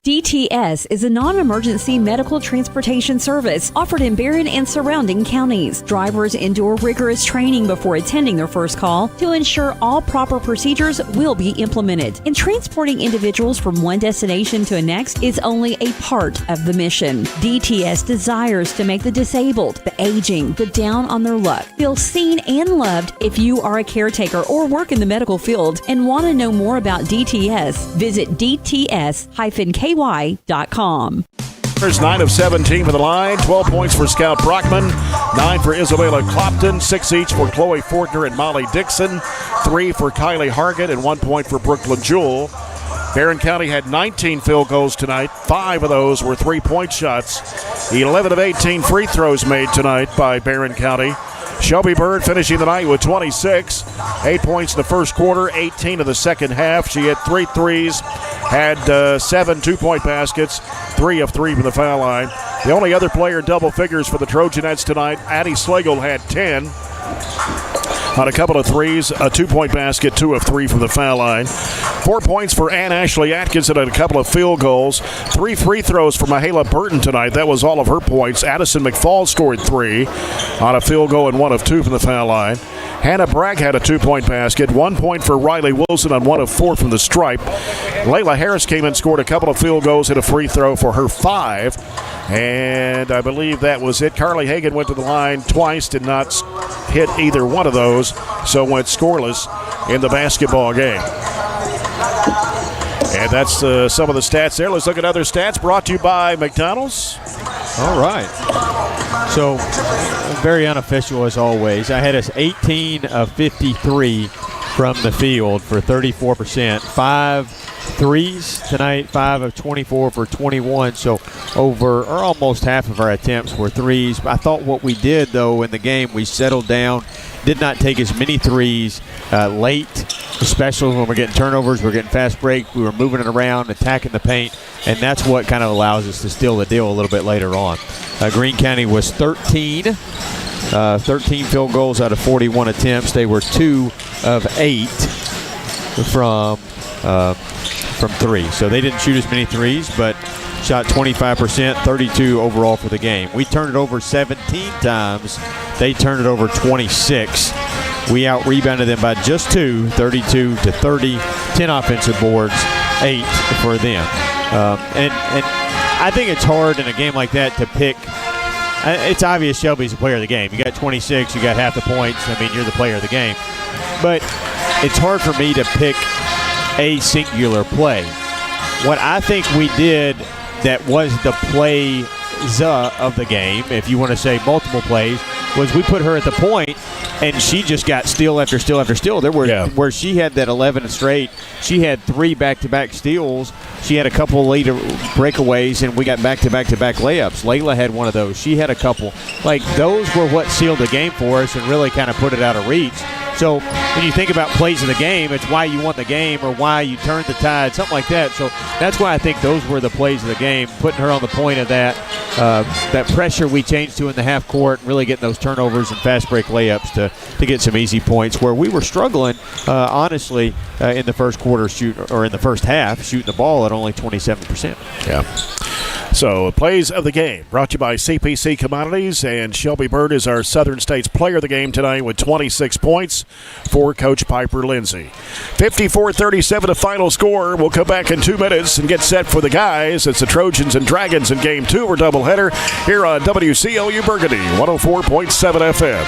DTS is a non-emergency medical transportation service offered in Barren and surrounding counties. Drivers endure rigorous training before attending their first call to ensure all proper procedures will be implemented. And transporting individuals from one destination to the next is only a part of the mission. DTS desires to make the disabled, the aging, the down on their luck feel seen and loved. If you are a caretaker or work in the medical field and want to know more about DTS, visit DTS-KY.com. There's 9 of 17 for the line, 12 points for Scout Brockman, 9 for Isabella Clopton, 6 each for Chloe Fortner and Molly Dixon, 3 for Kylie Hargett, and 1 point for Brooklyn Jewell. Barren County had 19 field goals tonight. 5 of those were three-point shots. 11 of 18 free throws made tonight by Barren County. Shelby Bird finishing the night with 26, 8 points in the first quarter, 18 in the second half. She had 3 threes, had 7 two-point baskets, 3 of 3 from the foul line. The only other player in double figures for the Trojanettes tonight, Addie Slagle, had 10 on a couple of threes, a 2-point basket, 2 of 3 from the foul line. 4 points for Ann Ashley Atkinson and a couple of field goals. 3 free throws for Mahala Burton tonight. That was all of her points. Addison McFall scored 3 on a field goal and 1 of 2 from the foul line. Hannah Bragg had a 2-point basket. 1 point for Riley Wilson on 1 of 4 from the stripe. Layla Harris came and scored a couple of field goals and a free throw for her 5. And I believe that was it. Carly Hagan went to the line twice, did not hit either one of those, so went scoreless in the basketball game. And that's some of the stats there. Let's look at other stats brought to you by McDonald's. All right. So, very unofficial as always. I had us 18 of 53 from the field for 34%. 5 threes tonight, 5 of 24 for 21. So over or almost half of our attempts were threes. I thought what we did, though, in the game, we settled down, did not take as many threes late, especially when we're getting turnovers, we're getting fast break, we were moving it around, attacking the paint, and that's what kind of allows us to steal the deal a little bit later on. Greene County was 13 field goals out of 41 attempts. They were 2 of 8 from 3. So they didn't shoot as many threes, but shot 25%, 32 overall for the game. We turned it over 17 times. They turned it over 26. We out-rebounded them by just 2, 32 to 30, 10 offensive boards, 8 for them. And I think it's hard in a game like that to pick. It's obvious Shelby's the player of the game. You got 26, you got half the points. I mean, you're the player of the game. But it's hard for me to pick a singular play. What I think we did that was the play of the game, if you want to say multiple plays, was we put her at the point and she just got steal after steal after steal. There were where she had that 11 straight. She had 3 back-to-back steals. She had a couple later breakaways, and we got back-to-back-to-back layups. Layla had one of those. She had a couple. Like, those were what sealed the game for us and really kind of put it out of reach. So when you think about plays of the game, it's why you won the game or why you turned the tide, something like that. So that's why I think those were the plays of the game, putting her on the point of that pressure we changed to in the half court, really getting those turnovers and fast break layups to get some easy points where we were struggling, honestly, in the first quarter in the first half, shooting the ball at only 27%. Yeah. So, plays of the game brought to you by CPC Commodities, and Shelby Bird is our Southern States player of the game tonight with 26 points for Coach Piper Lindsay. 54-37 the final score. We'll come back in 2 minutes and get set for the guys. It's the Trojans and Dragons in Game 2 or doubleheader here on WCLU Burgundy, 104.7 FM.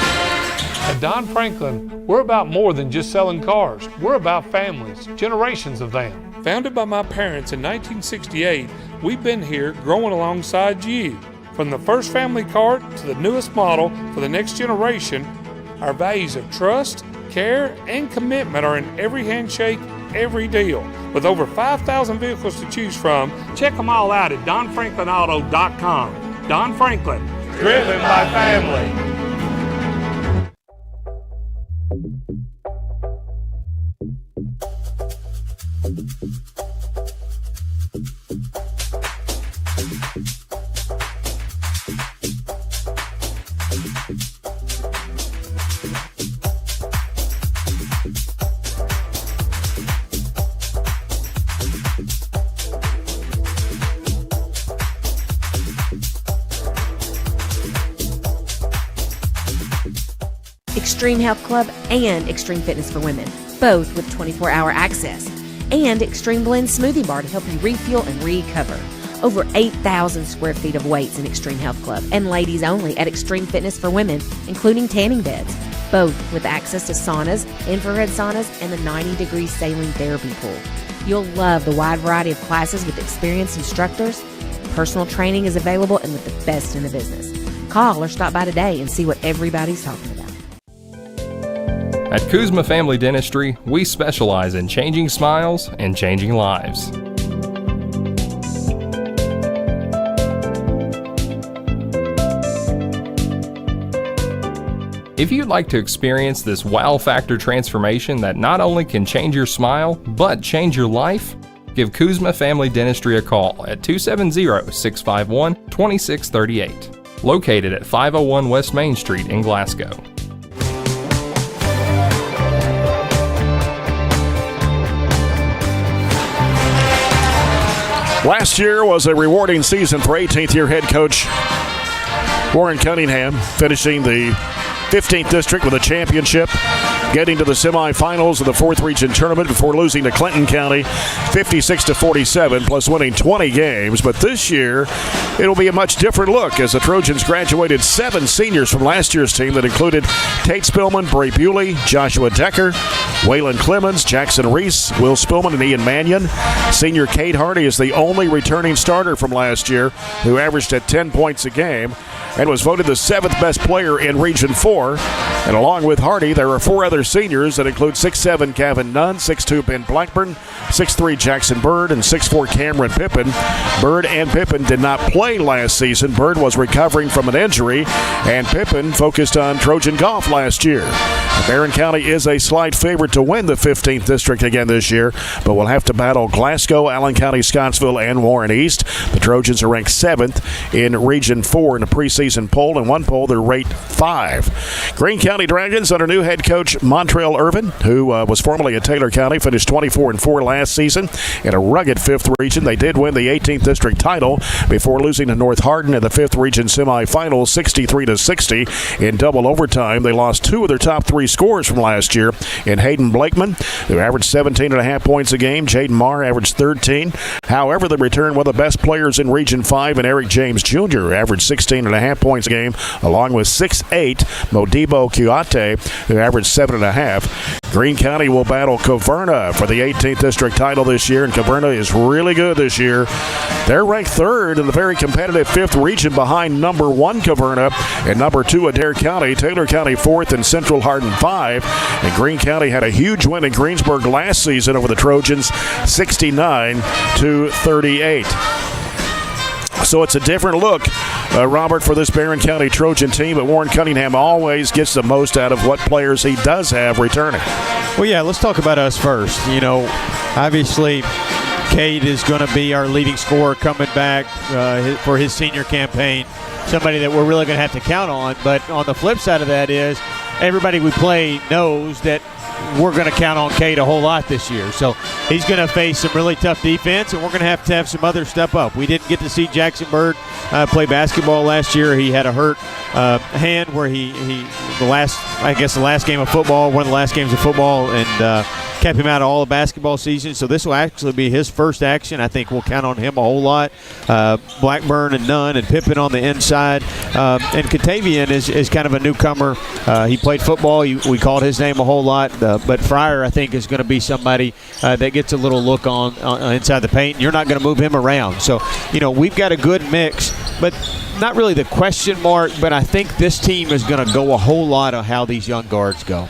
At Don Franklin, we're about more than just selling cars. We're about families, generations of them. Founded by my parents in 1968, we've been here growing alongside you. From the first family car to the newest model for the next generation, our values of trust, care, and commitment are in every handshake, every deal. With over 5,000 vehicles to choose from, check them all out at DonFranklinAuto.com. Don Franklin, driven by family. Extreme Health Club and Extreme Fitness for Women, both with 24-hour access, and Extreme Blend Smoothie Bar to help you refuel and recover. Over 8,000 square feet of weights in Extreme Health Club, and ladies only at Extreme Fitness for Women, including tanning beds, both with access to saunas, infrared saunas, and the 90-degree saline therapy pool. You'll love the wide variety of classes with experienced instructors. Personal training is available and with the best in the business. Call or stop by today and see what everybody's talking about. At Kuzma Family Dentistry, we specialize in changing smiles and changing lives. If you'd like to experience this wow factor transformation that not only can change your smile, but change your life, give Kuzma Family Dentistry a call at 270-651-2638, located at 501 West Main Street in Glasgow. Last year was a rewarding season for 18th-year head coach Warren Cunningham, finishing the 15th district with a championship, getting to the semifinals of the 4th region tournament before losing to Clinton County 56-47, plus winning 20 games. But this year, it'll be a much different look as the Trojans graduated 7 seniors from last year's team that included Tate Spillman, Bray Bewley, Joshua Decker, Waylon Clemens, Jackson Reese, Will Spillman, and Ian Mannion. Senior Kate Hardy is the only returning starter from last year who averaged at 10 points a game and was voted the 7th best player in Region 4. And along with Hardy, there are 4 other seniors that include 6'7" Gavin Nunn, 6'2" Ben Blackburn, 6'3" Jackson Bird, and 6'4" Cameron Pippin. Bird and Pippin did not play last season. Bird was recovering from an injury, and Pippin focused on Trojan golf last year. Barren County is a slight favorite to win the 15th district again this year, but will have to battle Glasgow, Allen County, Scottsville, and Warren East. The Trojans are ranked 7th in Region 4 in a preseason poll. In one poll, they're ranked 5. Greene County Dragons under new head coach Montrell Irvin, who was formerly at Taylor County, finished 24-4 last season in a rugged 5th region. They did win the 18th district title before losing to North Hardin in the 5th region semifinals 63-60 in double overtime. They lost 2 of their top 3 scores from last year in Hayden Blakeman, who averaged 17.5 points a game. Jaden Marr averaged 13. However, the return one of the best players in Region 5, and Eric James Jr. averaged 16.5 points a game, along with 6'8" Modibo Kiate, who averaged 7.5. Greene County will battle Caverna for the 18th district title this year, and Caverna is really good this year. They're ranked 3rd in the very competitive 5th region behind number 1 Caverna and number 2 Adair County. Taylor County 4th and Central Hardin 5. And Greene County had a huge win in Greensburg last season over the Trojans, 69-38. So it's a different look, Robert, for this Barren County Trojan team, but Warren Cunningham always gets the most out of what players he does have returning. Well, yeah, let's talk about us first. You know, obviously, Cade is going to be our leading scorer coming back for his senior campaign, somebody that we're really going to have to count on. But on the flip side of that is everybody we play knows that we're going to count on Cade a whole lot this year. So he's going to face some really tough defense, and we're going to have some others step up. We didn't get to see Jackson Bird play basketball last year. He had a hurt hand where the last game of football, one of the last games of football, and kept him out of all the basketball season. So this will actually be his first action. I think we'll count on him a whole lot. Blackburn and Nunn and Pippen on the inside. And Katavian is kind of a newcomer. He played football. We called his name a whole lot. But Fryer, I think, is going to be somebody that gets a little look on inside the paint. You're not going to move him around. So, we've got a good mix. But not really the question mark, but I think this team is going to go a whole lot on how these young guards go.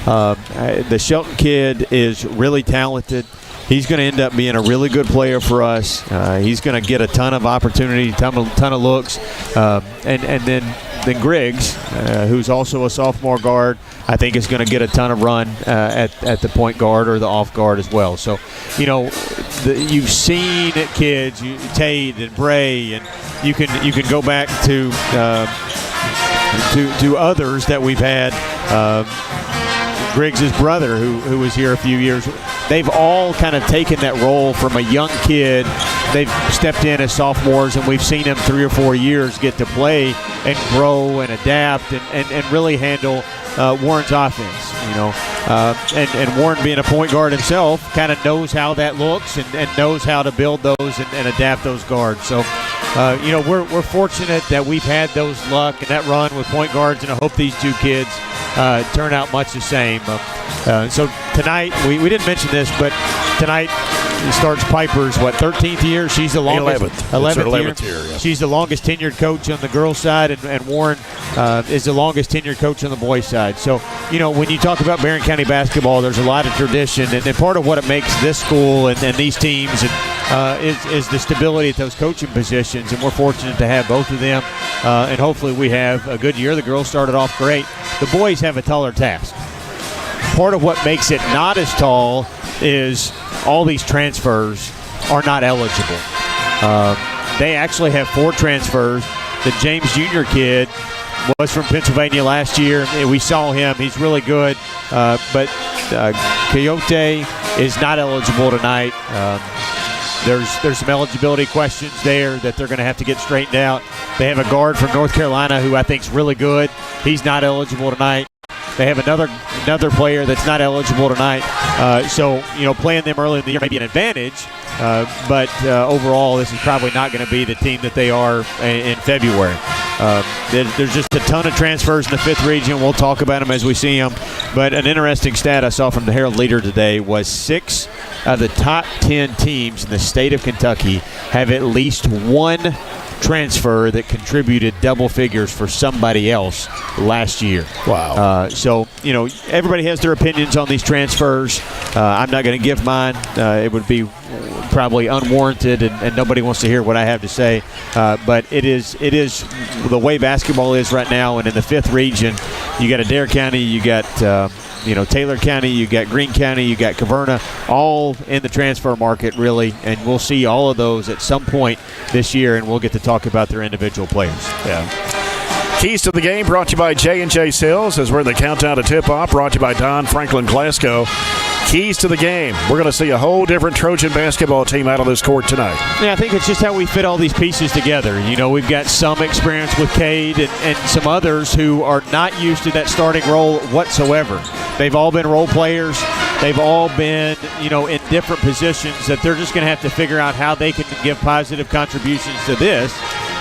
The Shelton kid is really talented. He's going to end up being a really good player for us. He's going to get a ton of opportunity, ton of looks. And then Griggs, who's also a sophomore guard, I think is going to get a ton of run at the point guard or the off guard as well. So, you've seen it, kids, Tate and Bray, and you can go back to others that we've had. Griggs' brother, who was here a few years, they've all kind of taken that role from a young kid. They've stepped in as sophomores, and we've seen them 3 or 4 years get to play and grow and adapt and really handle Warren's offense. And Warren, being a point guard himself, kind of knows how that looks and knows how to build those and adapt those guards. So, we're fortunate that we've had those luck and that run with point guards, and I hope these two kids turn out much the same. So tonight, we didn't mention this, but tonight starts Piper's 13th year. She's the longest 11th year. Yeah. She's the longest tenured coach on the girls' side, and Warren is the longest tenured coach on the boys' side. So when you talk about Barren County basketball, there's a lot of tradition, and part of what it makes this school and these teams is the stability at those coaching positions, and we're fortunate to have both of them, and hopefully we have a good year. The girls started off great. The boys have a taller task. Part of what makes it not as tall is all these transfers are not eligible. They actually have 4 transfers. The James Jr. kid was from Pennsylvania last year. We saw him. He's really good. But Coyote is not eligible tonight. There's some eligibility questions there that they're going to have to get straightened out. They have a guard from North Carolina who I think is really good. He's not eligible tonight. They have another player that's not eligible tonight. So playing them early in the year may be an advantage. But overall, this is probably not going to be the team that they are in February. There's just a ton of transfers in the 5th region. We'll talk about them as we see them. But an interesting stat I saw from the Herald Leader today was 6 of the top 10 teams in the state of Kentucky have at least one transfer that contributed double figures for somebody else last year. Wow. So, everybody has their opinions on these transfers. I'm not going to give mine. It would be probably unwarranted, and nobody wants to hear what I have to say. But it is the way basketball is right now, and in the 5th region, you got Adair County, you got Taylor County, you got Greene County, you got Caverna, all in the transfer market, really, and we'll see all of those at some point this year, and we'll get to talk about their individual players. Yeah. Keys to the game brought to you by J&J Sales as we're in the countdown to tip-off, brought to you by Don Franklin Glasgow. Keys to the game. We're going to see a whole different Trojan basketball team out on this court tonight. Yeah, I think it's just how we fit all these pieces together. We've got some experience with Cade and some others who are not used to that starting role whatsoever. They've all been role players. They've all been, in different positions that they're just going to have to figure out how they can give positive contributions to this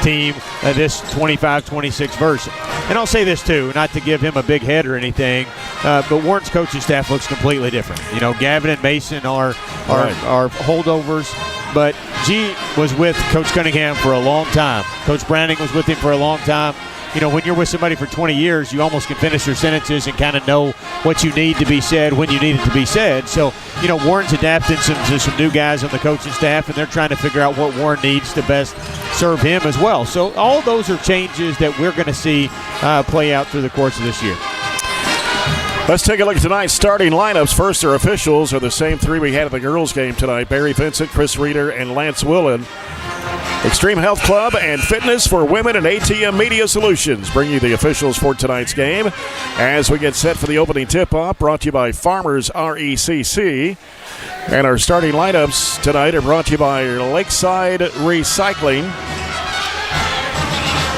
team, this 25-26 version. And I'll say this too, not to give him a big head or anything, but Warren's coaching staff looks completely different. Gavin and Mason are holdovers, but G was with Coach Cunningham for a long time. Coach Browning was with him for a long time. When you're with somebody for 20 years, you almost can finish your sentences and kind of know what you need to be said when you need it to be said. So, Warren's adapting to some new guys on the coaching staff, and they're trying to figure out what Warren needs to best serve him as well. So all those are changes that we're going to see play out through the course of this year. Let's take a look at tonight's starting lineups. First, our officials are the same 3 we had at the girls' game tonight. Barry Vincent, Chris Reeder, and Lance Willen. Extreme Health Club and Fitness for Women and ATM Media Solutions bring you the officials for tonight's game as we get set for the opening tip-off, brought to you by Farmers RECC. And our starting lineups tonight are brought to you by Lakeside Recycling.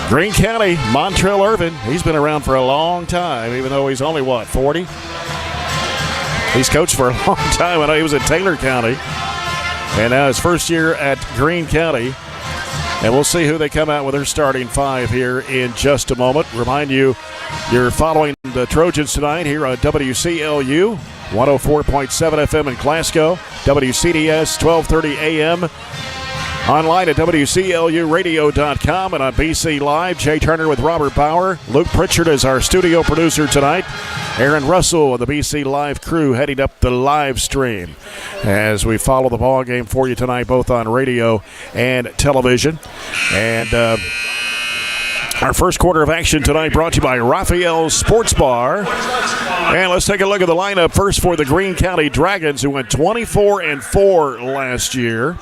Greene County, Montrell Irvin. He's been around for a long time, even though he's only, 40? He's coached for a long time. I know he was at Taylor County. And now his first year at Greene County. And we'll see who they come out with their starting five here in just a moment. Remind you, you're following the Trojans tonight here on WCLU, 104.7 FM in Glasgow, WCDS, 1230 AM. Online at WCLUradio.com and on BC Live. Jay Turner with Robert Bauer. Luke Pritchard is our studio producer tonight. Aaron Russell and the BC Live crew heading up the live stream as we follow the ball game for you tonight, both on radio and television. And our first quarter of action tonight brought to you by Raphael's Sports Bar. And let's take a look at the lineup first for the Greene County Dragons, who went 24-4 last year.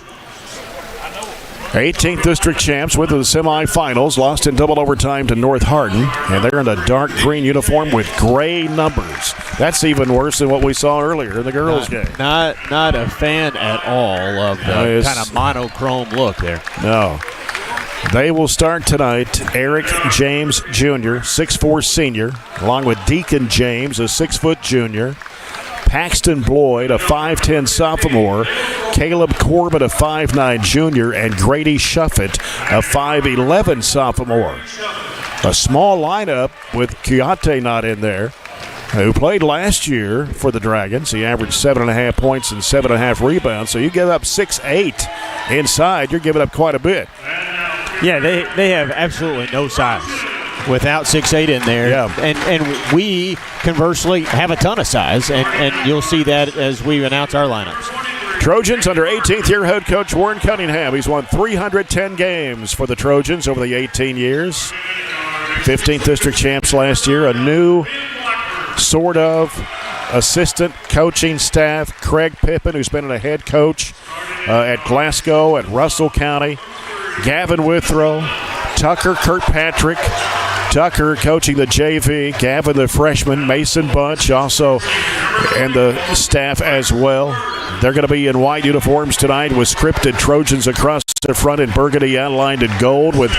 18th District champs, went to the semifinals, lost in double overtime to North Hardin, and they're in a dark green uniform with gray numbers. That's even worse than what we saw earlier in the girls' game. Not a fan at all of the kind of monochrome look there. No. They will start tonight. Eric James Jr., 6'4 senior, along with Deacon James, a 6-foot junior. Paxton Bloyd, a 5'10 sophomore, Caleb Corbett, a 5'9 junior, and Grady Shuffett, a 5'11 sophomore. A small lineup with Kiyate not in there, who played last year for the Dragons. He averaged 7.5 points and 7.5 rebounds, so you give up 6'8 inside, you're giving up quite a bit. Yeah, they have absolutely no size without 6'8 in there. Yeah. And we, conversely, have a ton of size, and you'll see that as we announce our lineups. Trojans under 18th-year head coach Warren Cunningham. He's won 310 games for the Trojans over the 18 years. 15th District champs last year. A new sort of assistant coaching staff. Craig Pippin, who's been a head coach at Glasgow, at Russell County. Gavin Withrow, Tucker Kirkpatrick. Tucker coaching the JV, Gavin the freshman, Mason Bunch also, and the staff as well. They're going to be in white uniforms tonight with scripted Trojans across the front and Burgundy outlined in gold with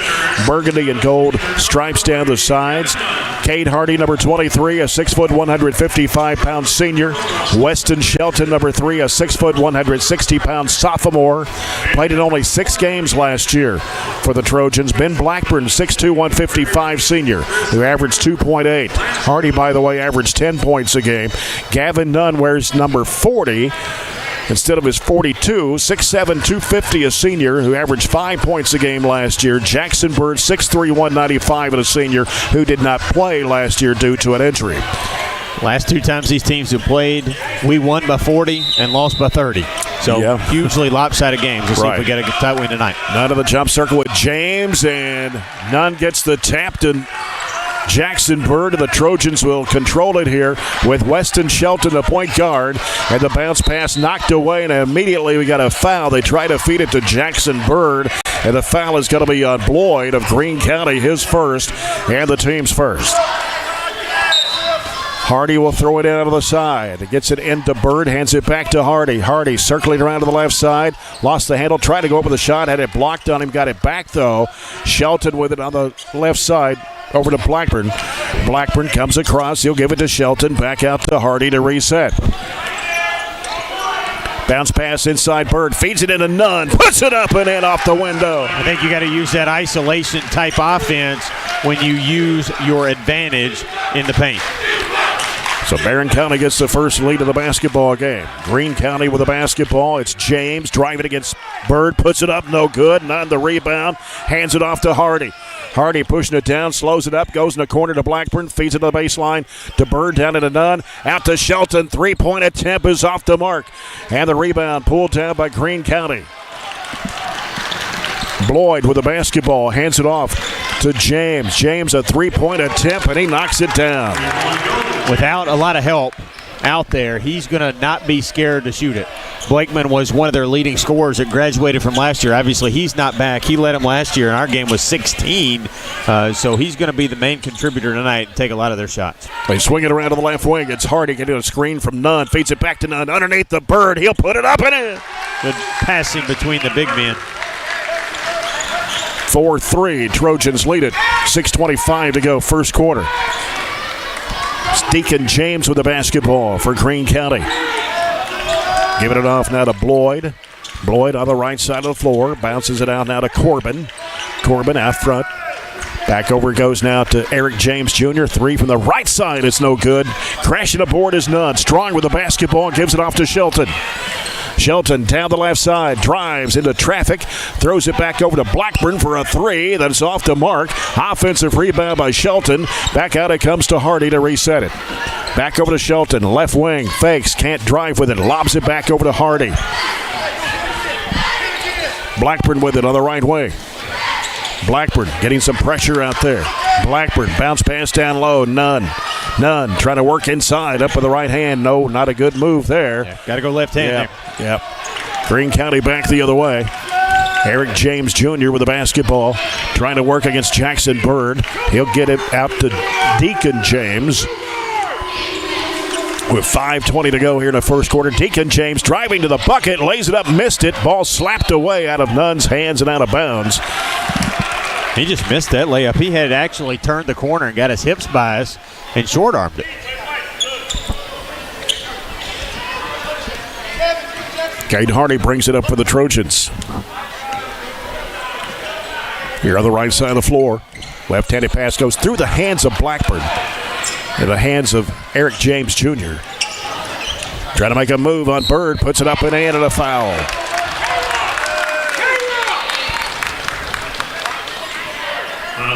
burgundy and gold stripes down the sides. Cade Hardy, number 23, a 6', 155-pound senior. Weston Shelton, number 3, a 6', 160-pound sophomore. Played in only 6 games last year for the Trojans. Ben Blackburn, 6'2", 155 senior, who averaged 2.8. Hardy, by the way, averaged 10 points a game. Gavin Nunn wears number 40 instead of his 42, 6'7", 250, a senior who averaged 5 points a game last year. Jackson Bird, 6'3", 195, and a senior who did not play last year due to an injury. Last 2 times these teams have played, we won by 40 and lost by 30. So hugely lopsided games. We'll see if we get a tight win tonight. None of the jump circle with James, and Nunn gets the tap to Jackson Bird, and the Trojans will control it here with Weston Shelton, the point guard, and the bounce pass knocked away, and immediately we got a foul. They try to feed it to Jackson Bird, and the foul is going to be on Bloyd of Greene County, his first, and the team's first. Hardy will throw it in out of the side. It gets it into Bird, hands it back to Hardy. Hardy circling around to the left side. Lost the handle, tried to go up with a shot, had it blocked on him, got it back though. Shelton with it on the left side. Over to Blackburn. Blackburn comes across. He'll give it to Shelton. Back out to Hardy to reset. Bounce pass inside Bird. Feeds it into Nunn. Puts it up and in off the window. I think you got to use that isolation type offense when you use your advantage in the paint. So Barren County gets the first lead of the basketball game. Greene County with the basketball. It's James driving against Bird. Puts it up. No good. None the rebound. Hands it off to Hardy. Hardy pushing it down, slows it up, goes in the corner to Blackburn, feeds it to the baseline to Bird, down into Nunn, out to Shelton. 3-point attempt is off the mark. And the rebound pulled down by Greene County. Bloyd with the basketball, hands it off to James. James, a 3-point attempt, and he knocks it down. Without a lot of help, out there, he's going to not be scared to shoot it. Blakeman was one of their leading scorers that graduated from last year. Obviously, he's not back. He led them last year, and our game was 16. So he's going to be the main contributor tonight and take a lot of their shots. They swing it around to the left wing. It's Hardy getting a screen from Nunn. Feeds it back to Nunn. Underneath the Bird. He'll put it up and in. Good passing between the big men. 4-3. Trojans lead it. 6:25 to go, first quarter. It's Deacon James with the basketball for Greene County. Giving it off now to Bloyd. Bloyd on the right side of the floor. Bounces it out now to Corbin. Corbin out front. Back over it goes now to Eric James Jr. Three from the right side. It's no good. Crashing aboard is Nunn. Strong with the basketball. Gives it off to Shelton. Shelton down the left side. Drives into traffic. Throws it back over to Blackburn for a three. That's off the mark. Offensive rebound by Shelton. Back out it comes to Hardy to reset it. Back over to Shelton. Left wing. Fakes. Can't drive with it. Lobs it back over to Hardy. Blackburn with it on the right wing. Blackburn getting some pressure out there. Blackburn bounce pass down low. Nunn trying to work inside. Up with the right hand. No, not a good move there. Yeah, got to go left hand there. Yep. Greene County back the other way. Eric James Jr. with the basketball. Trying to work against Jackson Bird. He'll get it out to Deacon James. With 5:20 to go here in the first quarter. Deacon James driving to the bucket. Lays it up. Missed it. Ball slapped away out of Nunn's hands and out of bounds. He just missed that layup. He had actually turned the corner and got his hips by us and short-armed it. Cade Hardy brings it up for the Trojans. Here on the right side of the floor. Left-handed pass goes through the hands of Blackburn. In the hands of Eric James Jr. Trying to make a move on Bird. Puts it up and in and a foul.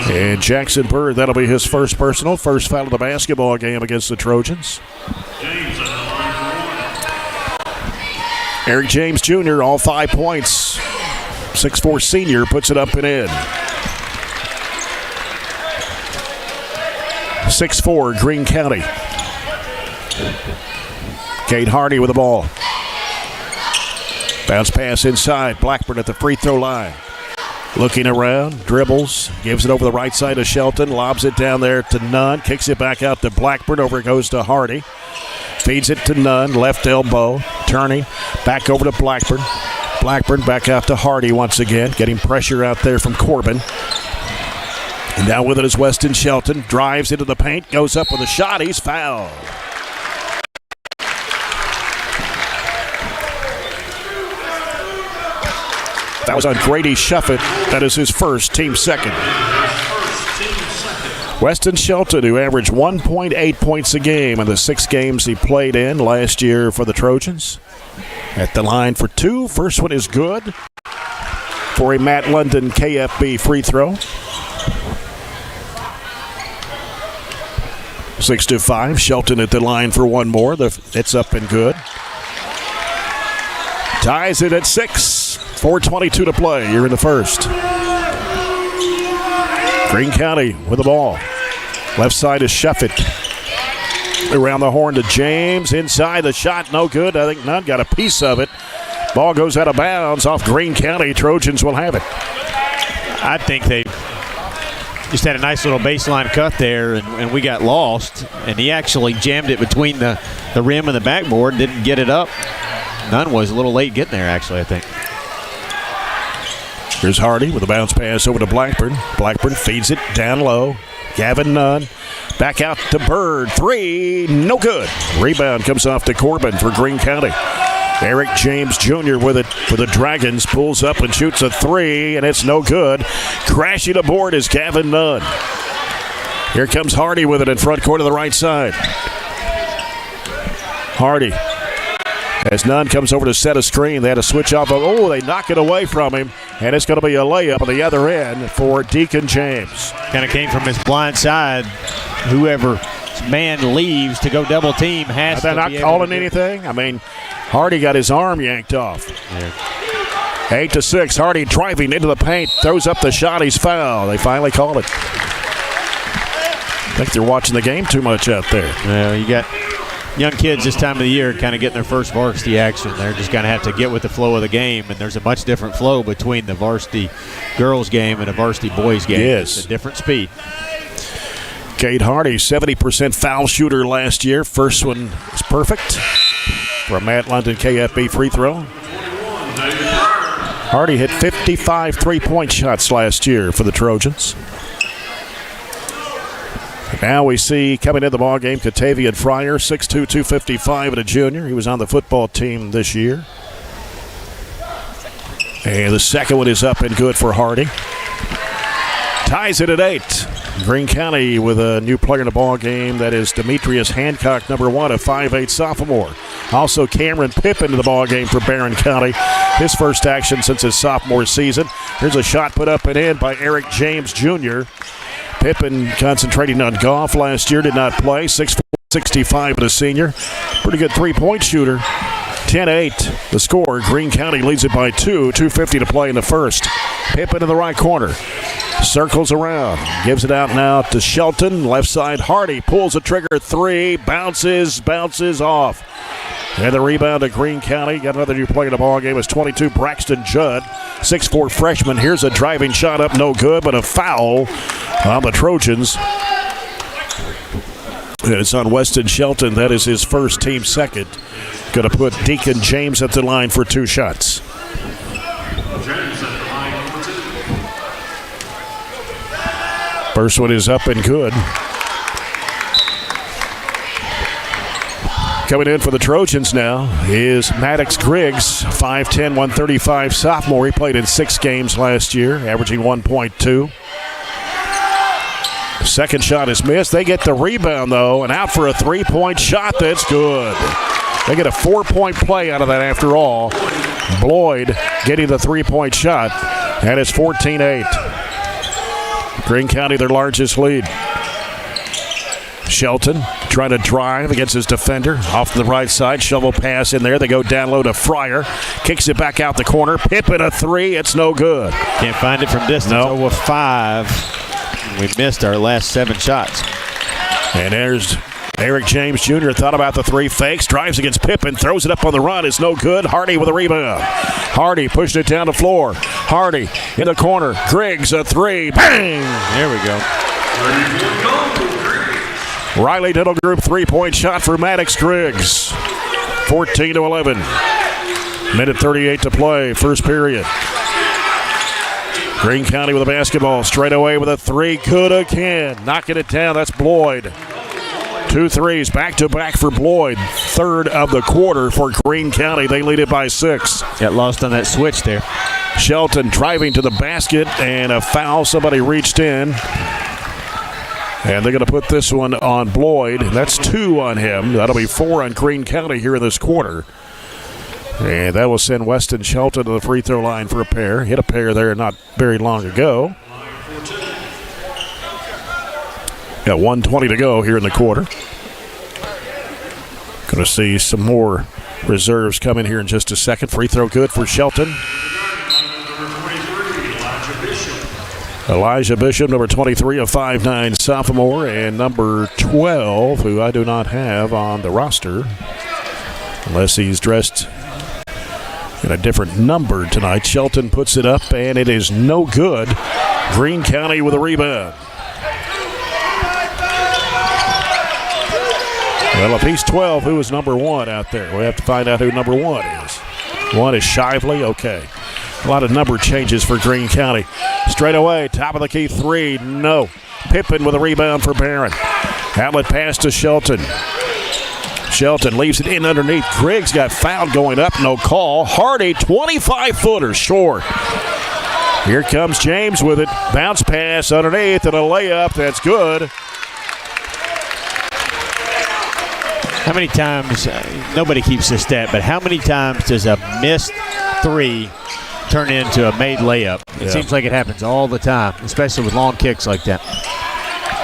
And Jackson Bird, that'll be his first personal. First foul of the basketball game against the Trojans. Eric James Jr., all 5 points. 6'4" senior, puts it up and in. 6'4", Greene County. Cade Hardy with the ball. Bounce pass inside. Blackburn at the free throw line. Looking around, dribbles, gives it over the right side to Shelton, lobs it down there to Nunn, kicks it back out to Blackburn, over it goes to Hardy. Feeds it to Nunn, left elbow, turning, back over to Blackburn. Blackburn back out to Hardy once again, getting pressure out there from Corbin. And now with it is Weston Shelton. Drives into the paint, goes up with a shot. He's fouled. That was on Grady Shuffett. That is his first, team second. Weston Shelton, who averaged 1.8 points a game in the 6 games he played in last year for the Trojans. At the line for 2. First one is good for a Matt London KFB free throw. 6-5. Shelton at the line for one more. It's up and good. Ties it at 6. 4:22 to play. You're in the first. Greene County with the ball. Left side is Shuffett. Around the horn to James. Inside, the shot no good. I think Nunn got a piece of it. Ball goes out of bounds off Greene County. Trojans will have it. I think they just had a nice little baseline cut there, and we got lost. And he actually jammed it between the rim and the backboard. Didn't get it up. Nunn was a little late getting there, actually, I think. Here's Hardy with a bounce pass over to Blackburn. Blackburn feeds it down low. Gavin Nunn back out to Bird. 3, no good. Rebound comes off to Corbin for Greene County. Eric James Jr. with it for the Dragons. Pulls up and shoots a 3, and it's no good. Crashing aboard is Gavin Nunn. Here comes Hardy with it in front court to the right side. Hardy. As Nunn comes over to set a screen, they had to switch off. Oh, they knock it away from him, and it's going to be a layup on the other end for Deacon James. Kind of came from his blind side. Whoever man leaves to go double team has to be able to. Are they not calling anything? I mean, Hardy got his arm yanked off. Yeah. 8-6. Hardy driving into the paint, throws up the shot. He's fouled. They finally called it. I think they're watching the game too much out there. Well, you got young kids this time of the year kind of getting their first varsity action. They're just going to have to get with the flow of the game, and there's a much different flow between the varsity girls game and a varsity boys game. Yes. It's a different speed. Kate Hardy, 70% foul shooter last year. First one is perfect for a Matt London KFB free throw. Hardy hit 55 three-point shots last year for the Trojans. Now we see coming in the ballgame, Katavian Fryer, 6'2", 255 and a junior. He was on the football team this year. And the second one is up and good for Hardy. Ties it at 8. Greene County with a new player in the ballgame. That is Demetrius Hancock, number 1, a 5'8 sophomore. Also Cameron Pippin to the ballgame for Barren County. His first action since his sophomore season. Here's a shot put up and in by Eric James Jr. Pippin concentrating on golf last year, did not play. 6'4", 65 and a senior. Pretty good three-point shooter. 10-8 the score. Greene County leads it by 2. 2:50 to play in the first. Pippin in the right corner. Circles around. Gives it out now to Shelton. Left side, Hardy pulls the trigger. 3. Bounces off. And the rebound to Greene County. Got another new player in the ballgame. It's 22, Braxton Judd. 6'4 freshman. Here's a driving shot up. No good, but a foul on the Trojans. It's on Weston Shelton. That is his first, team second. Going to put Deacon James at the line for 2 shots. First one is up and good. Coming in for the Trojans now is Maddox Griggs, 5'10", 135 sophomore. He played in 6 games last year, averaging 1.2. Second shot is missed. They get the rebound, though, and out for a 3-point shot. That's good. They get a 4-point play out of that after all. Bloyd getting the 3-point shot, and it's 14-8. Greene County, their largest lead. Shelton trying to drive against his defender. Off to the right side. Shovel pass in there. They go down low to Fryer. Kicks it back out the corner. Pippin a 3. It's no good. Can't find it from distance. No. 0-5. We missed our last 7 shots. And there's Eric James Jr. thought about the 3 fakes. Drives against Pippin. Throws it up on the run. It's no good. Hardy with a rebound. Hardy pushing it down the floor. Hardy in the corner. Griggs a 3. Bang! There we go. Riley Dental Group 3-point shot for Maddox Griggs. 14-11. Minute 38 to play. First period. Greene County with a basketball. Straight away with a 3. Good again. Knocking it down. That's Bloyd. 2 threes back-to-back for Bloyd. Third of the quarter for Greene County. They lead it by 6. Got lost on that switch there. Shelton driving to the basket, and a foul. Somebody reached in. And they're going to put this one on Bloyd. That's 2 on him. That'll be 4 on Greene County here in this quarter. And that will send Weston Shelton to the free throw line for a pair. Hit a pair there not very long ago. Got 1:20 to go here in the quarter. Going to see some more reserves come in here in just a second. Free throw good for Shelton. Elijah Bishop, number 23, a 5'9 sophomore, and number 12, who I do not have on the roster, unless he's dressed in a different number tonight. Shelton puts it up, and it is no good. Greene County with a rebound. Well, if he's 12, who is number 1 out there? We have to find out who number 1 is. 1 is Shively. Okay. A lot of number changes for Greene County. Straight away, top of the key 3. No. Pippin with a rebound for Barren. Outlet pass to Shelton. Shelton leaves it in underneath. Griggs got fouled going up. No call. Hardy, 25-footer short. Here comes James with it. Bounce pass underneath and a layup. That's good. How many times, nobody keeps this stat, but how many times does a missed 3 turn into a made layup? It seems like it happens all the time, especially with long kicks like that.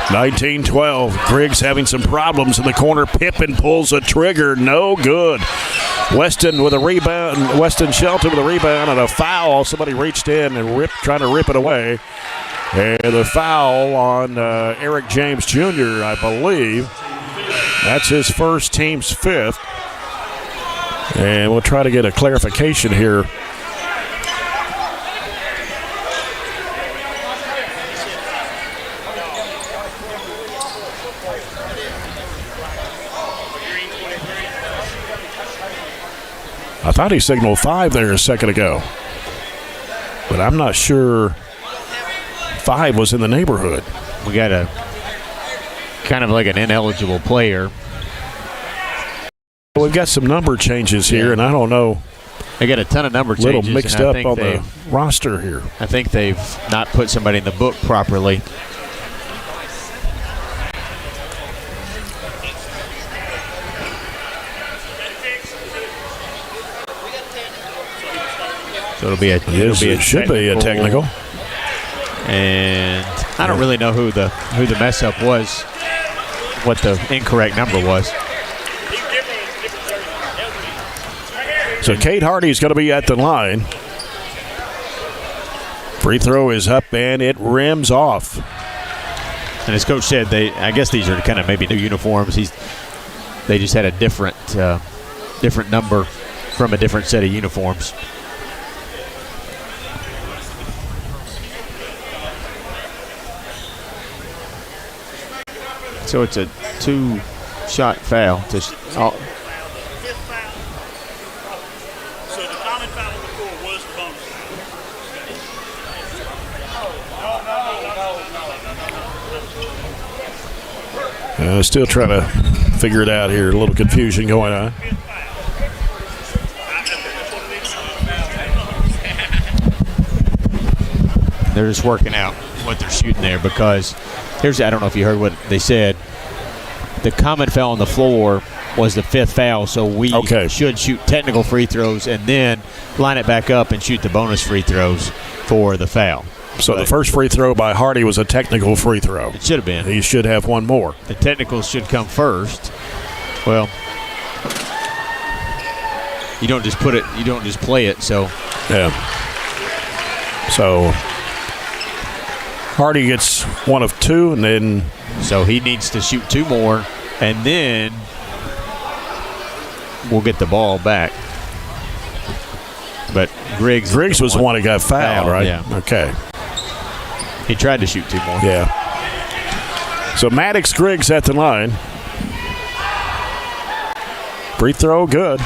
19-12. Griggs having some problems in the corner. Pippin pulls a trigger. No good. Weston with a rebound. Weston Shelton with a rebound and a foul. Somebody reached in and trying to rip it away. And the foul on Eric James Jr., I believe. That's his first, team's fifth. And we'll try to get a clarification here. I thought he signaled 5 there a second ago, but I'm not sure 5 was in the neighborhood. We got a kind of like an ineligible player. We've got some number changes here, and I don't know. They got a ton of number changes. A little mixed up on the roster here. I think they've not put somebody in the book properly. So it'll be a technical. And I don't really know who the mess up was, what the incorrect number was. So Cade Hardy's going to be at the line. Free throw is up and it rims off. And as Coach said, I guess these are kind of maybe new uniforms. They just had a different number from a different set of uniforms. So it's a 2-shot foul. So the common foul on the floor was the bonus. Still trying to figure it out here. A little confusion going on. They're just working out what they're shooting there because I don't know if you heard what they said. The common foul on the floor was the 5th foul, so we should shoot technical free throws and then line it back up and shoot the bonus free throws for the foul. So the first free throw by Hardy was a technical free throw. It should have been. He should have one more. The technicals should come first. Well, you don't just play it, so. Yeah. So Hardy gets one of 2, and then. So he needs to shoot 2 more, and then we'll get the ball back. But Griggs was the one that got fouled, right? Yeah. Okay. He tried to shoot 2 more. Yeah. So Maddox Griggs at the line. Free throw, good.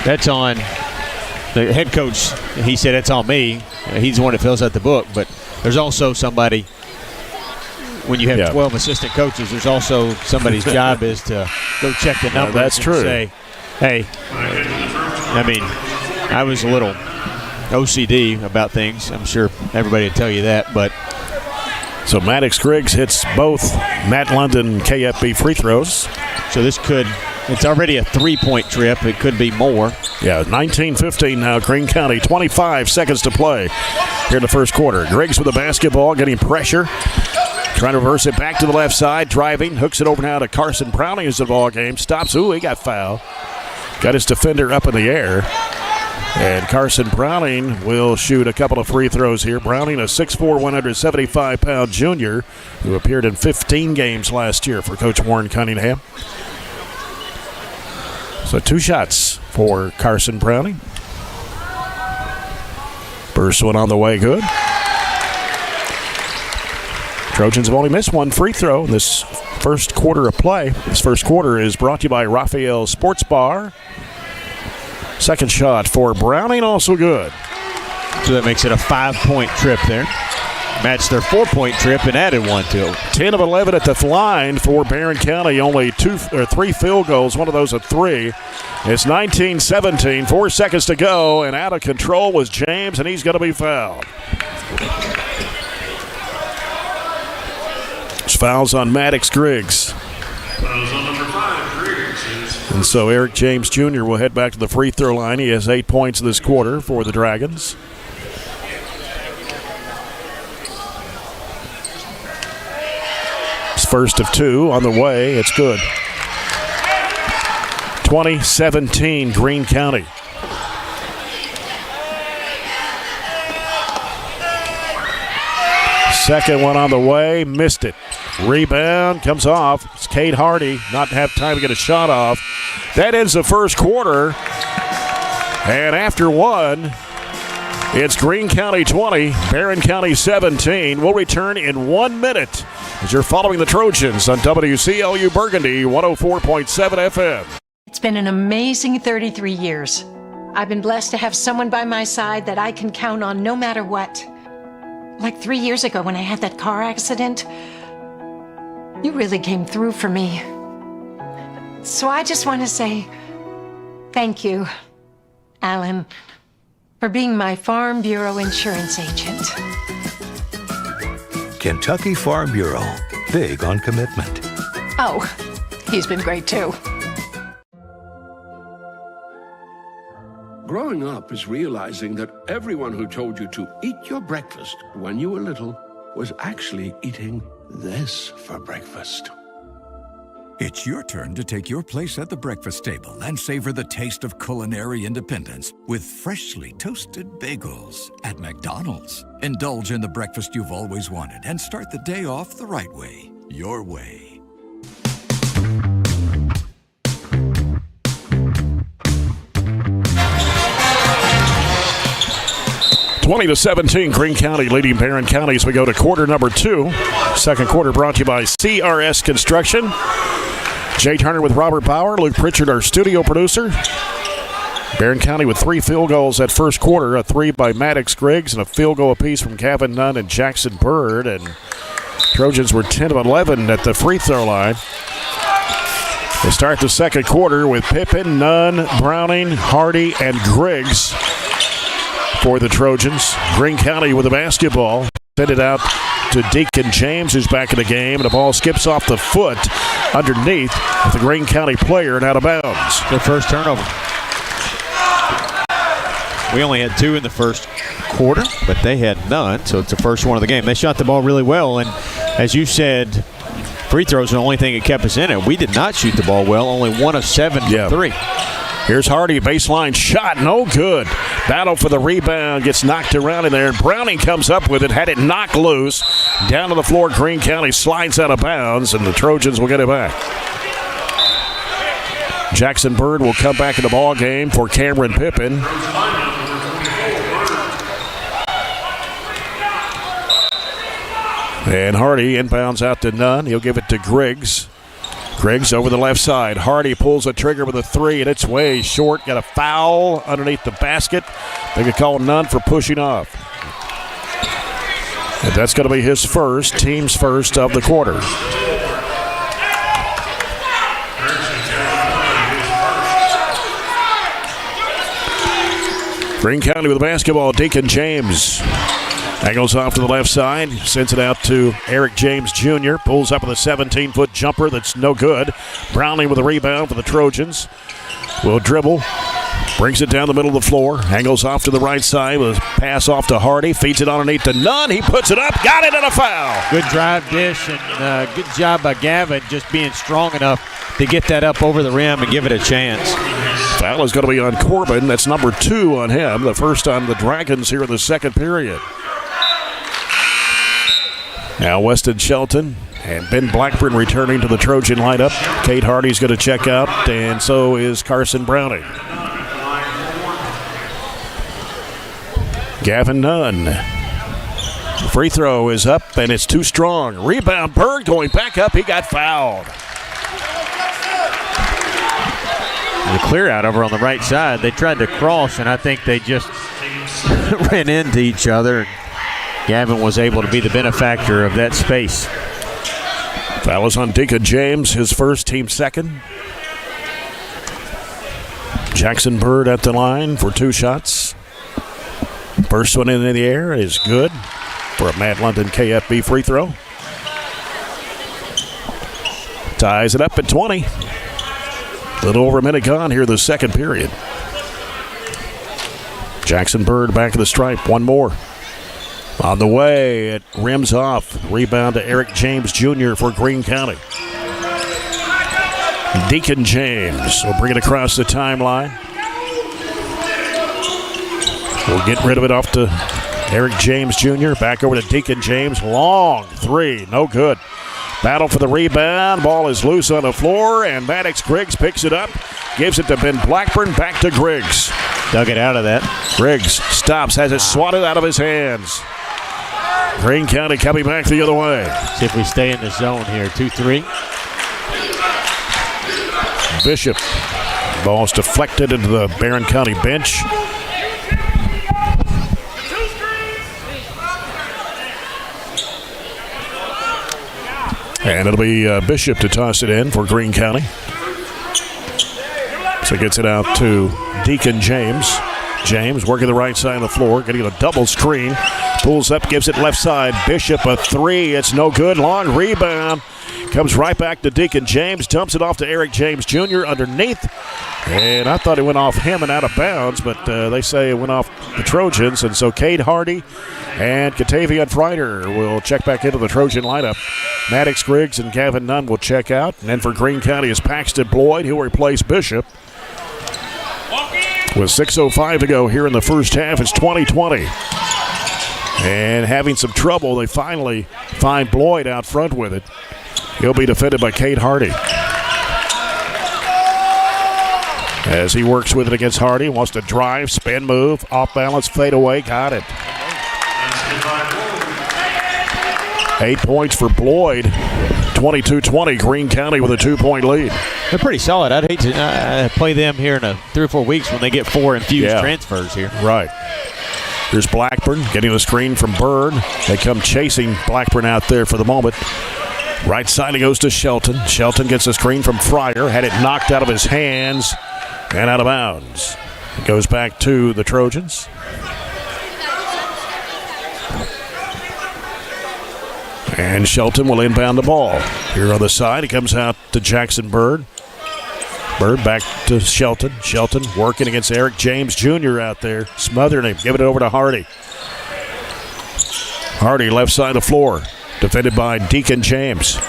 That's on the head coach. He said it's on me. He's the one that fills out the book, but there's also somebody, when you have 12 assistant coaches, there's also somebody's job is to go check the numbers. That's true. And say, hey, I mean, I was a little OCD about things. I'm sure everybody would tell you that, but. So Maddox Griggs hits both Matt London KFB free throws. So it's already a 3-point trip. It could be more. Yeah, 19-15 now, Greene County. 25 seconds to play here in the first quarter. Griggs with the basketball, getting pressure. Trying to reverse it back to the left side, driving. Hooks it over now to Carson Browning as the ball game. Stops. Ooh, he got fouled. Got his defender up in the air. And Carson Browning will shoot a couple of free throws here. Browning, a 6'4", 175-pound junior who appeared in 15 games last year for Coach Warren Cunningham. So 2 shots for Carson Browning. First one on the way, good. Trojans have only missed 1 free throw in this first quarter of play. This first quarter is brought to you by Raphael Sports Bar. Second shot for Browning, also good. So that makes it a 5-point trip there. Matched their 4-point trip and added 1 to it. 10 of 11 at the line for Barren County. Only 3 field goals, one of those a 3. It's 19-17, 4 seconds to go, and out of control was James, and he's going to be fouled. There's fouls on Maddox Griggs. Fouls on number 5, Griggs. And so Eric James Jr. will head back to the free throw line. He has 8 points this quarter for the Dragons. First of 2 on the way. It's good. 20-17 Greene County. Second one on the way. Missed it. Rebound comes off. It's Cade Hardy, not have time to get a shot off. That ends the first quarter. And after one, it's Greene County 20, Barren County 17. We'll return in 1 minute as you're following the Trojans on WCLU Burgundy 104.7 FM. It's been an amazing 33 years. I've been blessed to have someone by my side that I can count on no matter what. Like 3 years ago when I had that car accident, you really came through for me. So I just want to say thank you, Alan, for being my Farm Bureau insurance agent. Kentucky Farm Bureau, big on commitment. Oh, he's been great too. Growing up is realizing that everyone who told you to eat your breakfast when you were little was actually eating this for breakfast. It's your turn to take your place at the breakfast table and savor the taste of culinary independence with freshly toasted bagels at McDonald's. Indulge in the breakfast you've always wanted and start the day off the right way, your way. 20-17, Greene County leading Barren County as we go to quarter number 2. Second quarter brought to you by CRS Construction. Jay Turner with Robert Bauer, Luke Pritchard, our studio producer. Barren County with 3 field goals at first quarter, a 3 by Maddox Griggs and a field goal apiece from Gavin Nunn and Jackson Bird. And Trojans were 10 of 11 at the free throw line. They start the second quarter with Pippen, Nunn, Browning, Hardy, and Griggs for the Trojans. Greene County with the basketball. Send it out to Deacon James, who's back in the game, and the ball skips off the foot underneath the Greene County player and out of bounds. Their first turnover. We only had 2 in the first quarter, but they had none, so it's the first one of the game. They shot the ball really well, and as you said, free throws are the only thing that kept us in it. We did not shoot the ball well, only 1 of 7 from 3. Here's Hardy, baseline shot, no good. Battle for the rebound, gets knocked around in there, and Browning comes up with it, had it knocked loose. Down to the floor, Greene County slides out of bounds, and the Trojans will get it back. Jackson Bird will come back in the ball game for Cameron Pippen. And Hardy inbounds out to Nunn. He'll give it to Griggs. Griggs over the left side. Hardy pulls a trigger with a 3, and it's way short. Got a foul underneath the basket. They could call Nunn for pushing off. And that's going to be his first, team's first of the quarter. Greene County with the basketball. Deacon James angles off to the left side, sends it out to Eric James Jr., pulls up with a 17-foot jumper that's no good. Browning with a rebound for the Trojans. Will dribble, brings it down the middle of the floor, angles off to the right side with a pass off to Hardy, feeds it underneath to Nunn. He puts it up, got it, and a foul. Good drive dish, and good job by Gavin just being strong enough to get that up over the rim and give it a chance. Foul is going to be on Corbin. That's number 2 on him, the first on the Dragons here in the second period. Now Weston Shelton and Ben Blackburn returning to the Trojan lineup. Cade Hardy's going to check out, and so is Carson Browning. Gavin Nunn. Free throw is up, and it's too strong. Rebound, Berg going back up. He got fouled. The clear out over on the right side. They tried to cross, and I think they just ran into each other. Gavin was able to be the benefactor of that space. Foul is on Deacon James, his first, team second. Jackson Bird at the line for 2 shots. First one in the air is good for a Matt London KFB free throw. Ties it up at 20. A little over a minute gone here in the second period. Jackson Bird back to the stripe. One more. On the way, it rims off. Rebound to Eric James Jr. for Greene County. Deacon James will bring it across the timeline. We'll get rid of it off to Eric James Jr. Back over to Deacon James. Long 3, no good. Battle for the rebound. Ball is loose on the floor, and Maddox Griggs picks it up. Gives it to Ben Blackburn. Back to Griggs. Dug it out of that. Griggs stops, has it swatted out of his hands. Greene County coming back the other way. See if we stay in the zone here. 2-3. Bishop. Ball's deflected into the Barren County bench. And it'll be Bishop to toss it in for Greene County. So gets it out to Deacon James. James working the right side of the floor, getting a double screen. Pulls up, gives it left side. Bishop a three. It's no good. Long rebound. Comes right back to Deacon James. Dumps it off to Eric James Jr. underneath. And I thought it went off him and out of bounds, but they say it went off the Trojans. And so Cade Hardy and Katavian Freider will check back into the Trojan lineup. Maddox Griggs and Gavin Nunn will check out. And then for Greene County is Paxton Bloyd, who will replace Bishop. With 6:05 to go here in the first half, it's 20-20. And having some trouble, they finally find Bloyd out front with it. He'll be defended by Cade Hardy. As he works with it against Hardy, wants to drive, spin move, off balance, fade away, got it. 8 points for Bloyd. 22-20, Greene County with a 2-point lead. They're pretty solid. I'd hate to play them here in 3 or 4 weeks when they get 4 infused transfers here. Right. Here's Blackburn getting the screen from Bird. They come chasing Blackburn out there for the moment. Right side, it goes to Shelton. Shelton gets a screen from Fryer. Had it knocked out of his hands and out of bounds. It goes back to the Trojans. And Shelton will inbound the ball. Here on the side, it comes out to Jackson Bird. Bird back to Shelton. Shelton working against Eric James Jr. out there. Smothering him. Giving it over to Hardy. Hardy left side of the floor. Defended by Deacon James.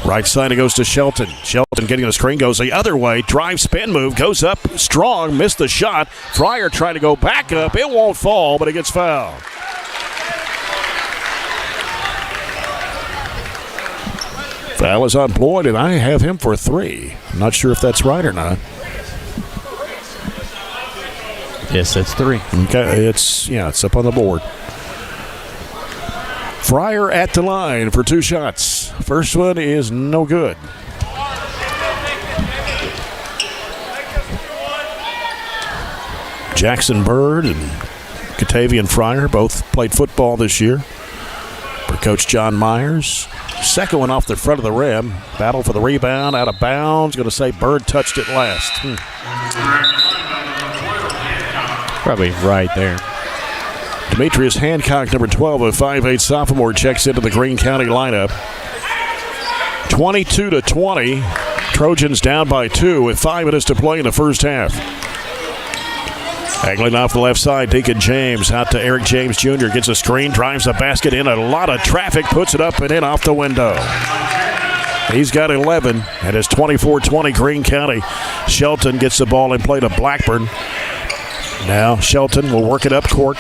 Right side, it goes to Shelton. Shelton getting the screen, goes the other way. Drive, spin move, goes up strong. Missed the shot. Fryer trying to go back up. It won't fall, but it gets fouled. Foul is on Bloyd, and I have him for 3. I'm not sure if that's right or not. Yes, that's 3. Okay, it's up on the board. Fryer at the line for 2 shots. First one is no good. Jackson Bird and Katavian Fryer both played football this year for Coach John Myers. Second one off the front of the rim. Battle for the rebound, out of bounds. Going to say Bird touched it last. Probably right there. Demetrius Hancock, number 12, a 5'8 sophomore, checks into the Greene County lineup. 22-20. Trojans down by 2 with 5 minutes to play in the first half. Angling off the left side, Deacon James out to Eric James Jr. Gets a screen, drives the basket in. A lot of traffic, puts it up and in off the window. He's got 11, and it's 24-20 Greene County. Shelton gets the ball in play to Blackburn. Now Shelton will work it up court.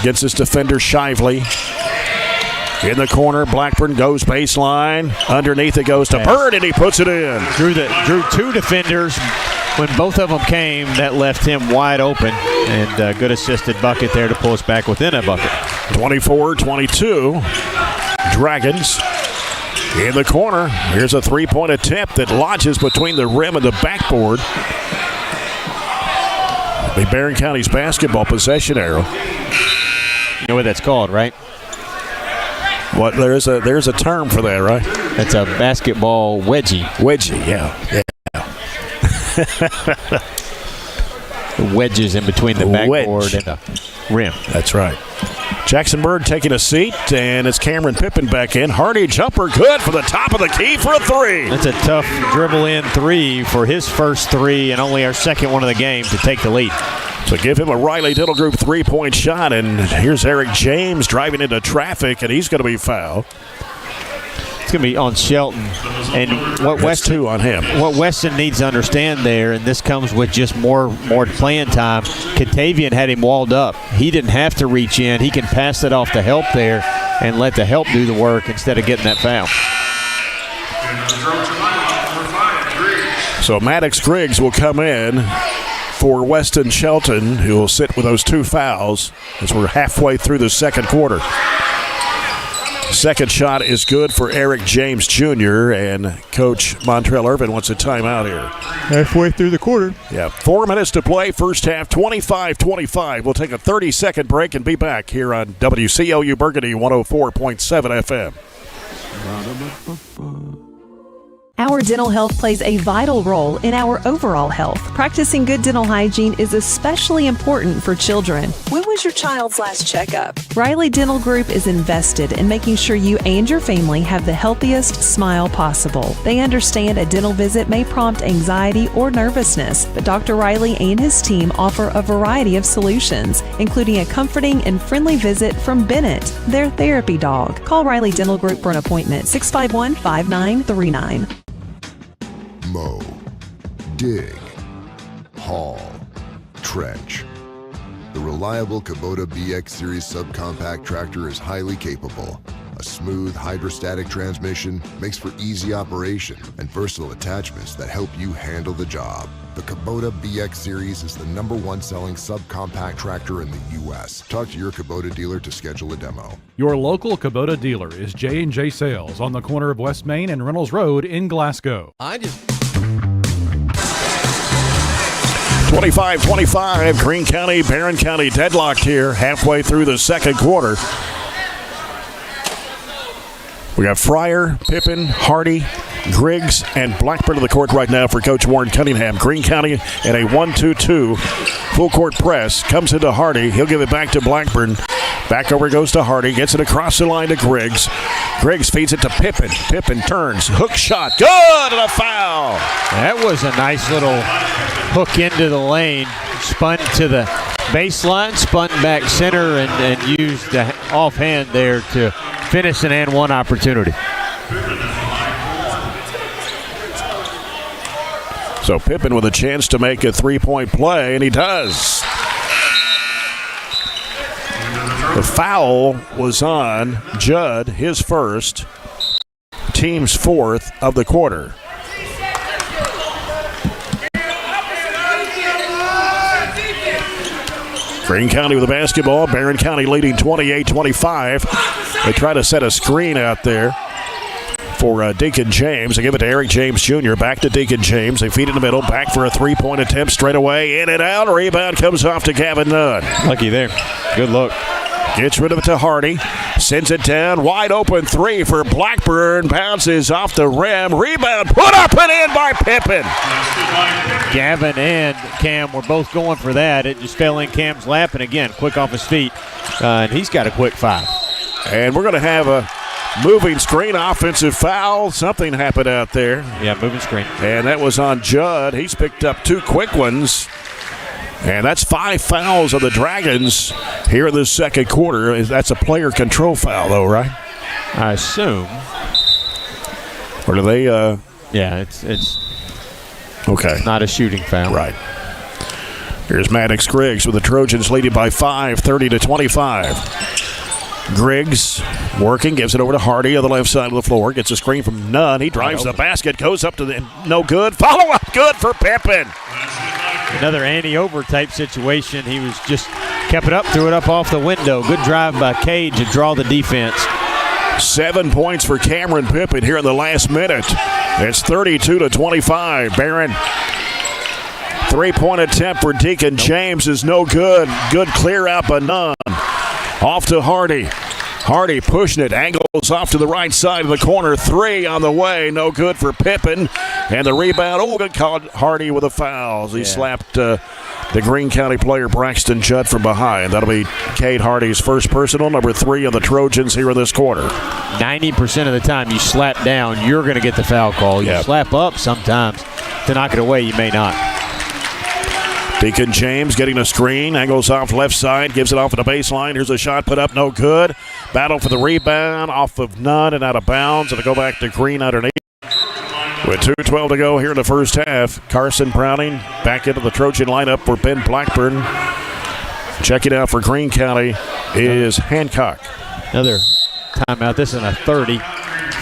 Gets his defender Shively. In the corner, Blackburn goes baseline. Underneath it goes to Bird, and he puts it in. Drew 2 defenders. When both of them came, that left him wide open. And a good assisted bucket there to pull us back within a bucket. 24-22. Dragons in the corner. Here's a 3-point attempt that lodges between the rim and the backboard. The Barren County's basketball possession arrow. You know what that's called, right? What? There's a term for that, right? That's a basketball wedgie. Wedgie, yeah. The wedges in between the backboard and the rim. That's right. Jackson Bird taking a seat, and it's Cameron Pippin back in. Hardy jumper, good for the top of the key for a 3. That's a tough dribble in 3 for his first 3 and only our second one of the game to take the lead. So give him a Riley Diddle Group 3-point shot, and here's Eric James driving into traffic, and he's going to be fouled. It's going to be on Shelton. And what West 2 on him. What Weston needs to understand there, and this comes with just more playing time, Katavian had him walled up. He didn't have to reach in. He can pass it off to Help there and let the Help do the work instead of getting that foul. So Maddox Griggs will come in for Weston Shelton, who will sit with those 2 fouls as we're halfway through the second quarter. Second shot is good for Eric James Jr., and Coach Montrell Irvin wants a timeout here. Halfway through the quarter. Yeah, 4 minutes to play, first half, 25-25. We'll take a 30-second break and be back here on WCLU Burgundy 104.7 FM. Our dental health plays a vital role in our overall health. Practicing good dental hygiene is especially important for children. When was your child's last checkup? Riley Dental Group is invested in making sure you and your family have the healthiest smile possible. They understand a dental visit may prompt anxiety or nervousness, but Dr. Riley and his team offer a variety of solutions, including a comforting and friendly visit from Bennett, their therapy dog. Call Riley Dental Group for an appointment, 651-5939. Mow, dig, haul, trench. The reliable Kubota BX Series subcompact tractor is highly capable. A smooth hydrostatic transmission makes for easy operation and versatile attachments that help you handle the job. The Kubota BX Series is the #1 selling subcompact tractor in the U.S. Talk to your Kubota dealer to schedule a demo. Your local Kubota dealer is J&J Sales on the corner of West Main and Reynolds Road in Glasgow. 25-25, Greene County, Barren County deadlocked here halfway through the second quarter. We got Fryer, Pippin, Hardy, Griggs, and Blackburn to the court right now for Coach Warren Cunningham. Greene County in a 1-2-2 full court press. Comes into Hardy. He'll give it back to Blackburn. Back over goes to Hardy. Gets it across the line to Griggs. Griggs feeds it to Pippin. Pippin turns. Hook shot. Good! And a foul. That was a nice little hook into the lane. Spun to the baseline, spun back center, and used the offhand there to finish an and one opportunity. So Pippin with a chance to make a three-point play, and he does. The foul was on Judd, his first, team's fourth of the quarter. Greene County with the basketball. Barren County leading 28-25. They try to set a screen out there for Deacon James. They give it to Eric James Jr. Back to Deacon James. They feed in the middle. Back for a three-point attempt straight away. In and out. Rebound comes off to Gavin Nunn. Lucky there. Good look. Gets rid of it to Hardy. Sends it down. Wide open three for Blackburn. Bounces off the rim. Rebound put up and in by Pippin. Gavin and Cam were both going for that. It just fell in Cam's lap, and again, quick off his feet. And he's got a quick five. And we're going to have a moving screen offensive foul. Something happened out there. Yeah, moving screen. And that was on Judd. He's picked up two quick ones. And that's 5 fouls of the Dragons here in the second quarter. That's a player control foul, though, right? I assume. Or do they? Yeah, it's okay. Not a shooting foul. Right. Here's Maddox Griggs with the Trojans leading by 5, 30-25. Griggs working, gives it over to Hardy on the left side of the floor. Gets a screen from Nunn. He drives the basket, goes up to the no good. Follow up good for Pippin. Another Annie over type situation. He was just kept it up, threw it up off the window. Good drive by Cage to draw the defense. 7 points for Cameron Pippin here in the last minute. It's 32-25. Barren. Three-point attempt for Deacon James is no good. Good clear out by Nunn. Off to Hardy. Hardy pushing it, angles off to the right side of the corner. Three on the way, no good for Pippin. And the rebound, good call. Hardy with a foul. He slapped the Greene County player Braxton Judd from behind. That'll be Cade Hardy's first personal, number 3 on the Trojans here in this quarter. 90% of the time you slap down, you're going to get the foul call. You slap up sometimes to knock it away, you may not. Deacon James getting a screen, angles off left side, gives it off at the baseline. Here's a shot put up, no good. Battle for the rebound, off of Nunn and out of bounds. It'll go back to Greene underneath. With 2:12 to go here in the first half, Carson Browning back into the Trojan lineup for Ben Blackburn. Checking out for Greene County is Hancock. Another timeout. This is a 30.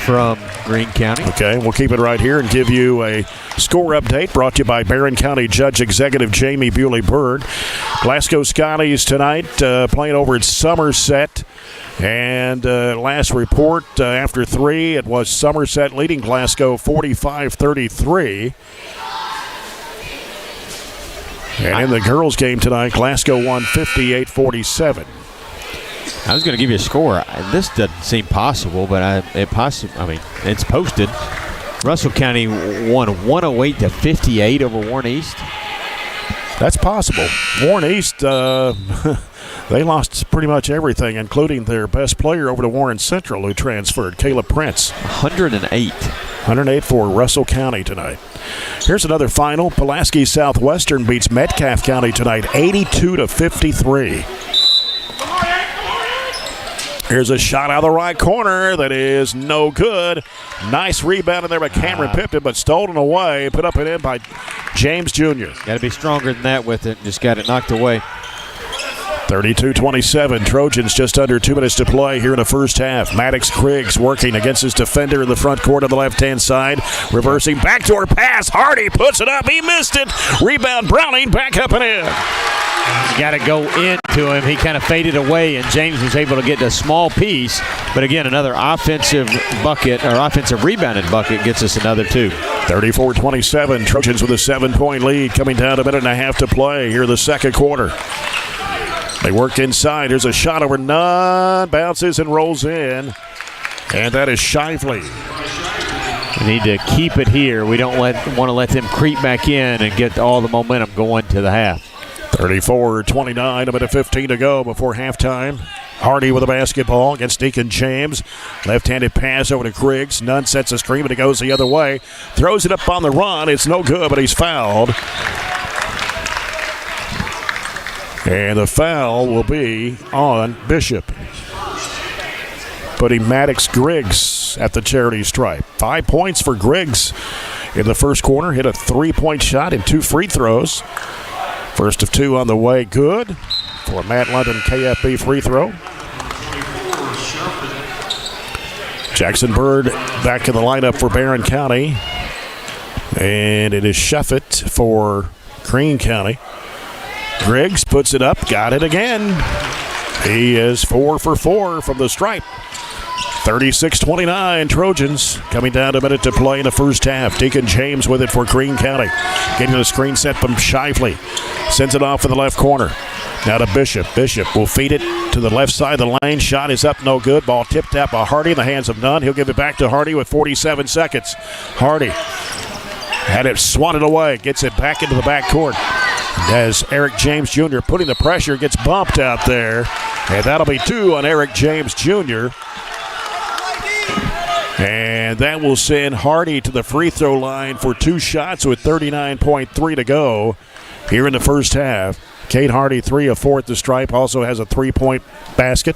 from Greene County. Okay, we'll keep it right here and give you a score update brought to you by Barren County Judge Executive Jamie Bewley-Byrd. Glasgow Scotties tonight playing over at Somerset. And last report after 3, it was Somerset leading Glasgow 45-33. And in the girls' game tonight, Glasgow won 58-47. I was going to give you a score. This doesn't seem possible, but it's posted. Russell County won 108-58 over Warren East. That's possible. Warren East, they lost pretty much everything, including their best player over to Warren Central, who transferred, Caleb Prince. 108 for Russell County tonight. Here's another final. Pulaski Southwestern beats Metcalfe County tonight, 82-53. Here's a shot out of the right corner that is no good. Nice rebound in there by Cameron Pipton, but stolen away. Put up and in by James Jr. Got to be stronger than that with it. Just got it knocked away. 32-27. Trojans just under 2 minutes to play here in the first half. Maddox Griggs working against his defender in the front court on the left-hand side. Reversing backdoor pass. Hardy puts it up. He missed it. Rebound Browning back up and in. Got to go into him. He kind of faded away, and James was able to get a small piece. But again, another offensive bucket, or offensive rebounded bucket, gets us another 2. 34-27. Trojans with a 7-point lead coming down a minute and a half to play here in the second quarter. They work inside. Here's a shot over none. Bounces and rolls in. And that is Shively. We need to keep it here. We don't want to let them creep back in and get all the momentum going to the half. 34-29, a minute 15 to go before halftime. Hardy with a basketball against Deacon James. Left-handed pass over to Griggs. Nunn sets a screen, but it goes the other way. Throws it up on the run. It's no good, but he's fouled. And the foul will be on Bishop, putting Maddox Griggs at the charity stripe. 5 points for Griggs in the first quarter. Hit a 3-point shot and 2 free throws. First of 2 on the way, good for Matt London KFB free throw. Jackson Bird back in the lineup for Barren County. And it is Shuffett for Greene County. Griggs puts it up, got it again. He is 4 for 4 from the stripe. 36-29, Trojans coming down a minute to play in the first half. Deacon James with it for Greene County. Getting a screen set from Shively. Sends it off in the left corner. Now to Bishop. Bishop will feed it to the left side of the lane. Shot is up, no good. Ball tipped out by Hardy in the hands of Nunn. He'll give it back to Hardy with 47 seconds. Hardy had it swatted away. Gets it back into the backcourt. As Eric James Jr. putting the pressure, gets bumped out there. And that'll be 2 on Eric James Jr. And that will send Hardy to the free throw line for 2 shots with 39.3 to go here in the first half. Kate Hardy, 3 of 4 at the stripe, also has a 3-point basket.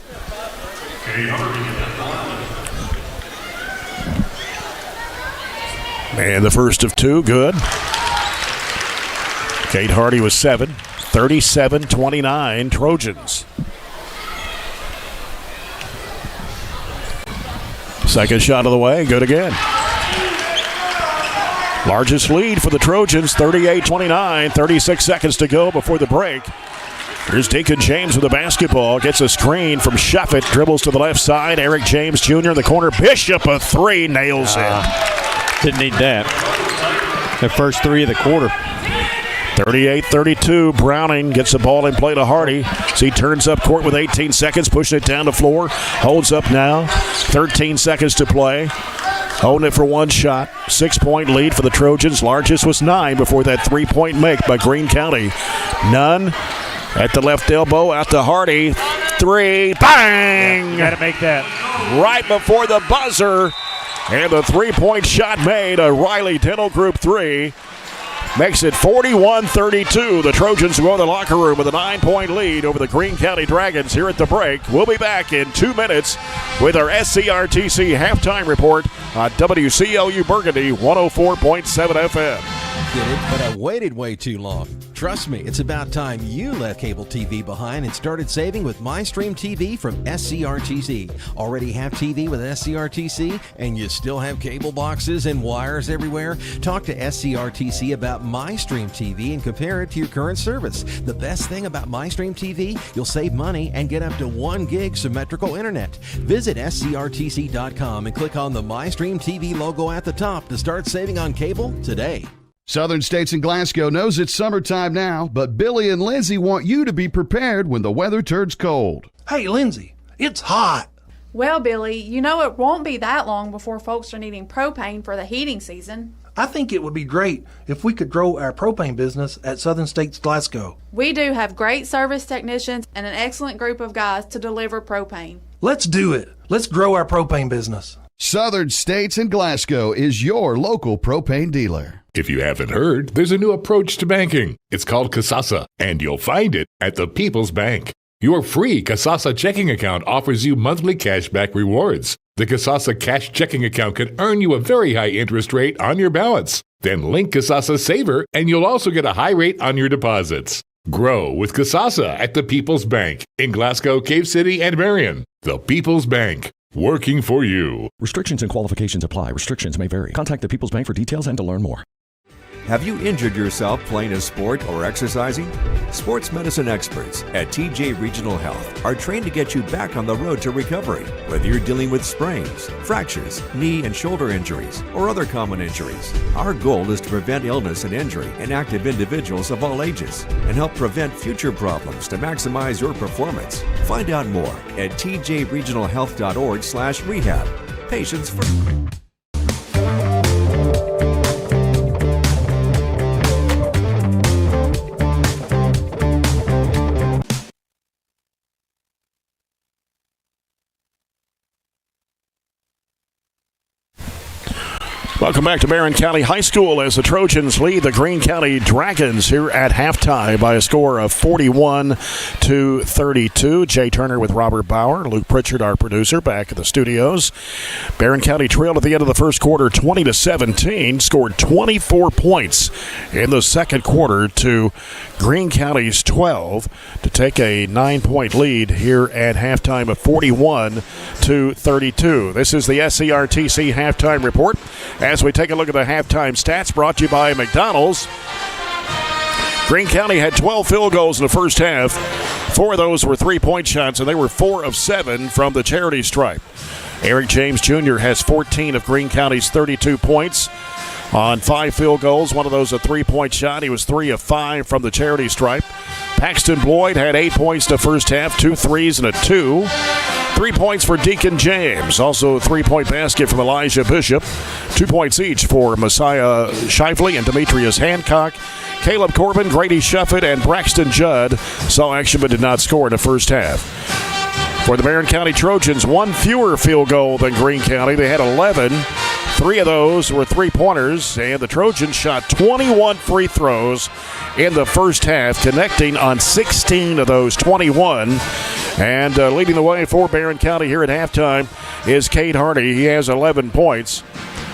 And the first of 2, good. Kate Hardy was 7. 37-29, Trojans. Second shot of the way, good again. Largest lead for the Trojans, 38-29, 36 seconds to go before the break. Here's Deacon James with the basketball, gets a screen from Shuffett, dribbles to the left side. Eric James Jr. in the corner, Bishop a 3, nails it. Didn't need that. The first 3 of the quarter. 38-32, Browning gets the ball in play to Hardy. So he turns up court with 18 seconds, pushing it down the floor. Holds up now, 13 seconds to play. Holding it for 1 shot. 6-point lead for the Trojans. Largest was 9 before that 3-point make by Greene County. Nunn at the left elbow, out to Hardy. 3, bang! Got to make that. Right before the buzzer. And the 3-point shot made, a Riley Dental Group 3. Makes it 41-32. The Trojans go in the locker room with a 9-point lead over the Greene County Dragons here at the break. We'll be back in 2 minutes with our SCRTC halftime report on WCLU Burgundy 104.7 FM. Get it, but I waited way too long. Trust me, it's about time you left cable TV behind and started saving with MyStream TV from SCRTC. Already have TV with SCRTC and you still have cable boxes and wires everywhere? Talk to SCRTC about MyStream TV and compare it to your current service. The best thing about MyStream TV, you'll save money and get up to 1 gig symmetrical internet. Visit scrtc.com and click on the MyStream TV logo at the top to start saving on cable today. Southern States and Glasgow knows it's summertime now, but Billy and Lindsay want you to be prepared when the weather turns cold. Hey, Lindsay, it's hot. Well, Billy, you know it won't be that long before folks are needing propane for the heating season. I think it would be great if we could grow our propane business at Southern States Glasgow. We do have great service technicians and an excellent group of guys to deliver propane. Let's do it. Let's grow our propane business. Southern States and Glasgow is your local propane dealer. If you haven't heard, there's a new approach to banking. It's called Kasasa, and you'll find it at the People's Bank. Your free Kasasa checking account offers you monthly cashback rewards. The Kasasa cash checking account can earn you a very high interest rate on your balance. Then link Kasasa Saver, and you'll also get a high rate on your deposits. Grow with Kasasa at the People's Bank in Glasgow, Cave City, and Barren. The People's Bank. Working for you. Restrictions and qualifications apply. Restrictions may vary. Contact the People's Bank for details and to learn more. Have you injured yourself playing a sport or exercising? Sports medicine experts at TJ Regional Health are trained to get you back on the road to recovery, whether you're dealing with sprains, fractures, knee and shoulder injuries, or other common injuries. Our goal is to prevent illness and injury in active individuals of all ages and help prevent future problems to maximize your performance. Find out more at tjregionalhealth.org/rehab. Patients first. Welcome back to Barren County High School as the Trojans lead the Greene County Dragons here at halftime by a score of 41-32. Jay Turner with Robert Bauer, Luke Pritchard, our producer, back at the studios. Barren County trailed at the end of the first quarter 20-17, scored 24 points in the second quarter to Greene County's 12 to take a 9-point lead here at halftime of 41-32. This is the SCRTC halftime report. As we take a look at the halftime stats brought to you by McDonald's. Greene County had 12 field goals in the first half. 4 of those were three-point shots, and they were 4 of 7 from the charity stripe. Eric James Jr. has 14 of Greene County's 32 points on 5 field goals. One of those a three-point shot. He was 3 of 5 from the charity stripe. Paxton Bloyd had 8 points the first half, 2 threes and a 2. 3 points for Deacon James. Also a 3-point basket from Elijah Bishop. 2 points each for Messiah Shifley and Demetrius Hancock. Caleb Corbin, Grady Shuffett, and Braxton Judd saw action but did not score in the first half. For the Barren County Trojans, 1 fewer field goal than Greene County. They had 11. 3 of those were three-pointers, and the Trojans shot 21 free throws in the first half, connecting on 16 of those 21. And leading the way for Barren County here at halftime is Cade Hardy. He has 11 points.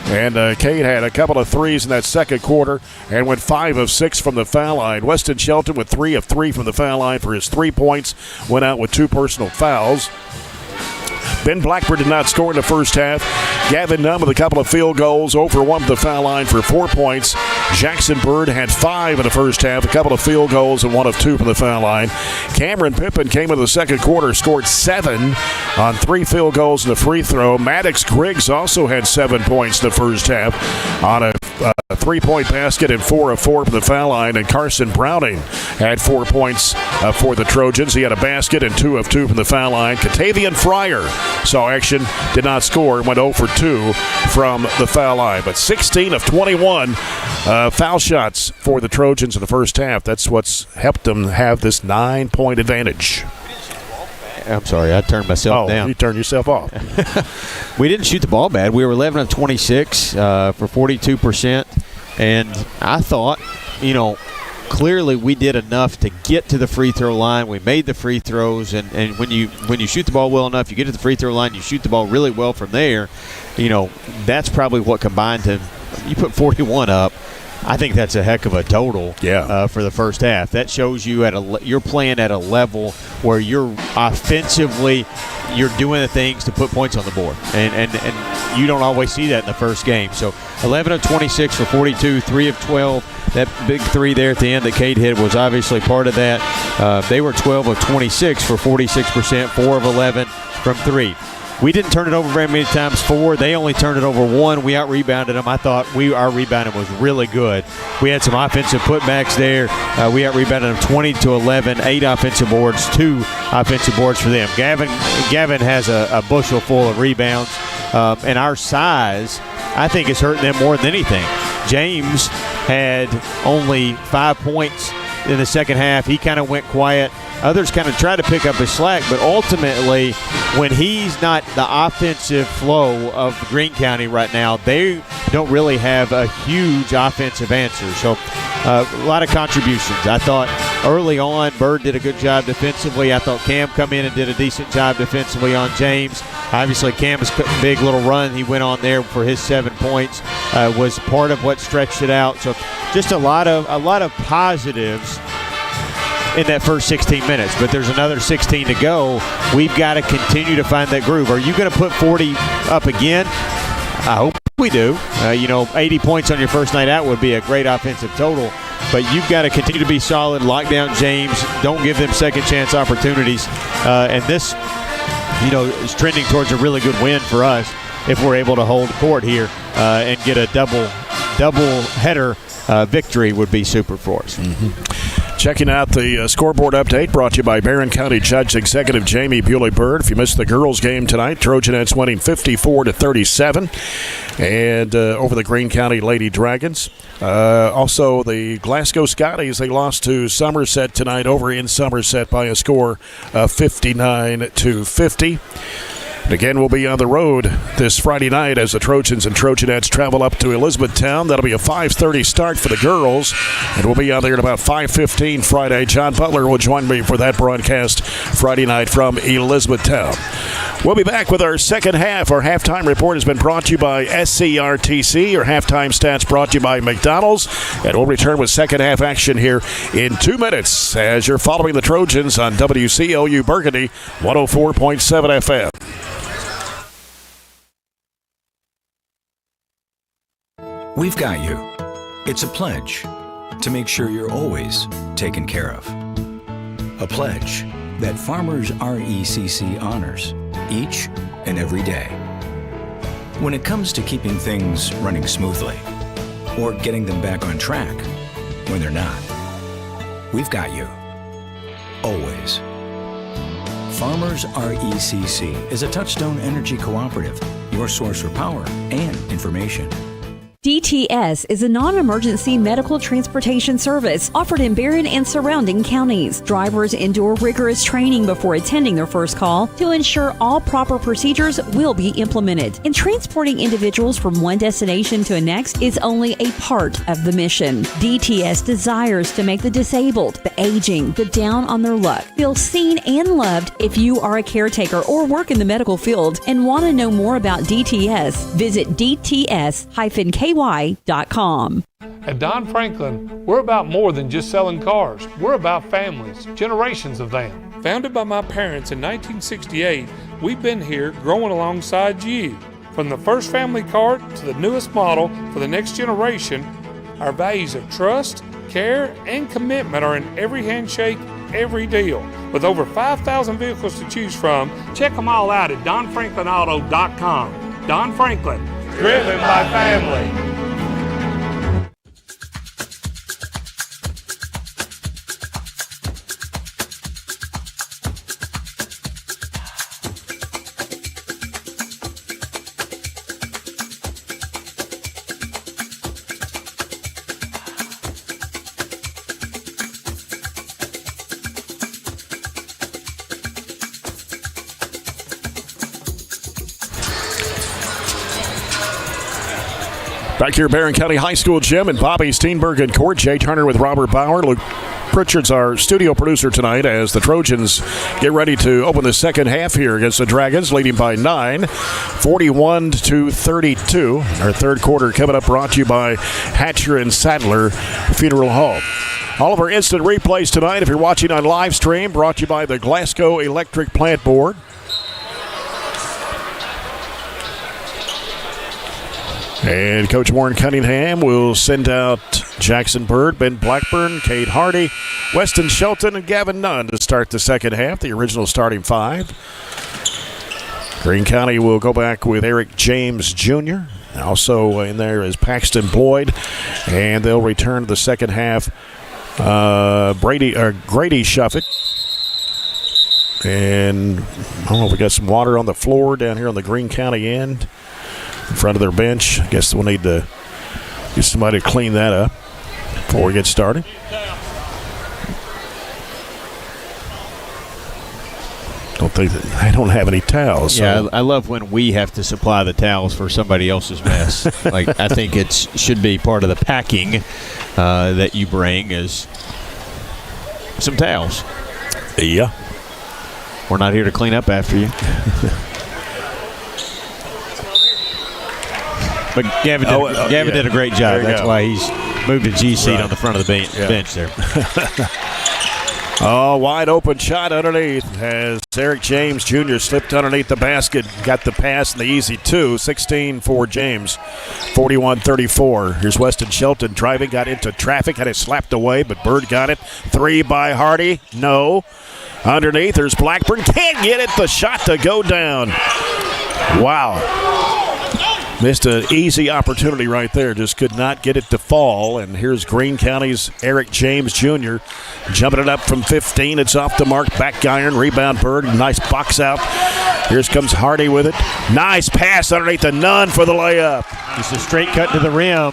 And Cade had a couple of threes in that second quarter and went 5 of 6 from the foul line. Weston Shelton with 3 of 3 from the foul line for his 3 points, went out with 2 personal fouls. Ben Blackburn did not score in the first half. Gavin Nunn with a couple of field goals, 0 for 1 from the foul line for 4 points. Jackson Bird had 5 in the first half, a couple of field goals and 1 of 2 from the foul line. Cameron Pippin came in the second quarter, scored 7 on 3 field goals and a free throw. Maddox Griggs also had 7 points in the first half on a 3-point basket and 4 of 4 from the foul line. And Carson Browning had 4 points for the Trojans. He had a basket and 2 of 2 from the foul line. Catavian Fryer saw action, did not score, went 0 for 2 from the foul line. But 16 of 21 foul shots for the Trojans in the first half. That's what's helped them have this 9-point advantage. I'm sorry, I turned myself down. You turned yourself off. We didn't shoot the ball bad. We were 11 of 26 for 42%. And I thought, clearly we did enough to get to the free throw line. We made the free throws. And when you shoot the ball well enough, you get to the free throw line, you shoot the ball really well from there. That's probably what combined to – you put 41 up. I think that's a heck of a total for the first half. That shows you you're playing at a level where you're offensively, you're doing the things to put points on the board. And you don't always see that in the first game. So 11 of 26 for 42, 3 of 12. That big three there at the end that Cade hit was obviously part of that. They were 12 of 26 for 46%, 4 of 11 from 3. We didn't turn it over very many times, 4. They only turned it over 1. We out-rebounded them. I thought our rebounding was really good. We had some offensive putbacks there. We out-rebounded them 20-11, 8 offensive boards, 2 offensive boards for them. Gavin has a bushel full of rebounds, and our size, I think, is hurting them more than anything. James had only 5 points in the second half. He kind of went quiet. Others kind of tried to pick up his slack, but ultimately, when he's not the offensive flow of Greene County right now, they don't really have a huge offensive answer. So a lot of contributions. I thought early on, Bird did a good job defensively. I thought Cam come in and did a decent job defensively on James. Obviously, Cam's big little run he went on there for his 7 points was part of what stretched it out. So just a lot of positives in that first 16 minutes, but there's another 16 to go. We've got to continue to find that groove. Are you going to put 40 up again? I hope we do. 80 points on your first night out would be a great offensive total, but you've got to continue to be solid, lock down James, don't give them second chance opportunities, and this is trending towards a really good win for us if we're able to hold court here and get a double header victory would be super for us. Checking out the scoreboard update brought to you by Barren County Judge Executive Jamie Bewley-Byrd. If you missed the girls' game tonight, Trojanettes winning 54-37 and over the Greene County Lady Dragons. Also, the Glasgow Scotties, they lost to Somerset tonight over in Somerset by a score of 59-50. And again, we'll be on the road this Friday night as the Trojans and Trojanettes travel up to Elizabethtown. That'll be a 5:30 start for the girls, and we'll be out there at about 5:15 Friday. John Butler will join me for that broadcast Friday night from Elizabethtown. We'll be back with our second half. Our halftime report has been brought to you by SCRTC. Our halftime stats brought to you by McDonald's. And we'll return with second half action here in 2 minutes as you're following the Trojans on WCLU Burgundy 104.7 FM. We've got you. It's a pledge to make sure you're always taken care of. A pledge that Farmers RECC honors each and every day. When it comes to keeping things running smoothly or getting them back on track when they're not, we've got you. Always. Farmers RECC is a Touchstone Energy Cooperative, your source for power and information. DTS is a non-emergency medical transportation service offered in Barren and surrounding counties. Drivers endure rigorous training before attending their first call to ensure all proper procedures will be implemented. And transporting individuals from one destination to the next is only a part of the mission. DTS desires to make the disabled, the aging, the down on their luck feel seen and loved. If you are a caretaker or work in the medical field and want to know more about DTS, visit DTS-KY.com. At Don Franklin, we're about more than just selling cars. We're about families, generations of them. Founded by my parents in 1968, we've been here growing alongside you. From the first family car to the newest model for the next generation, our values of trust, care, and commitment are in every handshake, every deal. With over 5,000 vehicles to choose from, check them all out at DonFranklinAuto.com. Don Franklin, driven by family. Back here at Barren County High School gym and Bobby Steenberg in court. Jay Turner with Robert Bauer. Pritchard's our studio producer tonight as the Trojans get ready to open the second half here against the Dragons, leading by 9, 41-32. Our third quarter coming up, brought to you by Hatcher and Sadler Funeral Home. All of our instant replays tonight, if you're watching on live stream, brought to you by the Glasgow Electric Plant Board. And Coach Warren Cunningham will send out Jackson Bird, Ben Blackburn, Cade Hardy, Weston Shelton, and Gavin Nunn to start the second half, the original starting 5. Greene County will go back with Eric James Jr. Also in there is Paxton Boyd, and they'll return to the second half. Grady Shuffett. And I don't know if we got some water on the floor down here on the Greene County end in front of their bench. I guess we'll need to get somebody to clean that up before we get started. I don't have any towels. So. Yeah, I love when we have to supply the towels for somebody else's mess. Like, I think it should be part of the packing that you bring is some towels. Yeah. We're not here to clean up after you. But Gavin did a great job. That's why he's moved a G seat on the front of the bench there. Oh, wide open shot underneath as Eric James Jr. slipped underneath the basket, got the pass and the easy 2. 16 for James, 41-34. Here's Weston Shelton driving, got into traffic, had it slapped away, but Bird got it. 3 by Hardy, no. Underneath, there's Blackburn, can't get it, the shot to go down. Wow. Missed an easy opportunity right there. Just could not get it to fall. And here's Greene County's Eric James Jr. jumping it up from 15. It's off the mark. Back iron. Rebound Bird. Nice box out. Here comes Hardy with it. Nice pass underneath the Nunn for the layup. Just a straight cut to the rim.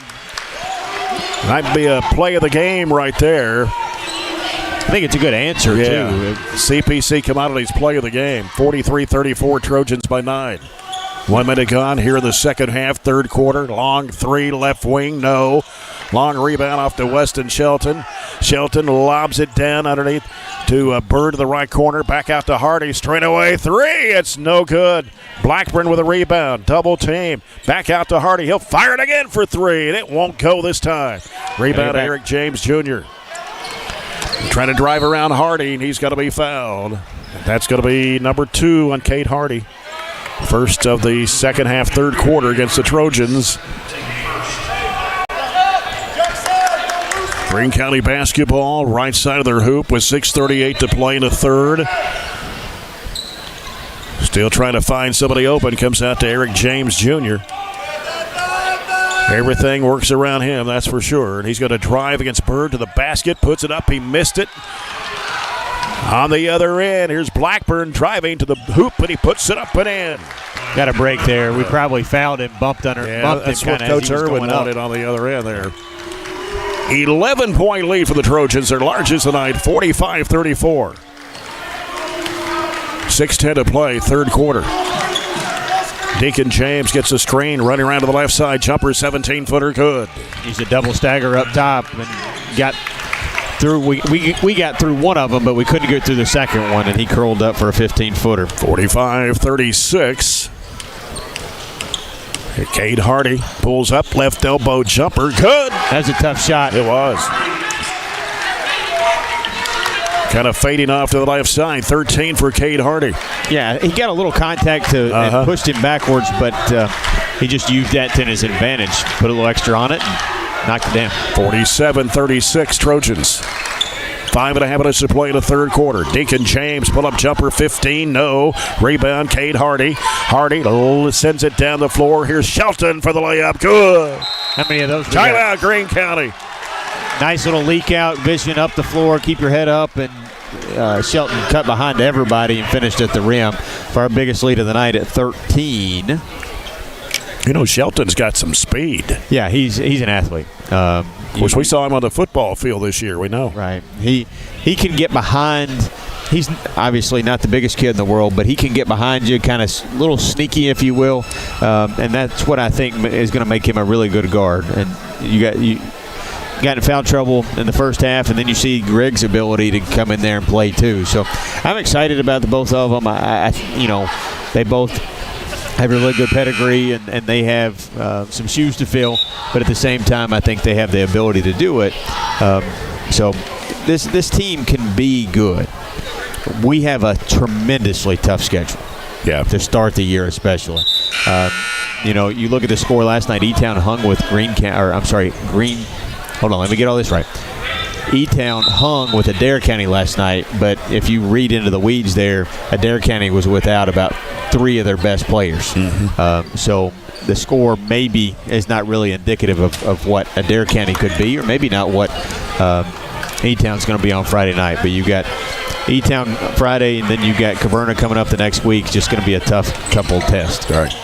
Might be a play of the game right there. I think it's a good answer, too. CPC Commodities play of the game. 43-34, Trojans by 9. 1 minute gone here in the second half, third quarter. Long 3, left wing, no. Long rebound off to Weston Shelton. Shelton lobs it down underneath to Bird to the right corner. Back out to Hardy, straight away 3. It's no good. Blackburn with a rebound, double team. Back out to Hardy. He'll fire it again for 3, and it won't go this time. Rebound to Eric James Jr. Trying to drive around Hardy, and he's going to be fouled. That's going to be number 2 on Cade Hardy. First of the second half, third quarter against the Trojans. Greene County basketball, right side of their hoop with 6:38 to play in the third. Still trying to find somebody open. Comes out to Eric James Jr. Everything works around him, that's for sure. And he's going to drive against Bird to the basket. Puts it up. He missed it. On the other end, here's Blackburn driving to the hoop, and he puts it up and in. Got a break there. We probably fouled him, bumped him. That's what Coach Irwin wanted on the other end there. 11-point lead for the Trojans, their largest tonight, 45-34. 6:10 to play, third quarter. Deacon James gets a screen, running around to the left side. Jumper, 17-footer, good. He's a double stagger up top and got through. We got through one of them, but we couldn't get through the second one, and he curled up for a 15-footer. 45-36. Cade Hardy pulls up, left elbow jumper, good. That was a tough shot. It was. Kind of fading off to the left side. 13 for Cade Hardy. Yeah, he got a little contact and pushed him backwards, but he just used that to his advantage. Put a little extra on it and knocked it down. 47-36 Trojans. 5.5 minutes to play in the third quarter. Deacon James, pull-up jumper, 15, no. Rebound, Cade Hardy. Hardy sends it down the floor. Here's Shelton for the layup. Good. How many of those? Timeout, Greene County. Nice little leak out, vision up the floor. Keep your head up, and Shelton cut behind everybody and finished at the rim for our biggest lead of the night at 13. You know, Shelton's got some speed. Yeah, he's an athlete. Of course, we saw him on the football field this year. We know. Right. He can get behind. He's obviously not the biggest kid in the world, but he can get behind you, kind of a little sneaky, if you will, and that's what I think is going to make him a really good guard. And got in foul trouble in the first half, and then you see Griggs' ability to come in there and play too. So I'm excited about the both of them. They both have really good pedigree, and they have some shoes to fill. But at the same time, I think they have the ability to do it. So this team can be good. We have a tremendously tough schedule. Yeah. To start the year, especially. You look at the score last night. E-Town hung with Green. Hold on, let me get all this right. E-Town hung with Adair County last night, but if you read into the weeds there, Adair County was without about 3 of their best players. Mm-hmm. So the score maybe is not really indicative of what Adair County could be, or maybe not what E-Town's going to be on Friday night. But you got E-Town Friday, and then you got Caverna coming up the next week. Just going to be a tough couple of tests. All right.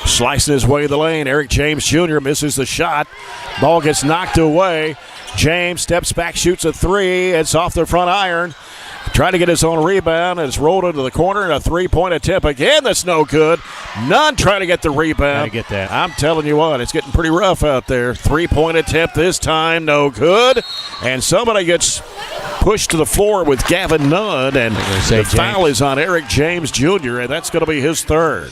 Slicing his way to the lane, Eric James Jr. misses the shot. Ball gets knocked away. James steps back, shoots a 3. It's off the front iron. Trying to get his own rebound, and it's rolled into the corner, and a 3-point attempt again. That's no good. Nunn trying to get the rebound. Gotta get that. I'm telling you what, it's getting pretty rough out there. 3-point attempt this time, no good. And somebody gets pushed to the floor with Gavin Nunn, and the foul is on Eric James Jr., and that's going to be his 3rd.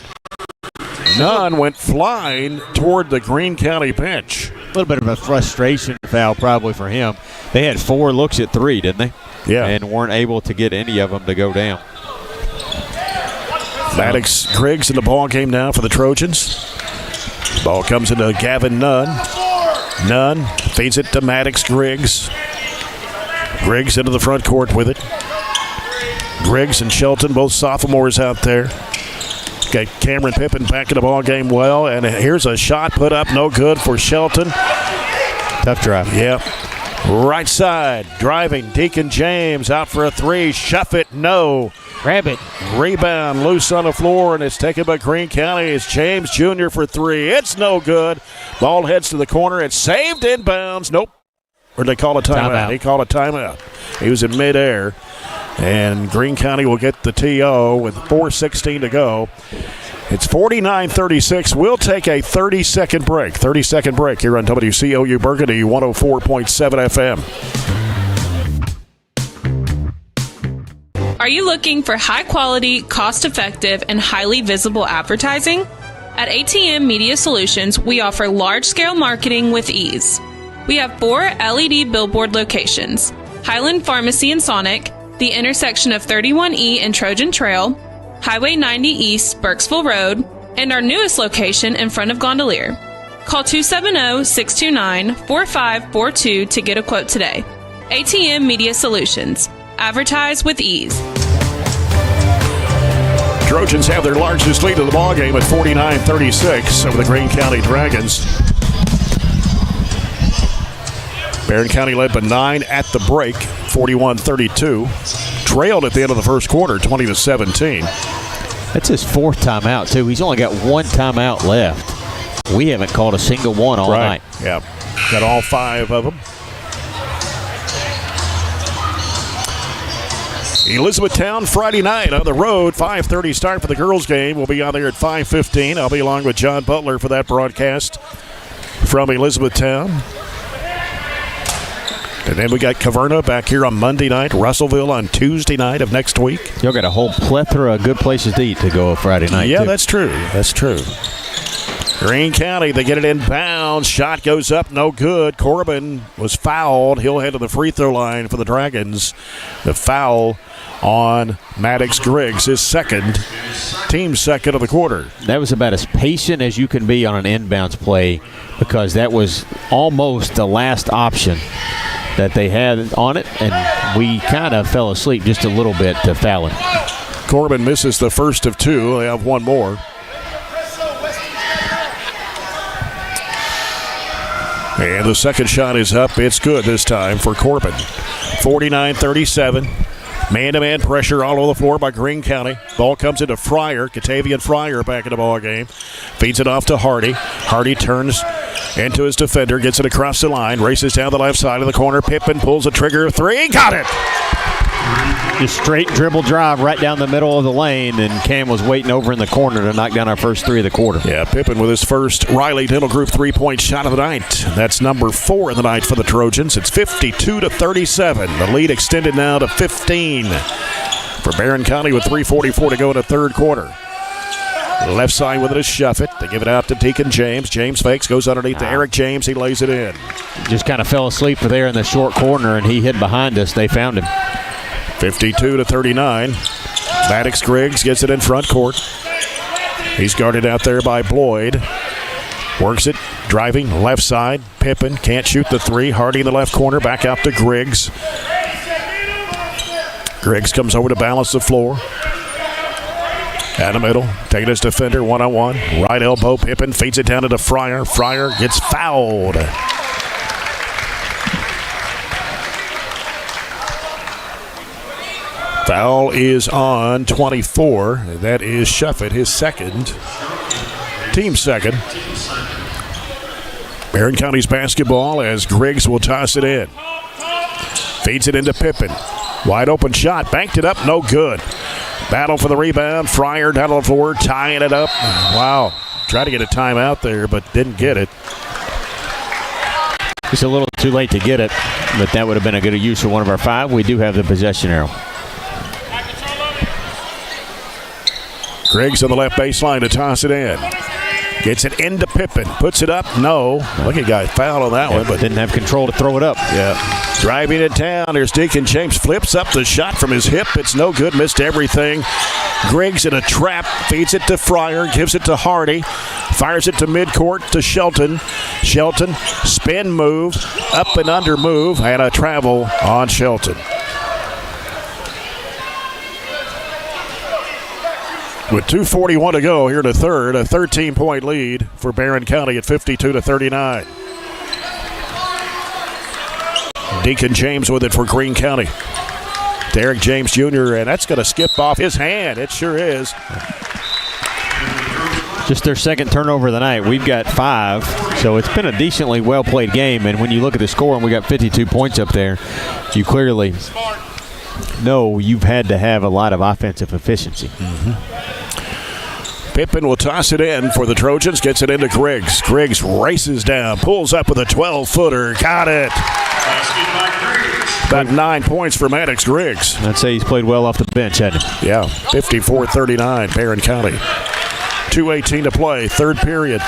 Nunn went flying toward the Greene County bench. A little bit of a frustration foul probably for him. They had 4 looks at 3, didn't they? Yeah. And weren't able to get any of them to go down. Maddox Griggs in the ball game now for the Trojans. Ball comes into Gavin Nunn. Nunn feeds it to Maddox Griggs. Griggs into the front court with it. Griggs and Shelton, both sophomores out there. Got Cameron Pippin back in the ball game well, and here's a shot put up, no good for Shelton. Tough drive. Yep. Right side, driving, Deacon James out for a 3. Shuff it, no. Grab it. Rebound, loose on the floor, and it's taken by Greene County. It's James Jr. for 3. It's no good. Ball heads to the corner. It's saved inbounds. Nope. Or did they call a timeout? He called a timeout. He was in midair. And Greene County will get the TO with 4:16 to go. It's 49-36. We'll take a 30-second break. 30-second break here on WCLU Burgundy 104.7 FM. Are you looking for high-quality, cost-effective, and highly visible advertising? At ATM Media Solutions, we offer large-scale marketing with ease. We have 4 LED billboard locations: Highland Pharmacy in Sonic, the intersection of 31E and Trojan Trail, Highway 90 East, Burkesville Road, and our newest location in front of Gondolier. Call 270-629-4542 to get a quote today. ATM Media Solutions. Advertise with ease. Trojans have their largest lead of the ballgame at 49-36 over the Greene County Dragons. Barren County led by 9 at the break, 41-32. Trailed at the end of the first quarter, 20-17. That's his 4th timeout, too. He's only got 1 timeout left. We haven't called a single one all night. Yeah, got all 5 of them. Elizabethtown Friday night on the road, 5:30 start for the girls game. We'll be on there at 5:15. I'll be along with John Butler for that broadcast from Elizabethtown. And then we got Caverna back here on Monday night, Russellville on Tuesday night of next week. Y'all got a whole plethora of good places to eat to go Friday night, Yeah, too. that's true. That's true. Greene County, they get it inbounds. Shot goes up, no good. Corbin was fouled. He'll head to the free throw line for the Dragons. The foul on Maddox Griggs, his second, team second of the quarter. That was about as patient as you can be on an inbounds play, because that was almost the last option that they had on it, and we kind of fell asleep just a little bit to Fallon. Corbin misses the first of 2. They have 1 more. And the second shot is up. It's good this time for Corbin. 49-37. Man-to-man pressure all over the floor by Greene County. Ball comes into Fryer. Catavian Fryer back in the ball game. Feeds it off to Hardy. Hardy turns into his defender. Gets it across the line. Races down the left side of the corner. Pippin pulls the trigger. 3. Got it! Just straight dribble drive right down the middle of the lane, and Cam was waiting over in the corner to knock down our first three of the quarter. Yeah, Pippen with his first Riley Dental Group three-point shot of the night. That's number 4 in the night for the Trojans. It's 52-37. The lead extended now to 15 for Barren County with 3:44 to go in the third quarter. Left side with it is Shuffett. They give it out to Deacon James. James fakes, goes underneath to Eric James. He lays it in. Just kind of fell asleep there in the short corner, and he hid behind us. They found him. 52-39. Maddox Griggs gets it in front court. He's guarded out there by Bloyd. Works it, driving, left side. Pippen can't shoot the three. Hardy in the left corner, back out to Griggs. Griggs comes over to balance the floor. Out the middle, taking his defender one-on-one. Right elbow, Pippen feeds it down into Fryer. Fryer gets fouled. Foul is on 24. That is Shuffett, his second. Team second. Barren County's basketball as Griggs will toss it in. Feeds it into Pippen. Wide open shot. Banked it up. No good. Battle for the rebound. Fryer down on the floor. Tying it up. Wow. Tried to get a timeout there, but didn't get it. It's a little too late to get it, but that would have been a good use for one of our 5. We do have the possession arrow. Griggs on the left baseline to toss it in. Gets it into Pippen. Puts it up. No. Look, he got fouled on that one, but didn't have control to throw it up. Yeah. Driving it down. There's Deacon James. Flips up the shot from his hip. It's no good. Missed everything. Griggs in a trap. Feeds it to Fryer. Gives it to Hardy. Fires it to midcourt to Shelton. Shelton. Spin move. Up and under move. And a travel on Shelton. With 2:41 to go here in the third, a 13-point lead for Barren County at 52-39. Deacon James with it for Greene County. Derek James Jr., and that's going to skip off his hand. It sure is. Just their second turnover of the night. We've got 5, so it's been a decently well-played game. And when you look at the score, and we got 52 points up there, you clearly know you've had to have a lot of offensive efficiency. Pippen will toss it in for the Trojans. Gets it into Griggs. Griggs races down. Pulls up with a 12-footer. Got it. About 9 points for Maddox Griggs. I'd say he's played well off the bench, hasn't he? Yeah, 54-39, Barren County. 2:18 to play, third period.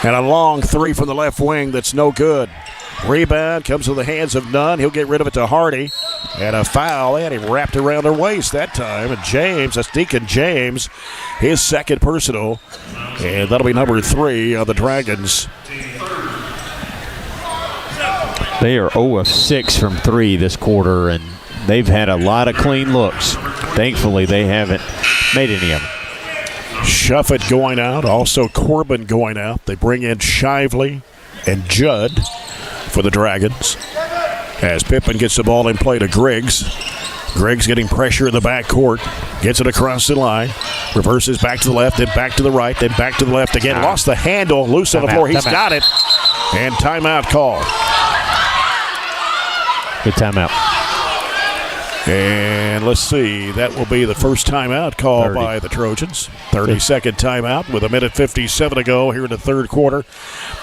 And a long three from the left wing that's no good. Rebound comes to the hands of Nunn. He'll get rid of it to Hardy. And a foul, and he wrapped around her waist that time. And James, that's Deacon James, his second personal. And that'll be number 3 of the Dragons. They are 0 of 6 from 3 this quarter, and they've had a lot of clean looks. Thankfully, they haven't made any of them. Shuffett going out, also Corbin going out. They bring in Shively and Judd for the Dragons. As Pippen gets the ball in play to Griggs. Griggs getting pressure in the backcourt. Gets it across the line. Reverses back to the left, then back to the right, then back to the left again. Lost the handle. Loose on the floor. He's got it. And timeout call. Good timeout. And let's see. That will be the first timeout call by the Trojans. 30-second timeout with 1:57 to go here in the third quarter.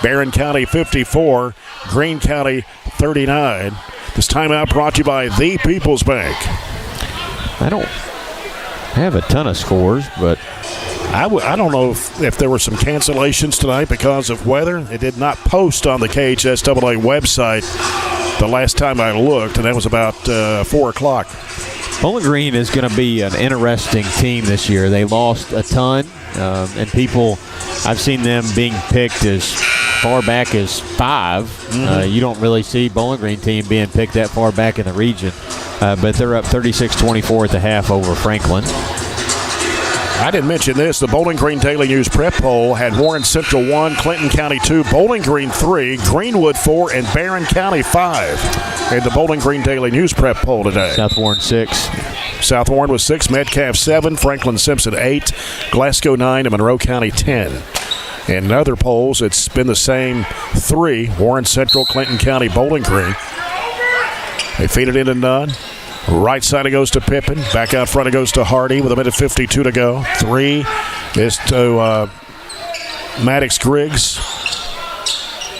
Barren County 54, Greene County 39. This timeout brought to you by the People's Bank. I don't have a ton of scores, but I don't know if there were some cancellations tonight because of weather. It did not post on the KHSAA website the last time I looked, and that was about 4 o'clock. Bowling Green is going to be an interesting team this year. They lost a ton, and people, I've seen them being picked as far back as 5. You don't really see Bowling Green team being picked that far back in the region, but they're up 36-24 at the half over Franklin. I didn't mention this. The Bowling Green Daily News prep poll had Warren Central 1, Clinton County 2, Bowling Green 3, Greenwood 4, and Barren County 5 in the Bowling Green Daily News prep poll today. South Warren 6. South Warren was 6, Metcalf 7, Franklin Simpson 8, Glasgow 9, and Monroe County 10. In other polls, it's been the same 3, Warren Central, Clinton County, Bowling Green. They feed it into Nunn. Right side it goes to Pippen. Back out front it goes to Hardy with 1:52 to go. 3 is to Maddox Griggs.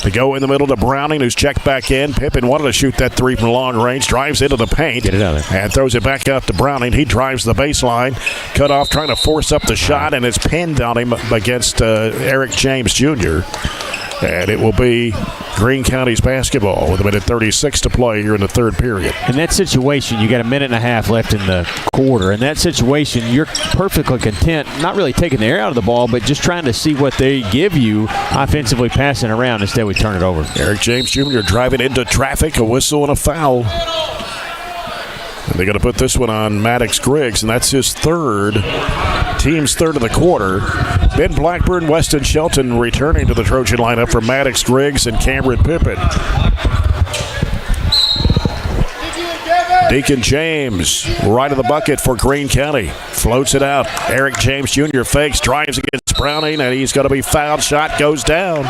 To go in the middle to Browning, who's checked back in. Pippen wanted to shoot that 3 from long range. Drives into the paint. Get it out of there. And throws it back out to Browning. He drives the baseline. Cut off trying to force up the shot, and it's pinned on him against Eric James Jr. And it will be Greene County's basketball with 1:36 to play here in the third period. In that situation, you got 1.5 minutes left in the quarter. In that situation, you're perfectly content, not really taking the air out of the ball, but just trying to see what they give you offensively, passing around. Instead, we turn it over. Eric James Jr. driving into traffic, a whistle and a foul. And they're going to put this one on Maddox Griggs, and that's his third. Team's third of the quarter. Ben Blackburn, Weston Shelton returning to the Trojan lineup for Maddox Griggs and Cameron Pippen. Deacon James, right of the bucket for Greene County. Floats it out. Eric James Jr. fakes, drives against Browning, and he's going to be fouled. Shot goes down.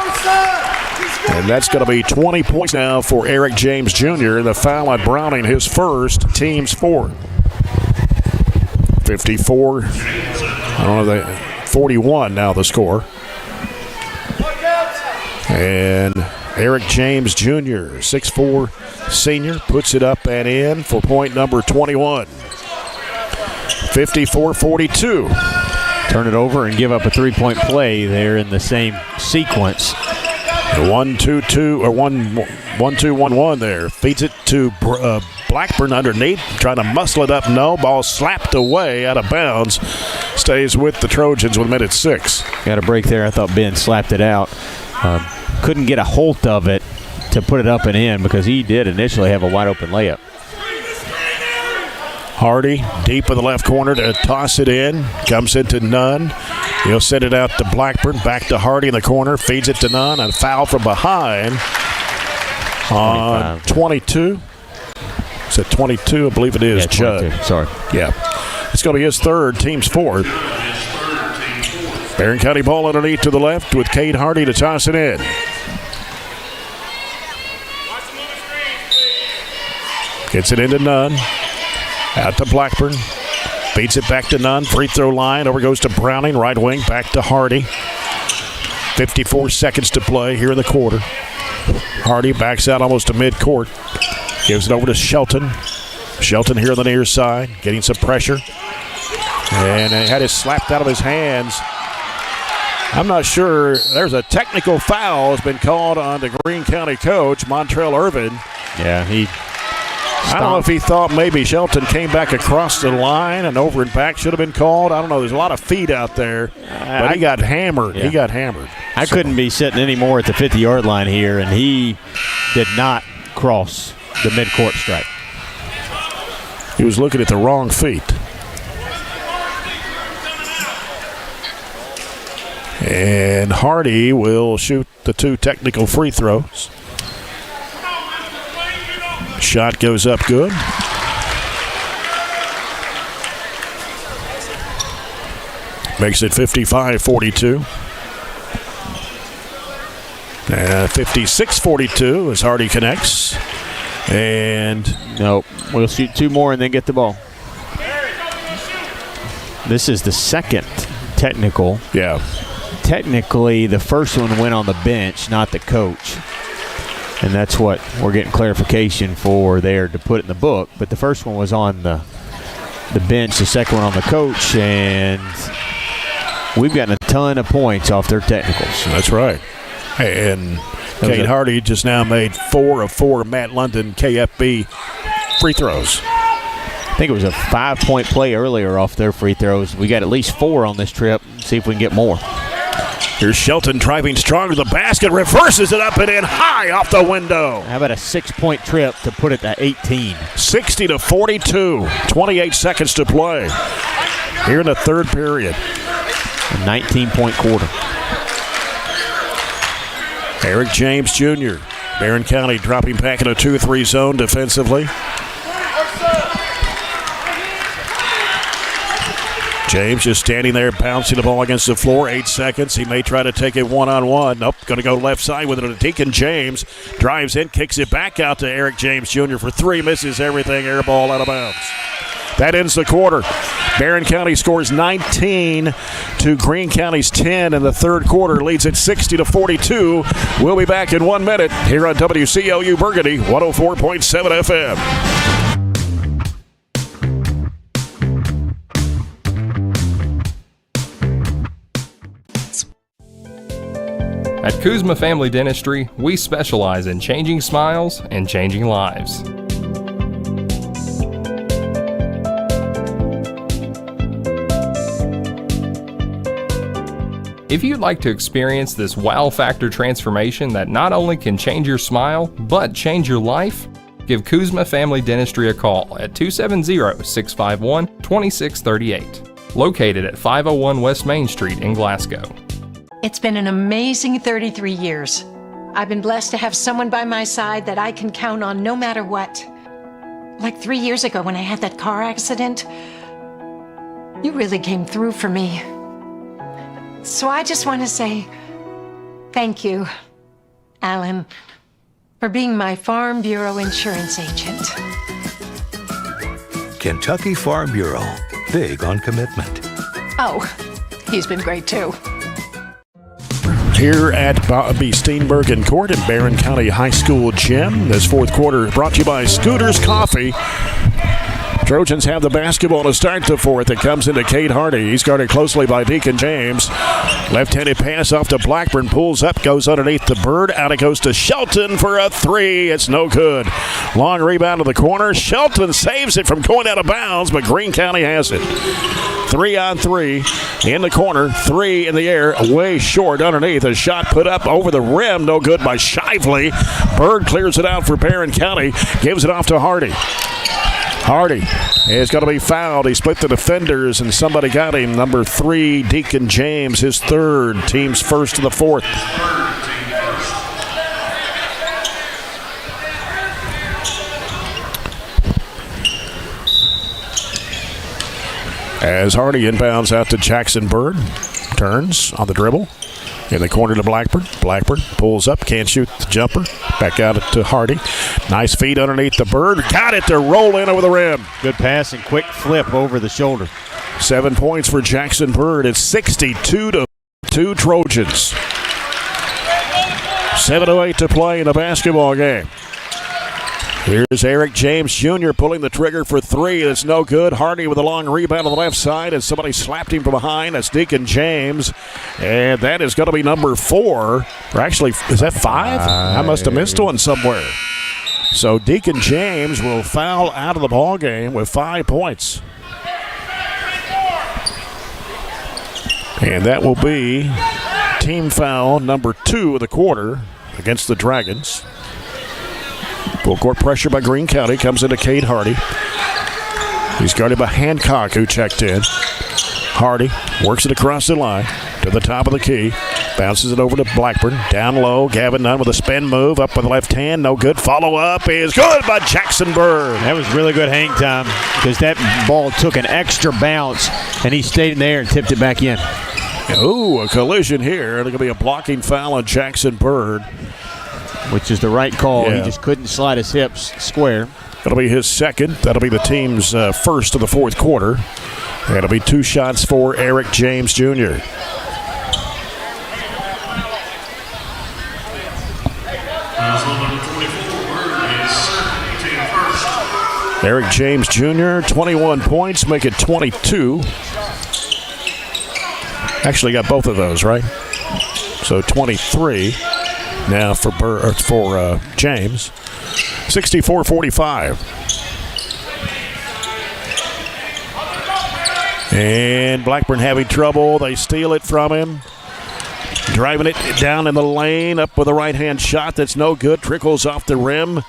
And that's going to be 20 points now for Eric James Jr. The foul on Browning, his first, team's fourth. 54. I don't know, 41 now the score. And Eric James Jr., 6'4" senior, puts it up and in for point number 21. 54-42. Turn it over and give up a 3-point play there in the same sequence. 1-2-2 or 1-2-1-1 there. Feeds it to Blackburn underneath, trying to muscle it up. No, ball slapped away out of bounds. Stays with the Trojans with 1:06. Got a break there. I thought Ben slapped it out. Couldn't get a hold of it to put it up and in because he did initially have a wide open layup. Hardy deep in the left corner to toss it in. Comes into Nunn. He'll send it out to Blackburn. Back to Hardy in the corner. Feeds it to Nunn. A foul from behind on 22. Is it 22? I believe it is. Judd. Sorry. Yeah. It's going to be his third, team's fourth. Barren County ball underneath to the left with Cade Hardy to toss it in. Gets it into Nunn. Out to Blackburn. Beats it back to Nunn. Free throw line. Over goes to Browning. Right wing. Back to Hardy. 54 seconds to play here in the quarter. Hardy backs out almost to midcourt. Gives it over to Shelton. Shelton here on the near side. Getting some pressure. And he had it slapped out of his hands. I'm not sure. There's a technical foul has been called on the Greene County coach, Montrell Irvin. Yeah, I don't know if he thought maybe Shelton came back across the line and over and back should have been called. I don't know. There's a lot of feet out there. But he got hammered. Yeah. He got hammered. I couldn't be sitting anymore at the 50-yard line here, and he did not cross the midcourt stripe. He was looking at the wrong feet. And Hardy will shoot the 2 technical free throws. Shot goes up good. Makes it 55-42. 56-42 as Hardy connects. And nope, we'll shoot 2 more and then get the ball. This is the second technical. Yeah. Technically, the first one went on the bench, not the coach. And that's what we're getting clarification for there to put it in the book. But the first one was on the bench, the second one on the coach, and we've gotten a ton of points off their technicals. That's right. And Cade Hardy just now made 4 of 4 Matt London KFB free throws. I think it was a 5-point play earlier off their free throws. We got at least 4 on this trip. See if we can get more. Here's Shelton driving strong to the basket, reverses it up and in high off the window. How about a 6-point trip to put it to 18? 60-42, 28 seconds to play here in the third period. A 19-point quarter. Eric James Jr., Barren County dropping back in a 2-3 zone defensively. James just standing there, bouncing the ball against the floor. 8 seconds. He may try to take it one-on-one. Nope, going to go left side with it. Deacon James drives in, kicks it back out to Eric James Jr. for three. Misses everything. Air ball out of bounds. That ends the quarter. Barren County scores 19 to Greene County's 10 in the third quarter. Leads it 60-42. We'll be back in 1 minute here on WCLU Burgundy, 104.7 FM. At Kuzma Family Dentistry, we specialize in changing smiles and changing lives. If you'd like to experience this wow factor transformation that not only can change your smile, but change your life, give Kuzma Family Dentistry a call at 270-651-2638, located at 501 West Main Street in Glasgow. It's been an amazing 33 years. I've been blessed to have someone by my side that I can count on no matter what. Like 3 years ago when I had that car accident, you really came through for me. So I just want to say thank you, Alan, for being my Farm Bureau insurance agent. Kentucky Farm Bureau, big on commitment. Oh, he's been great too. Here at Bobby Steenbergen Court at Barren County High School Gym. This fourth quarter brought to you by Scooters Coffee. Trojans have the basketball to start the fourth. It comes into Cade Hardy. He's guarded closely by Deacon James. Left-handed pass off to Blackburn. Pulls up, goes underneath the Bird. Out it goes to Shelton for a three. It's no good. Long rebound to the corner. Shelton saves it from going out of bounds, but Greene County has it. 3-on-3 in the corner. Three in the air. Way short underneath. A shot put up over the rim. No good by Shively. Bird clears it out for Barren County. Gives it off to Hardy. Hardy is going to be fouled. He split the defenders, and somebody got him. Number 3, Deacon James, his third. Team's first of the fourth. As Hardy inbounds out to Jackson Bird. Turns on the dribble. In the corner to Blackburn. Blackburn pulls up, can't shoot the jumper. Back out to Hardy. Nice feed underneath the Bird. Got it to roll in over the rim. Good pass and quick flip over the shoulder. 7 points for Jackson Bird. It's 62-2 Trojans. 7:08 to play in the basketball game. Here's Eric James Jr. pulling the trigger for three. That's no good. Hardy with a long rebound on the left side, and somebody slapped him from behind. That's Deacon James. And that is going to be number 4. Or actually, is that 5? I must have missed one somewhere. So Deacon James will foul out of the ball game with 5 points. And that will be team foul number 2 of the quarter against the Dragons. Full court pressure by Greene County. Comes into Cade Hardy. He's guarded by Hancock, who checked in. Hardy works it across the line to the top of the key. Bounces it over to Blackburn. Down low. Gavin Nunn with a spin move. Up with the left hand. No good. Follow up is good by Jackson Bird. That was really good hang time because that ball took an extra bounce, and he stayed in there and tipped it back in. Ooh, a collision here. There's going to be a blocking foul on Jackson Bird. Which is the right call. Yeah. He just couldn't slide his hips square. That'll be his second. That'll be the team's first of the fourth quarter. That'll be 2 shots for Eric James Jr. Eric James Jr., 21 points, make it 22. Actually got both of those, right? So 23. Now for James, 64-45. And Blackburn having trouble. They steal it from him. Driving it down in the lane, up with a right-hand shot that's no good. Trickles off the rim.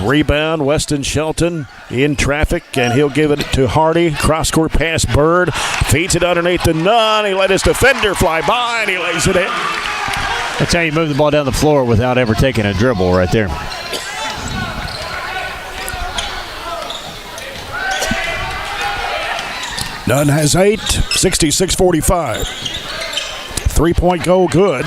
Rebound, Weston Shelton in traffic, and he'll give it to Hardy. Cross-court pass, Bird. Feeds it underneath to Nunn. He let his defender fly by, and he lays it in. That's how you move the ball down the floor without ever taking a dribble right there. Dunn has 8, 66-45. Three-point goal good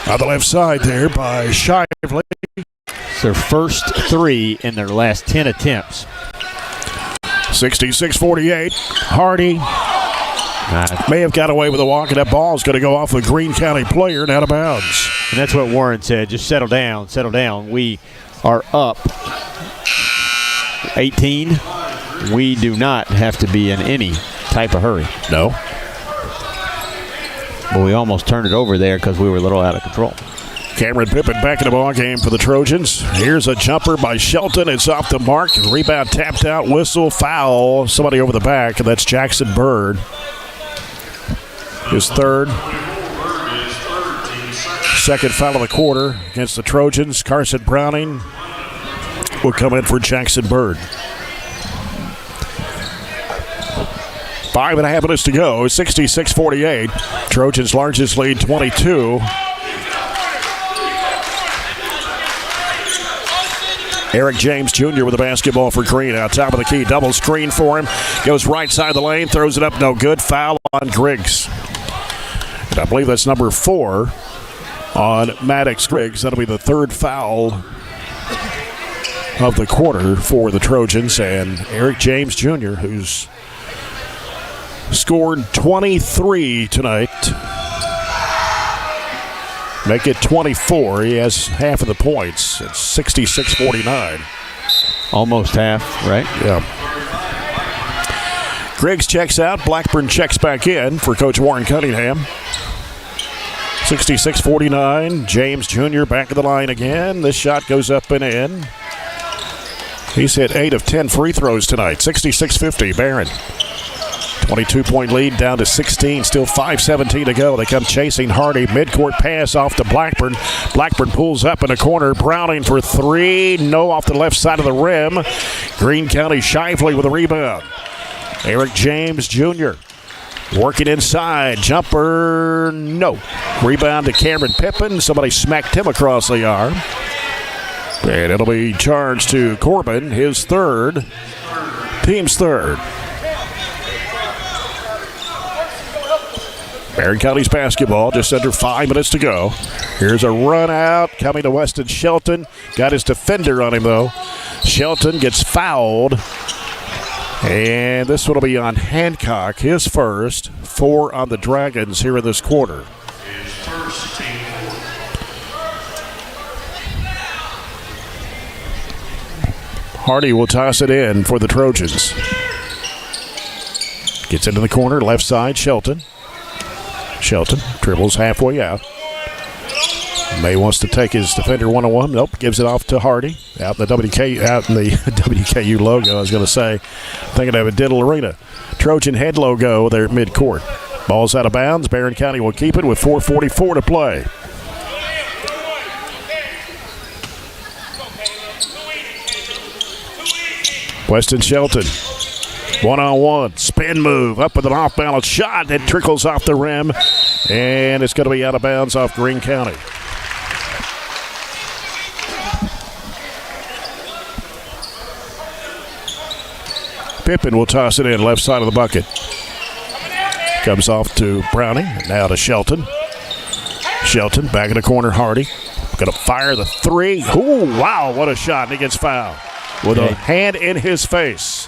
on the left side there by Shively. It's their first 3 in their last 10 attempts. 66-48. Hardy may have got away with a walk, and that ball's going to go off a Greene County player and out of bounds. And that's what Warren said. Just settle down, settle down. We are up 18. We do not have to be in any type of hurry. No. But we almost turned it over there because we were a little out of control. Cameron Pippin back in the ball game for the Trojans. Here's a jumper by Shelton. It's off the mark. Rebound tapped out. Whistle, foul. Somebody over the back, and that's Jackson Bird. His third. Second foul of the quarter against the Trojans. Carson Browning will come in for Jackson Bird. 5.5 minutes to go. 66-48. Trojans' largest lead, 22. Eric James Jr. with the basketball for Greene. Out top of the key. Double screen for him. Goes right side of the lane. Throws it up. No good. Foul on Griggs. And I believe that's number 4 on Maddox Griggs. That'll be the third foul of the quarter for the Trojans. And Eric James Jr., who's scored 23 tonight. Make it 24. He has half of the points. It's 66-49. Almost half, right? Yeah. Griggs checks out. Blackburn checks back in for Coach Warren Cunningham. 66-49. James Jr. back of the line again. This shot goes up and in. He's hit 8 of 10 free throws tonight. 66-50. Barren. 22-point lead down to 16. Still 5:17 to go. They come chasing Hardy. Midcourt pass off to Blackburn. Blackburn pulls up in the corner. Browning for 3. No, off the left side of the rim. Greene County Shively with a rebound. Eric James Jr. working inside. Jumper, no. Rebound to Cameron Pippin. Somebody smacked him across the arm. And it'll be charged to Corbin, his third. Team's third. Barren County's basketball, just under 5 minutes to go. Here's a run out coming to Weston Shelton. Got his defender on him, though. Shelton gets fouled. And this one will be on Hancock, his first. 4 on the Dragons here in this quarter. Hardy will toss it in for the Trojans. Gets into the corner, left side, Shelton. Shelton dribbles halfway out. May wants to take his defender one-on-one. Nope, gives it off to Hardy. Out in the WKU logo, I was going to say. Thinking of a Diddle Arena. Trojan head logo there at midcourt. Ball's out of bounds. Barren County will keep it with 4:44 to play. Weston Shelton. One-on-one, spin move, up with an off-balance shot that trickles off the rim, and it's going to be out of bounds off Greene County. Pippin will toss it in, left side of the bucket. Comes off to Browning, now to Shelton. Shelton back in the corner, Hardy. Going to fire the 3. Ooh, wow, what a shot, and he gets fouled with a hand in his face.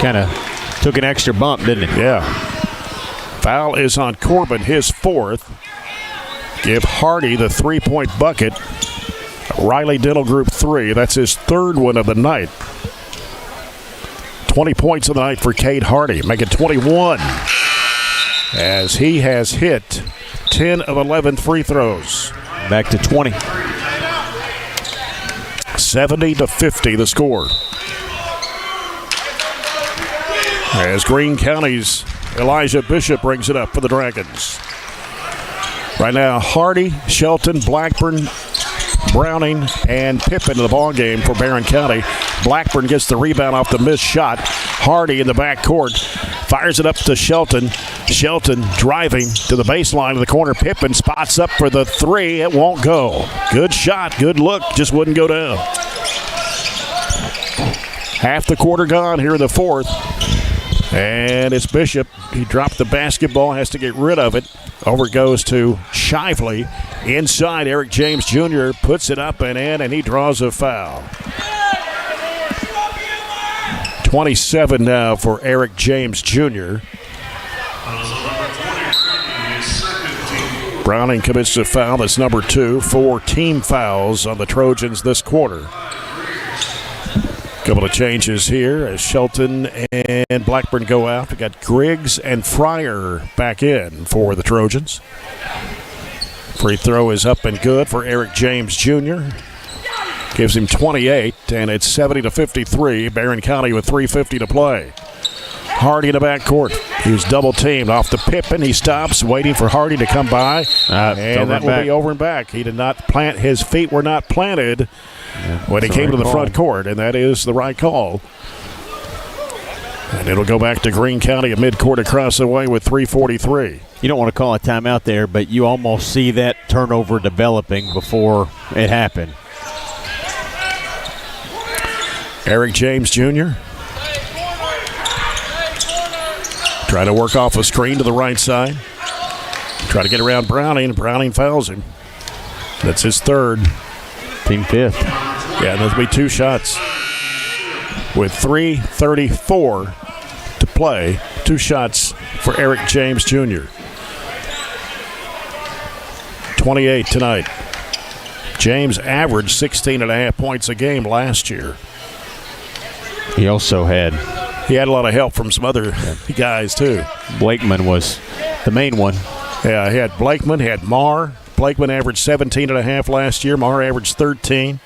Kind of took an extra bump, didn't it? Yeah. Foul is on Corbin, his 4th. Give Hardy the 3-point bucket. Riley Diddle Group 3. That's his 3rd one of the night. 20 points of the night for Cade Hardy. Make it 21 as he has hit 10 of 11 free throws. Back to 20. 70-50 the score. As Greene County's Elijah Bishop brings it up for the Dragons. Right now, Hardy, Shelton, Blackburn, Browning, and Pippin in the ball game for Barren County. Blackburn gets the rebound off the missed shot. Hardy in the backcourt fires it up to Shelton. Shelton driving to the baseline of the corner. Pippin spots up for the 3. It won't go. Good shot, good look, just wouldn't go down. Half the quarter gone here in the 4th. And it's Bishop. He dropped the basketball, has to get rid of it. Over it goes to Shively. Inside, Eric James Jr. puts it up and in, and he draws a foul. 27 now for Eric James Jr. Browning commits a foul. That's number 2. 4 team fouls on the Trojans this quarter. Couple of changes here as Shelton and Blackburn go out. We got Griggs and Fryer back in for the Trojans. Free throw is up and good for Eric James Jr. Gives him 28, and it's 70-53. Barren County with 3:50 to play. Hardy in the backcourt. He was double teamed off the Pippin. He stops, waiting for Hardy to come by, and that will be over and back. He did not plant. His feet were not planted when he came to the front court, and that is the right call. And it'll go back to Greene County at midcourt across the way with 3:43. You don't want to call a timeout there, but you almost see that turnover developing before it happened. Eric James Jr. trying to work off a screen to the right side. Try to get around Browning. Browning fouls him. That's his third. Team fifth. Yeah, those will be 2 shots. With 3:34 to play, 2 shots for Eric James Jr. 28 tonight. James averaged 16.5 points a game last year. He also had a lot of help from some other guys, too. Blakeman was the main one. Yeah, he had Blakeman, he had Marr. Blakeman averaged 17.5 last year. Marr averaged 13.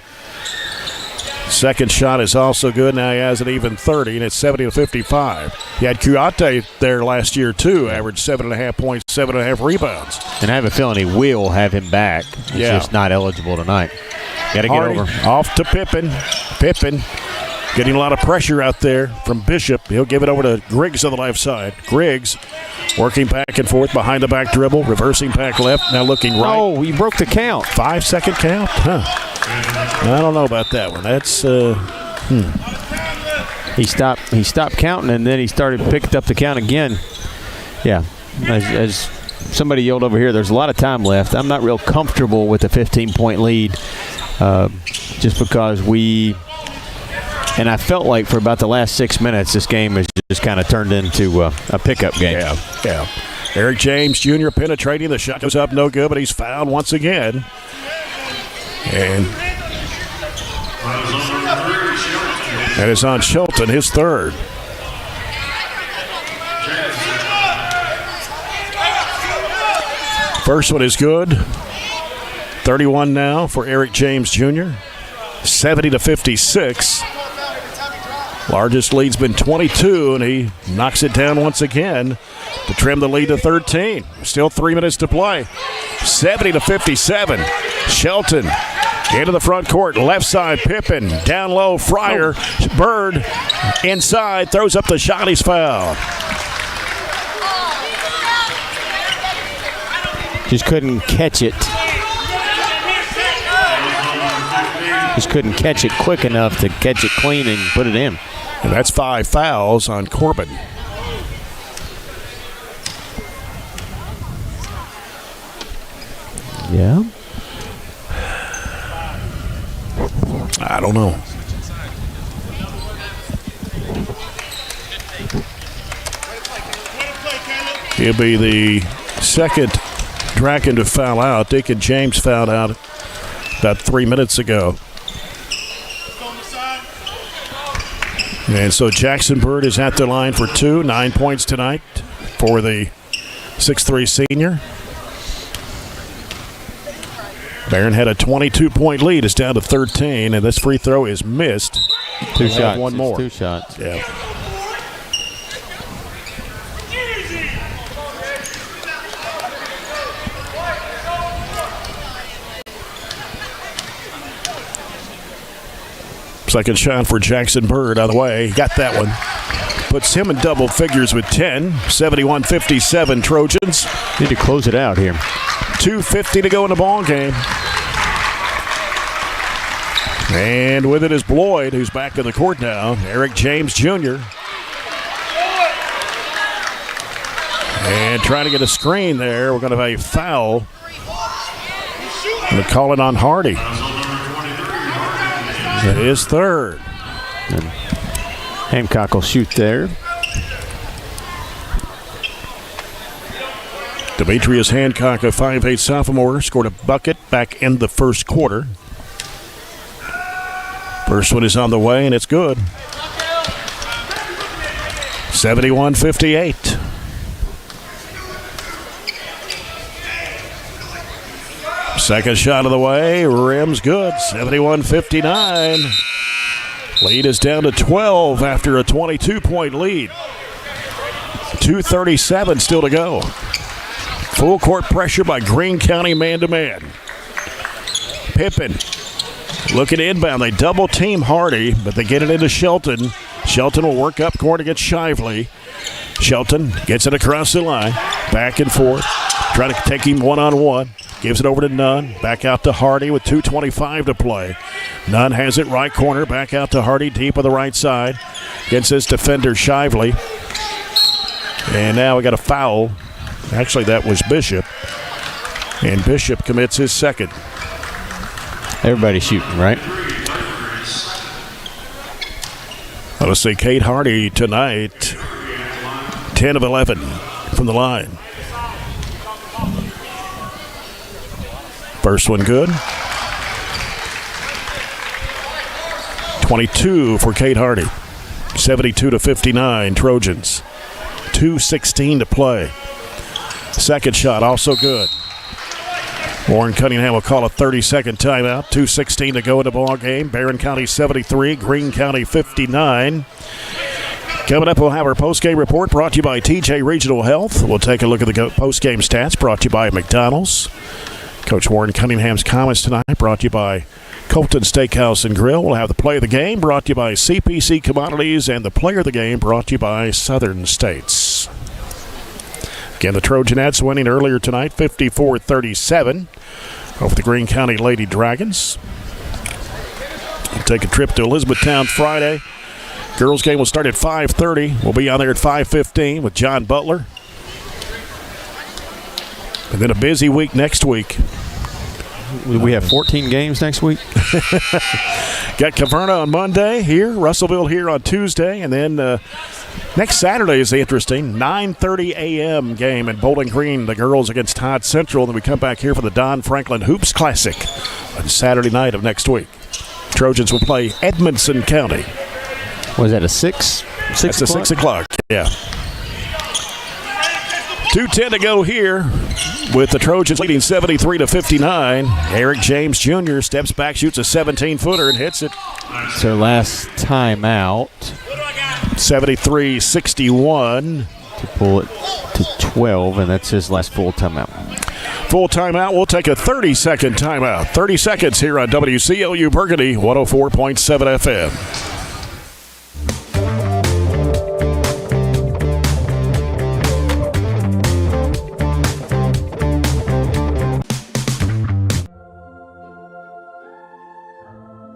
Second shot is also good. Now he has an even 30, and it's 70-55. He had Kuate there last year, too. Averaged 7.5 points, 7.5 rebounds. And I have a feeling he will have him back. He's just not eligible tonight. Got to get over. Off to Pippin. Pippin getting a lot of pressure out there from Bishop. He'll give it over to Griggs on the left side. Griggs working back and forth behind the back dribble, reversing back left, now looking right. Oh, he broke the count. 5-second count? Huh. I don't know about that one. That's He stopped counting, and then he picked up the count again. Yeah, as somebody yelled over here, there's a lot of time left. I'm not real comfortable with a 15-point lead, just because and I felt like for about the last 6 minutes, this game has just kind of turned into a pickup game. Yeah. Eric James Jr. penetrating. The shot goes up, no good, but he's fouled once again. And it's on Shelton, his third. First one is good. 31 now for Eric James Jr. 70-56. Largest lead's been 22, and he knocks it down once again to trim the lead to 13. Still 3 minutes to play. 70-57. Shelton into the front court, left side, Pippin. Down low, Fryer. Bird inside, throws up the shot. He's fouled. Just couldn't catch it. Just couldn't catch it quick enough to catch it clean and put it in. And that's 5 fouls on Corbin. Yeah. I don't know. He'll be the second Draken to foul out. Deacon James fouled out about 3 minutes ago. And so Jackson Bird is at the line for 2, 9 points tonight for the 6'3 senior. Barren had a 22-point lead. It's down to 13, and this free throw is missed. 2 shots. One more. 2 shots. Yeah. Second shot for Jackson Bird on the way. Got that one. Puts him in double figures with 10. 71-57 Trojans. Need to close it out here. 2:50 to go in the ball game. And with it is Bloyd, who's back in the court now. Eric James Jr. And trying to get a screen there. We're going to have a foul. Going to call it on Hardy. That is third. And Hancock will shoot there. Demetrius Hancock, a 5'8 sophomore, scored a bucket back in the first quarter. First one is on the way, and it's good. 71-58. Second shot of the way, rim's good. 71-59. Lead is down to 12 after a 22-point lead. 2:37 still to go. Full court pressure by Greene County man-to-man. Pippen looking inbound. They double team Hardy, but they get it into Shelton. Shelton will work up court against Shively. Shelton gets it across the line. Back and forth. Trying to take him one-on-one. Gives it over to Nunn. Back out to Hardy with 2:25 to play. Nunn has it right corner. Back out to Hardy deep on the right side. Against his defender, Shively. And now we got a foul. Actually, that was Bishop. And Bishop commits his second. Everybody's shooting, right? Well, let's see, Kate Hardy tonight, 10 of 11 from the line. First one good. 22 for Kate Hardy. 72-59 Trojans. 2:16 to play. Second shot also good. Warren Cunningham will call a 30-second timeout. 2:16 to go in the ball game. Barren County 73, Greene County 59. Coming up, we'll have our postgame report brought to you by TJ Regional Health. We'll take a look at the postgame stats brought to you by McDonald's. Coach Warren Cunningham's comments tonight brought to you by Colton Steakhouse and Grill. We'll have the play of the game brought to you by CPC Commodities and the player of the game brought to you by Southern States. Again, the Trojanettes winning earlier tonight, 54-37 over the Greene County Lady Dragons. We'll take a trip to Elizabethtown Friday. Girls game will start at 5:30. We'll be on there at 5:15 with John Butler. And then a busy week next week. We have 14 games next week. Got Caverna on Monday here, Russellville here on Tuesday, and then next Saturday is interesting. 9:30 a.m. game in Bowling Green, the girls against Todd Central. Then we come back here for the Don Franklin Hoops Classic on Saturday night of next week. Trojans will play Edmondson County. Was that a 6? That's a 6 o'clock, yeah. 2:10 to go here with the Trojans leading 73-59. Eric James Jr. steps back, shoots a 17-footer, and hits it. It's their last timeout. 73-61. To pull it to 12, and that's his last full timeout. Full timeout. We'll take a 30-second timeout. 30 seconds here on WCLU Burgundy, 104.7 FM.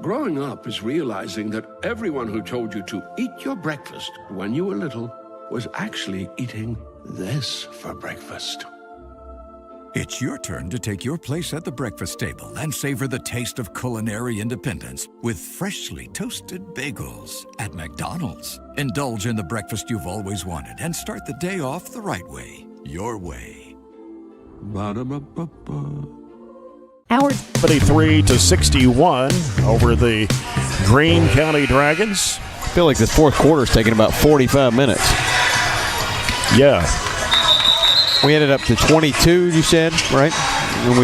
Growing up is realizing that everyone who told you to eat your breakfast when you were little was actually eating this for breakfast. It's your turn to take your place at the breakfast table and savor the taste of culinary independence with freshly toasted bagels at McDonald's. Indulge in the breakfast you've always wanted and start the day off the right way, your way. Ba-da-ba-ba-ba. 73-61 over the Greene County Dragons. I feel like the fourth quarter is taking about 45 minutes. Yeah. We ended up to 22, you said, right? And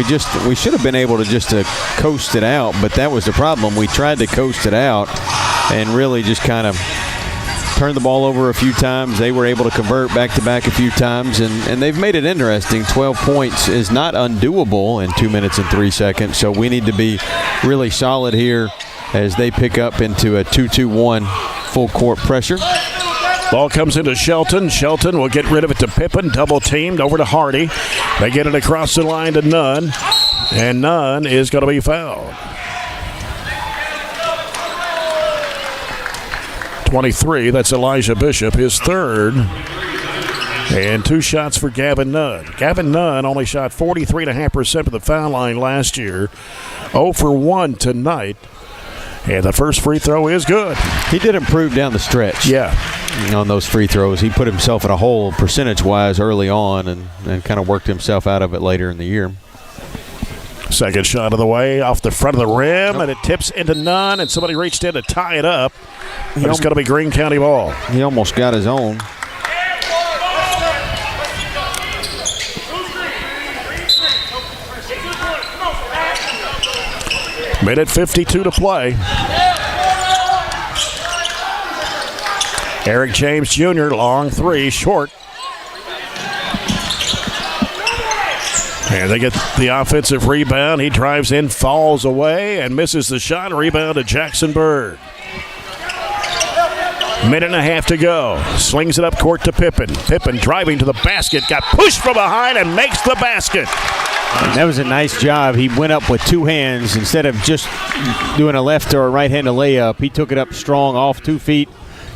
we should have been able to just coast it out, but that was the problem. We tried to coast it out and really just kind of turned the ball over a few times. They were able to convert back-to-back a few times, and they've made it interesting. 12 points is not undoable in 2 minutes and 3 seconds, so we need to be really solid here as they pick up into a 2-2-1 full-court pressure. Ball comes into Shelton. Shelton will get rid of it to Pippen, double-teamed over to Hardy. They get it across the line to Nunn, and Nunn is going to be fouled. 23, that's Elijah Bishop, his third. And 2 shots for Gavin Nunn. Gavin Nunn only shot 43.5% of the foul line last year. 0 for 1 tonight. And the first free throw is good. He did improve down the stretch. Yeah. On those free throws. He put himself in a hole percentage-wise early on and kind of worked himself out of it later in the year. Second shot of the way, off the front of the rim, and it tips into Nunn, and somebody reached in to tie it up. But it's going to be Greene County ball. He almost got his own. Minute 52 to play. Eric James Jr., long 3, short. And they get the offensive rebound. He drives in, falls away, and misses the shot. Rebound to Jackson Bird. Minute and a half to go. Slings it up court to Pippen. Pippen driving to the basket. Got pushed from behind and makes the basket. That was a nice job. He went up with 2 hands. Instead of just doing a left or a right-handed layup, he took it up strong off 2 feet,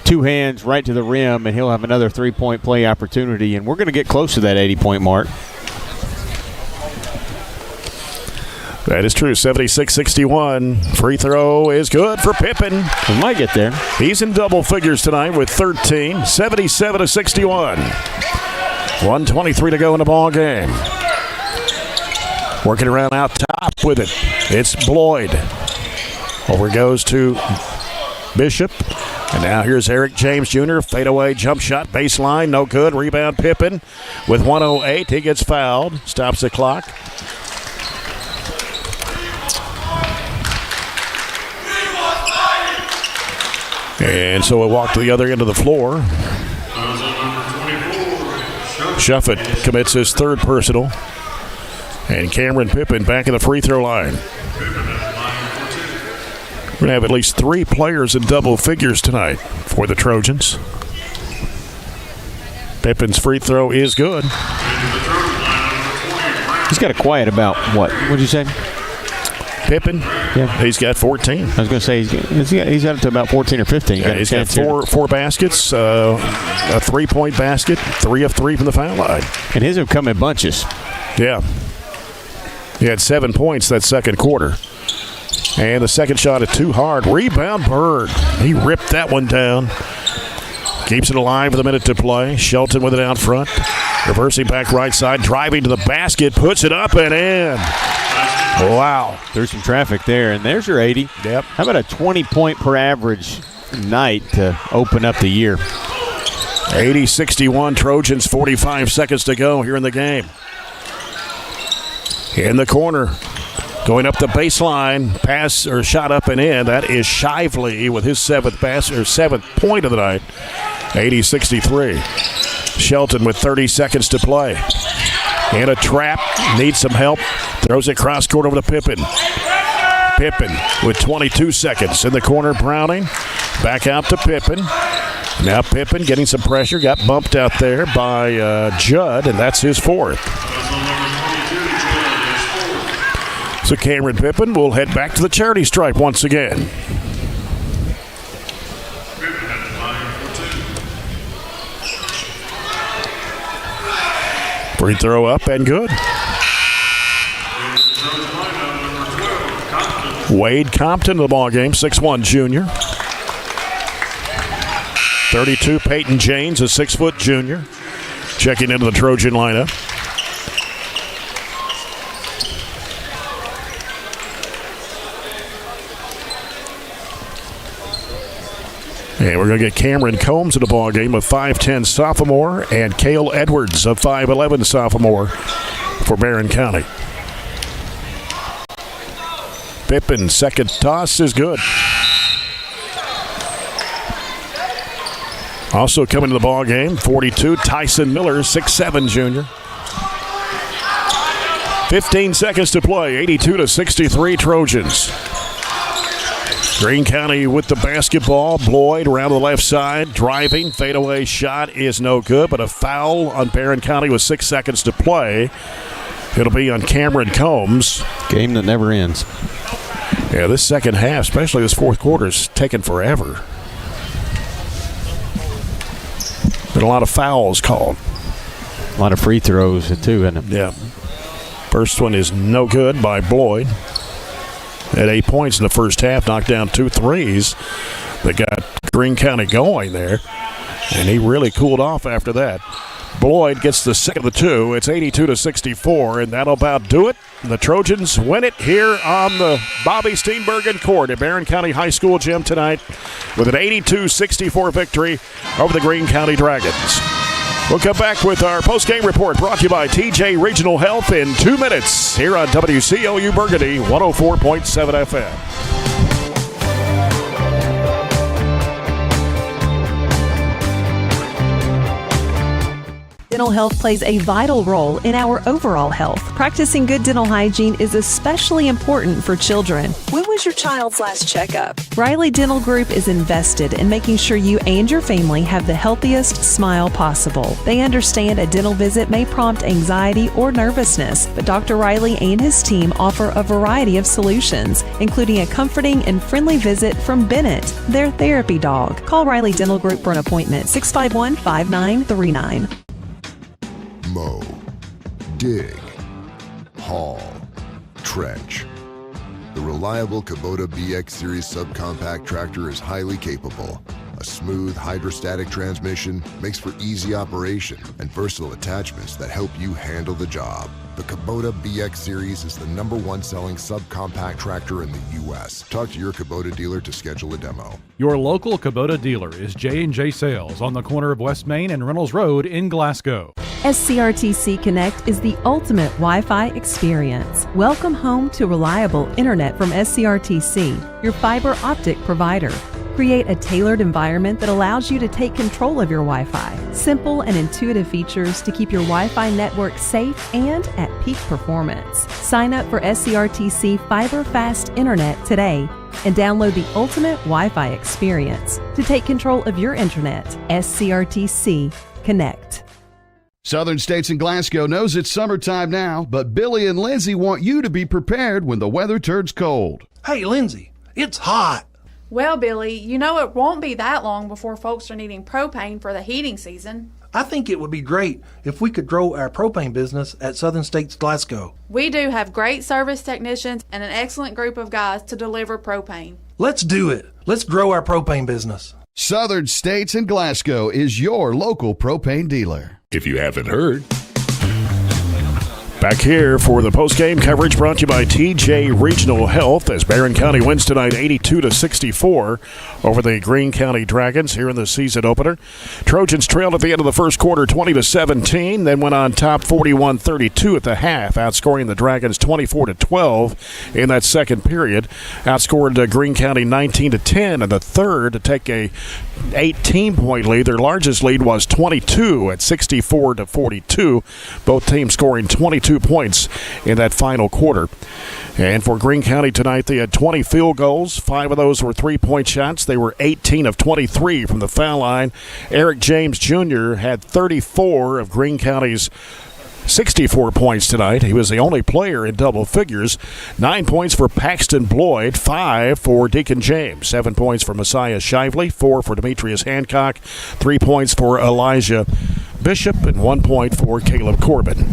2 hands right to the rim, and he'll have another 3-point play opportunity. And we're going to get close to that 80-point mark. That is true. 76-61. Free throw is good for Pippen. We might get there. He's in double figures tonight with 13. 77-61. 1:23 to go in the ball game. Working around out top with it. It's Bloyd. Over goes to Bishop. And now here's Eric James Jr. Fadeaway jump shot, baseline, no good. Rebound Pippen with 1:08. He gets fouled. Stops the clock. And so we'll walk to the other end of the floor. Shuffett commits his 3rd personal. And Cameron Pippen back in the free throw line. We're going to have at least 3 players in double figures tonight for the Trojans. Pippen's free throw is good. He's got a quiet about what? What'd you say? Pippen? Yeah. He's got 14. I was going to say he's got up to about 14 or 15. Yeah, he's got four baskets, a 3-point basket, 3 of 3 from the foul line. And his have come in bunches. Yeah. He had 7 points that second quarter. And the second shot is too hard. Rebound Bird. He ripped that one down. Keeps it alive with a minute to play. Shelton with it out front. Reversing back right side. Driving to the basket. Puts it up and in. Wow. There's some traffic there. And there's your 80. Yep. How about a 20-point per average night to open up the year? 80-61. Trojans, 45 seconds to go here in the game. In the corner. Going up the baseline, pass or shot up and in. That is Shively with his 7th point of the night. 80-63. Shelton with 30 seconds to play. In a trap, needs some help. Throws it cross court over to Pippen. Pippen with 22 seconds. In the corner, Browning. Back out to Pippen. Now Pippen getting some pressure. Got bumped out there by Judd, and that's his 4th. So Cameron Pippen will head back to the charity stripe once again. Free throw up and good. Wade Compton in the ball game, 6'1" junior. 32, Peyton James, a 6-foot junior, checking into the Trojan lineup. And we're going to get Cameron Combs in the ball game, a 5'10" sophomore, and Cale Edwards, a 5'11" sophomore for Barren County. Pippen, second toss is good. Also coming to the ball game, 42, Tyson Miller, 6'7" junior. 15 seconds to play, 82-63 Trojans. Greene County with the basketball. Bloyd around the left side, driving. Fadeaway shot is no good, but a foul on Barren County with 6 seconds to play. It'll be on Cameron Combs. Game that never ends. Yeah, this second half, especially this fourth quarter, is taking forever. Been a lot of fouls called. lot of free throws, too, isn't it? Yeah. First one is no good by Bloyd. At 8 points in the first half, knocked down 2 threes that got Greene County going there. And he really cooled off after that. Bloyd gets the second of the 2. It's 82-64, and that'll about do it. The Trojans win it here on the Bobby Steenbergen court at Barren County High School gym tonight with an 82-64 victory over the Greene County Dragons. We'll come back with our post-game report brought to you by TJ Regional Health in 2 minutes here on WCLU Burgundy 104.7 FM. Dental health plays a vital role in our overall health. Practicing good dental hygiene is especially important for children. When was your child's last checkup? Riley Dental Group is invested in making sure you and your family have the healthiest smile possible. They understand a dental visit may prompt anxiety or nervousness, but Dr. Riley and his team offer a variety of solutions, including a comforting and friendly visit from Bennett, their therapy dog. Call Riley Dental Group for an appointment, 651-5939. Mow, dig, haul, trench. The reliable Kubota BX Series subcompact tractor is highly capable. A smooth hydrostatic transmission makes for easy operation and versatile attachments that help you handle the job. The Kubota BX Series is the #1 selling subcompact tractor in the U.S. Talk to your Kubota dealer to schedule a demo. Your local Kubota dealer is J&J Sales on the corner of West Main and Reynolds Road in Glasgow. SCRTC Connect is the ultimate Wi-Fi experience. Welcome home to reliable internet from SCRTC, your fiber optic provider. Create a tailored environment that allows you to take control of your Wi-Fi. Simple and intuitive features to keep your Wi-Fi network safe and at peak performance. Sign up for SCRTC Fiber Fast Internet today and download the ultimate Wi-Fi experience to take control of your internet. SCRTC Connect. Southern States and Glasgow knows it's summertime now, but Billy and Lindsay want you to be prepared when the weather turns cold. Hey, Lindsay, it's hot. Well, Billy, you know it won't be that long before folks are needing propane for the heating season. I think it would be great if we could grow our propane business at Southern States Glasgow. We do have great service technicians and an excellent group of guys to deliver propane. Let's do it. Let's grow our propane business. Southern States and Glasgow is your local propane dealer. If you haven't heard. Back here for the post-game coverage brought to you by TJ Regional Health as Barren County wins tonight 82-64 over the Greene County Dragons here in the season opener. Trojans trailed at the end of the first quarter 20-17, then went on top 41-32 at the half, outscoring the Dragons 24-12 in that second period. Outscored Greene County 19-10 in the third to take a 18-point lead. Their largest lead was 22 at 64-42. Both teams scoring 22 points in that final quarter. And for Greene County tonight, they had 20 field goals. 5 of those were three-point shots. They were 18 of 23 from the foul line. Eric James Jr. had 34 of Greene County's 64 points tonight. He was the only player in double figures. 9 points for Paxton Bloyd, 5 for Deacon James, 7 points for Messiah Shively, 4 for Demetrius Hancock, 3 points for Elijah Bishop, and 1 point for Caleb Corbin.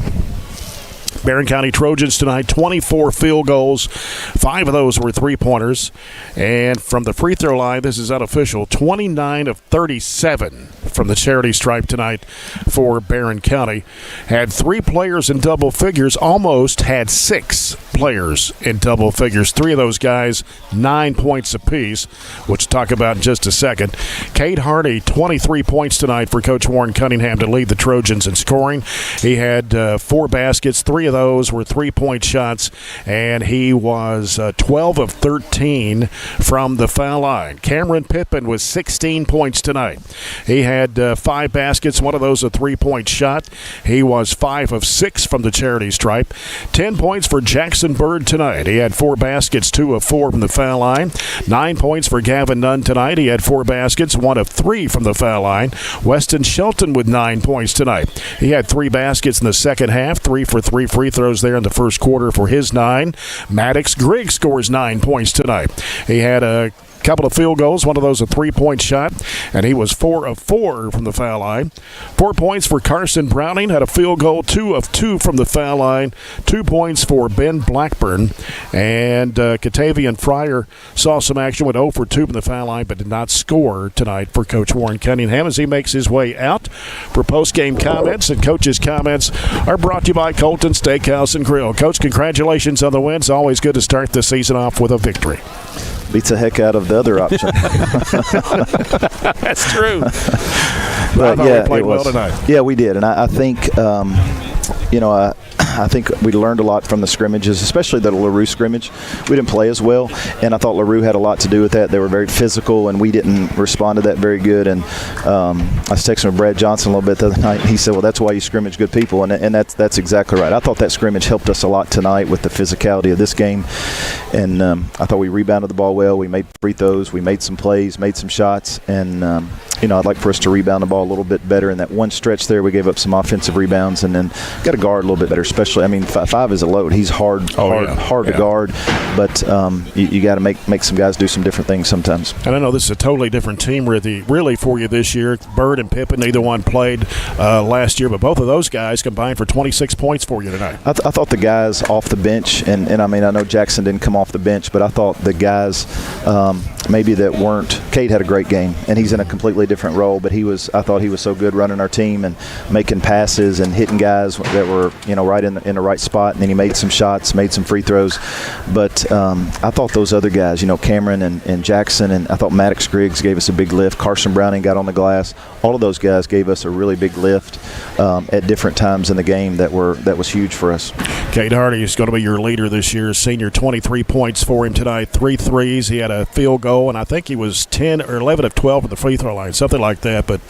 Barren County Trojans tonight, 24 field goals. 5 of those were three-pointers. And from the free throw line, this is unofficial, 29 of 37 from the charity stripe tonight for Barren County. Had 3 players in double figures, almost had 6 players in double figures. 3 of those guys, 9 points apiece, which we'll talk about in just a second. Cade Hardy, 23 points tonight for Coach Warren Cunningham to lead the Trojans in scoring. He had 4 baskets, 3 of those were three-point shots, and he was 12 of 13 from the foul line. Cameron Pippin was 16 points tonight. He had 5 baskets, 1 of those a three-point shot. He was 5 of 6 from the charity stripe. 10 points for Jackson Bird tonight. He had 4 baskets, 2 of 4 from the foul line. 9 points for Gavin Nunn tonight. He had 4 baskets, 1 of 3 from the foul line. Weston Shelton with 9 points tonight. He had 3 baskets in the second half, 3 for 3 free throws there in the first quarter for his 9. Maddox Griggs scores 9 points tonight. He had a couple of field goals, one of those a three-point shot, and he was 4 of 4 from the foul line. 4 points for Carson Browning, had a field goal, 2 of 2 from the foul line. 2 points for Ben Blackburn, and Catavian Fryer saw some action, went 0 for 2 from the foul line, but did not score tonight for Coach Warren Cunningham as he makes his way out for post-game comments. And Coach's comments are brought to you by Colton Steakhouse and Grill. Coach, congratulations on the win. It's always good to start the season off with a victory. Beats the heck out of the other option. That's true. But we played well tonight. Yeah, we did, and I think I think we learned a lot from the scrimmages, especially the LaRue scrimmage. We didn't play as well, and I thought LaRue had a lot to do with that. They were very physical, and we didn't respond to that very good. And I was texting with Brad Johnson a little bit the other night, and he said, well, that's why you scrimmage good people, and that's exactly right. I thought that scrimmage helped us a lot tonight with the physicality of this game, and I thought we rebounded the ball well. We made free throws. We made some plays, made some shots, and I'd like for us to rebound the ball a little bit better. In that one stretch there, we gave up some offensive rebounds, and then got to guard a little bit better. Especially, 5 is a load. He's hard to guard, but you got to make some guys do some different things sometimes. And I know this is a totally different team really for you this year. Bird and Pippen, neither one played last year, but both of those guys combined for 26 points for you tonight. I thought the guys off the bench, and I know Jackson didn't come off the bench, but I thought the guys maybe that weren't. Cade had a great game, and he's in a completely different role, but I thought he was so good running our team and making passes and hitting guys that were right in the right spot, and then he made some shots, made some free throws. But I thought those other guys, Cameron and Jackson, and I thought Maddox Griggs gave us a big lift. Carson Browning got on the glass. All of those guys gave us a really big lift at different times in the game that was huge for us. Cade Hardy is going to be your leader this year. Senior, 23 points for him tonight, 3 threes. He had a field goal, and I think he was 10 or 11 of 12 at the free throw line, something like that. But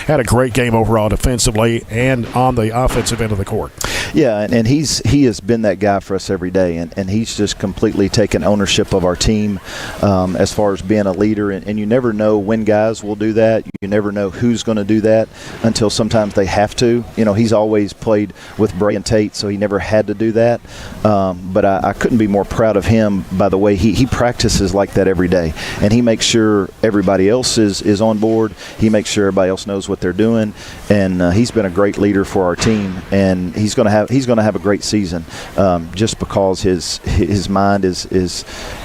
had a great game overall defensively and on the offensive end of the court. Yeah, and he has been that guy for us every day, and he's just completely taken ownership of our team as far as being a leader. And you never know when guys will do that. You never know who's going to do that until sometimes they have to. He's always played with Bray and Tate, so he never had to do that. But I couldn't be more proud of him by the way he practices like that every day, and he makes sure everybody else is on board. He makes sure everybody else knows what they're doing, and he's been a great leader for our team, and he's going to have a great season just because his mind is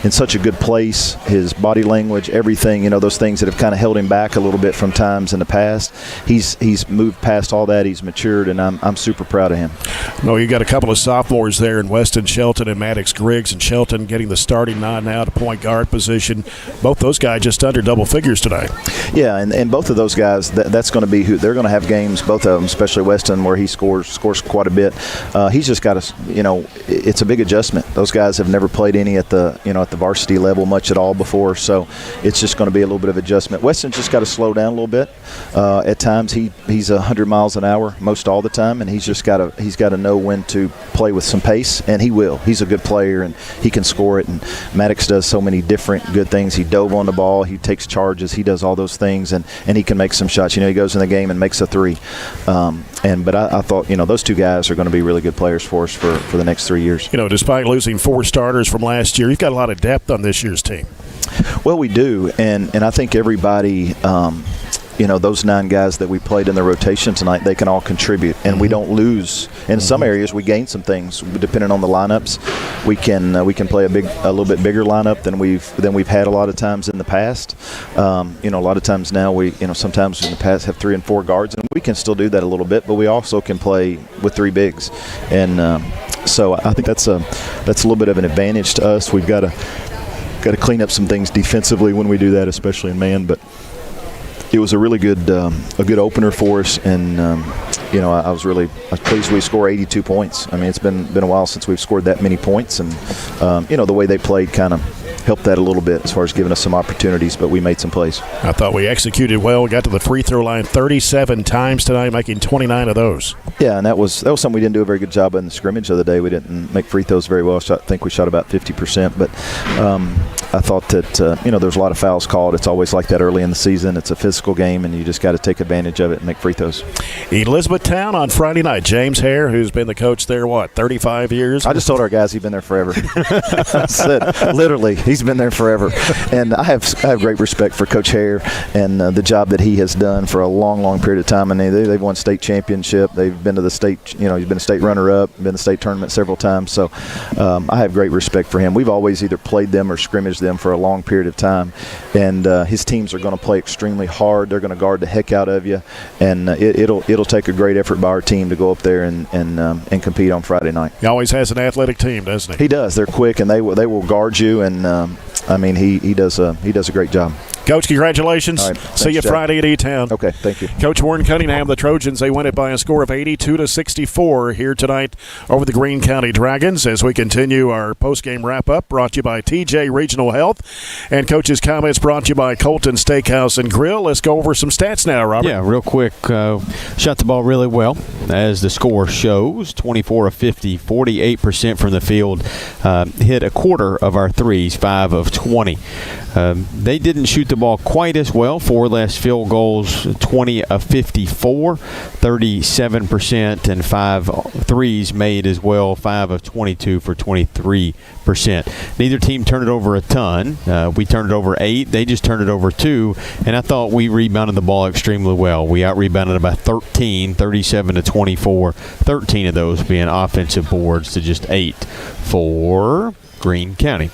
in such a good place. His body language, everything, those things that have kind of held him back a little bit from times in the past. He's moved past all that. He's matured, and I'm super proud of him. No, you got a couple of sophomores there in Weston Shelton and Maddox Griggs, and Shelton getting the starting nod now to point guard position. Both those guys just under double figures today. Yeah, and both of those guys, that's going to be who they're going to have games, both of them, especially Weston, where he scores quite a bit. He's just got to, it's a big adjustment. Those guys have never played any at the varsity level much at all before, so it's just going to be a little bit of adjustment. Weston's just got to slow down a little bit. At times he's 100 miles an hour most all the time, and he's got to know when to play with some pace, and he will. He's a good player, and he can score it. And Maddox does so many different good things. He dove on the ball. He takes charges. He does all those things, and he can make some shots. He goes in the game and makes a three. But I thought, those two guys are going to be really good players for us for the next 3 years. Despite losing 4 starters from last year, you've got a lot of depth on this year's team. Well, we do, and I think everybody those 9 guys that we played in the rotation tonight, they can all contribute, and we don't lose. In some areas, we gain some things depending on the lineups. We can play a little bit bigger lineup than we've had a lot of times in the past. A lot of times now we sometimes in the past have 3 and 4 guards, and we can still do that a little bit, but we also can play with 3 bigs, and so I think that's a little bit of an advantage to us. We've got to clean up some things defensively when we do that, especially in man, but. It was a really good opener for us, and I was pleased we scored 82 points. It's been a while since we've scored that many points, and the way they played kind of helped that a little bit as far as giving us some opportunities, but we made some plays. I thought we executed well. We got to the free throw line 37 times tonight, making 29 of those. Yeah, and that was something we didn't do a very good job in the scrimmage the other day. We didn't make free throws very well. I think we shot about 50%, but I thought that there's a lot of fouls called. It's always like that early in the season. It's a physical game, and you just got to take advantage of it and make free throws. Elizabethtown on Friday night. James Hare, who's been the coach there, 35 years? I just told our guys he's been there forever. I said, literally, He's been there forever. And I have great respect for Coach Hare and the job that he has done for a long, long period of time. And they've won state championship. They've been to the state, he's been a state runner-up, been to the state tournament several times. So I have great respect for him. We've always either played them or scrimmaged them for a long period of time. And his teams are going to play extremely hard. They're going to guard the heck out of you. And it'll take a great effort by our team to go up there and compete on Friday night. He always has an athletic team, doesn't he? He does. They're quick, and they will guard you. And he does a great job. Coach, congratulations. All right. See you Jack. Friday at E-Town. Okay, thank you. Coach Warren Cunningham, the Trojans, they win it by a score of 82-64 here tonight over the Greene County Dragons as we continue our postgame wrap-up brought to you by TJ Regional Health. And Coach's comments brought to you by Colton Steakhouse and Grill. Let's go over some stats now, Robert. Yeah, real quick. Shot the ball really well, as the score shows. 24 of 50, 48% from the field. Hit a quarter of our threes, 5 of 20. They didn't shoot the ball quite as well. 4 less field goals, 20 of 54, 37%, and 5 threes made as well, 5 of 22 for 23%. Neither team turned it over a ton. We turned it over 8. They just turned it over 2, and I thought we rebounded the ball extremely well. We out-rebounded about 13, 37-24, 13 of those being offensive boards to just 8 for Greene County.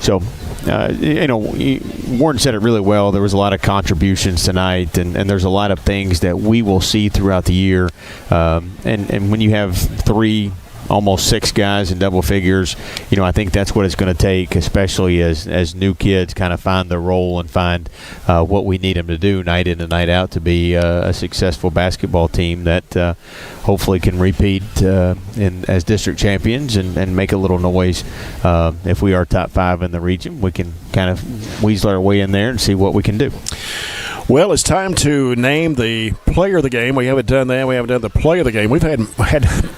So, Warren said it really well. There was a lot of contributions tonight, and there's a lot of things that we will see throughout the year. And when you have 3, almost 6 guys in double figures, I think that's what it's going to take, especially as new kids kind of find their role and find what we need them to do night in and night out to be a successful basketball team that hopefully can repeat as district champions and make a little noise. If we are top 5 in the region, we can kind of weasel our way in there and see what we can do. Well, it's time to name the player of the game. We haven't done that. We haven't done the play of the game. We've had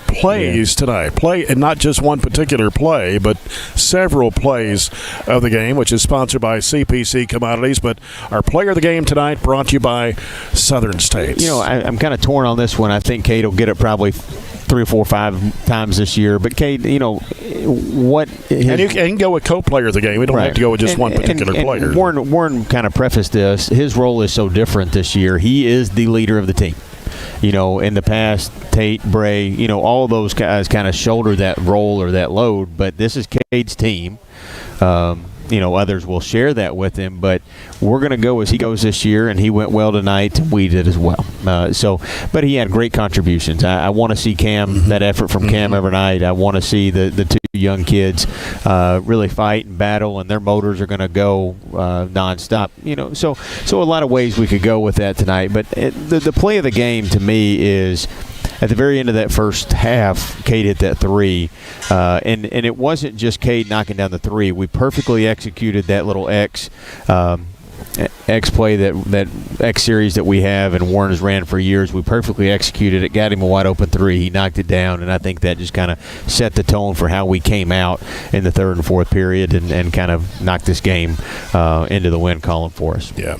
plays tonight. Play, and not just one particular play, but several plays of the game, which is sponsored by CPC Commodities. But our player of the game tonight brought to you by Southern States. I'm kind of torn on this one. I think Cade will get it probably 3 or 4 or 5 times this year. But Cade, what? And you can go with co-player of the game. We don't have to go with just one particular player. Warren kind of prefaced this. His role is so different this year. He is the leader of the team. In the past, Tate, Bray, all of those guys kind of shoulder that role or that load. But this is Cade's team. Others will share that with him, but we're going to go as he goes this year, and he went well tonight. We did as well. But he had great contributions. I want to see Cam, that effort from Cam every night. I want to see the 2 young kids really fight and battle, and their motors are going to go nonstop. So a lot of ways we could go with that tonight. But the play of the game to me is, at the very end of that first half, Cade hit that 3, and it wasn't just Cade knocking down the 3. We perfectly executed that little X play, that X series that we have and Warren has ran for years. We perfectly executed it, got him a wide open 3. He knocked it down, and I think that just kind of set the tone for how we came out in the 3rd and 4th period and kind of knocked this game into the win column for us. Yeah.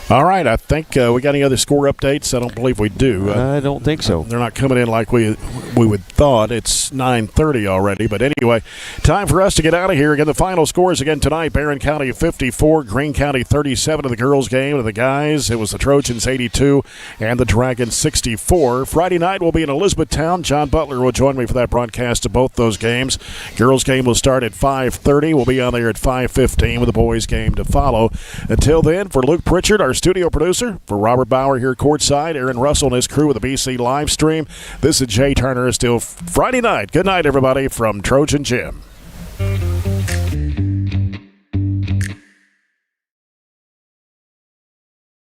All right, I think we got any other score updates? I don't believe we do. I don't think so. They're not coming in like we would thought. It's 9:30 already. But anyway, time for us to get out of here. Again, the final scores again tonight: Barren County 54, Greene County 37 of the girls' game. To the guys, it was the Trojans 82 and the Dragons 64. Friday night we'll be in Elizabethtown. John Butler will join me for that broadcast of both those games. Girls' game will start at 5:30. We'll be on there at 5:15 with the boys' game to follow. Until then, for Luke Pritchard, our studio producer, for Robert Bauer here courtside, Aaron Russell and his crew with the BC live stream, this is Jay Turner. Still Friday night. Good night, everybody, from Trojan Gym.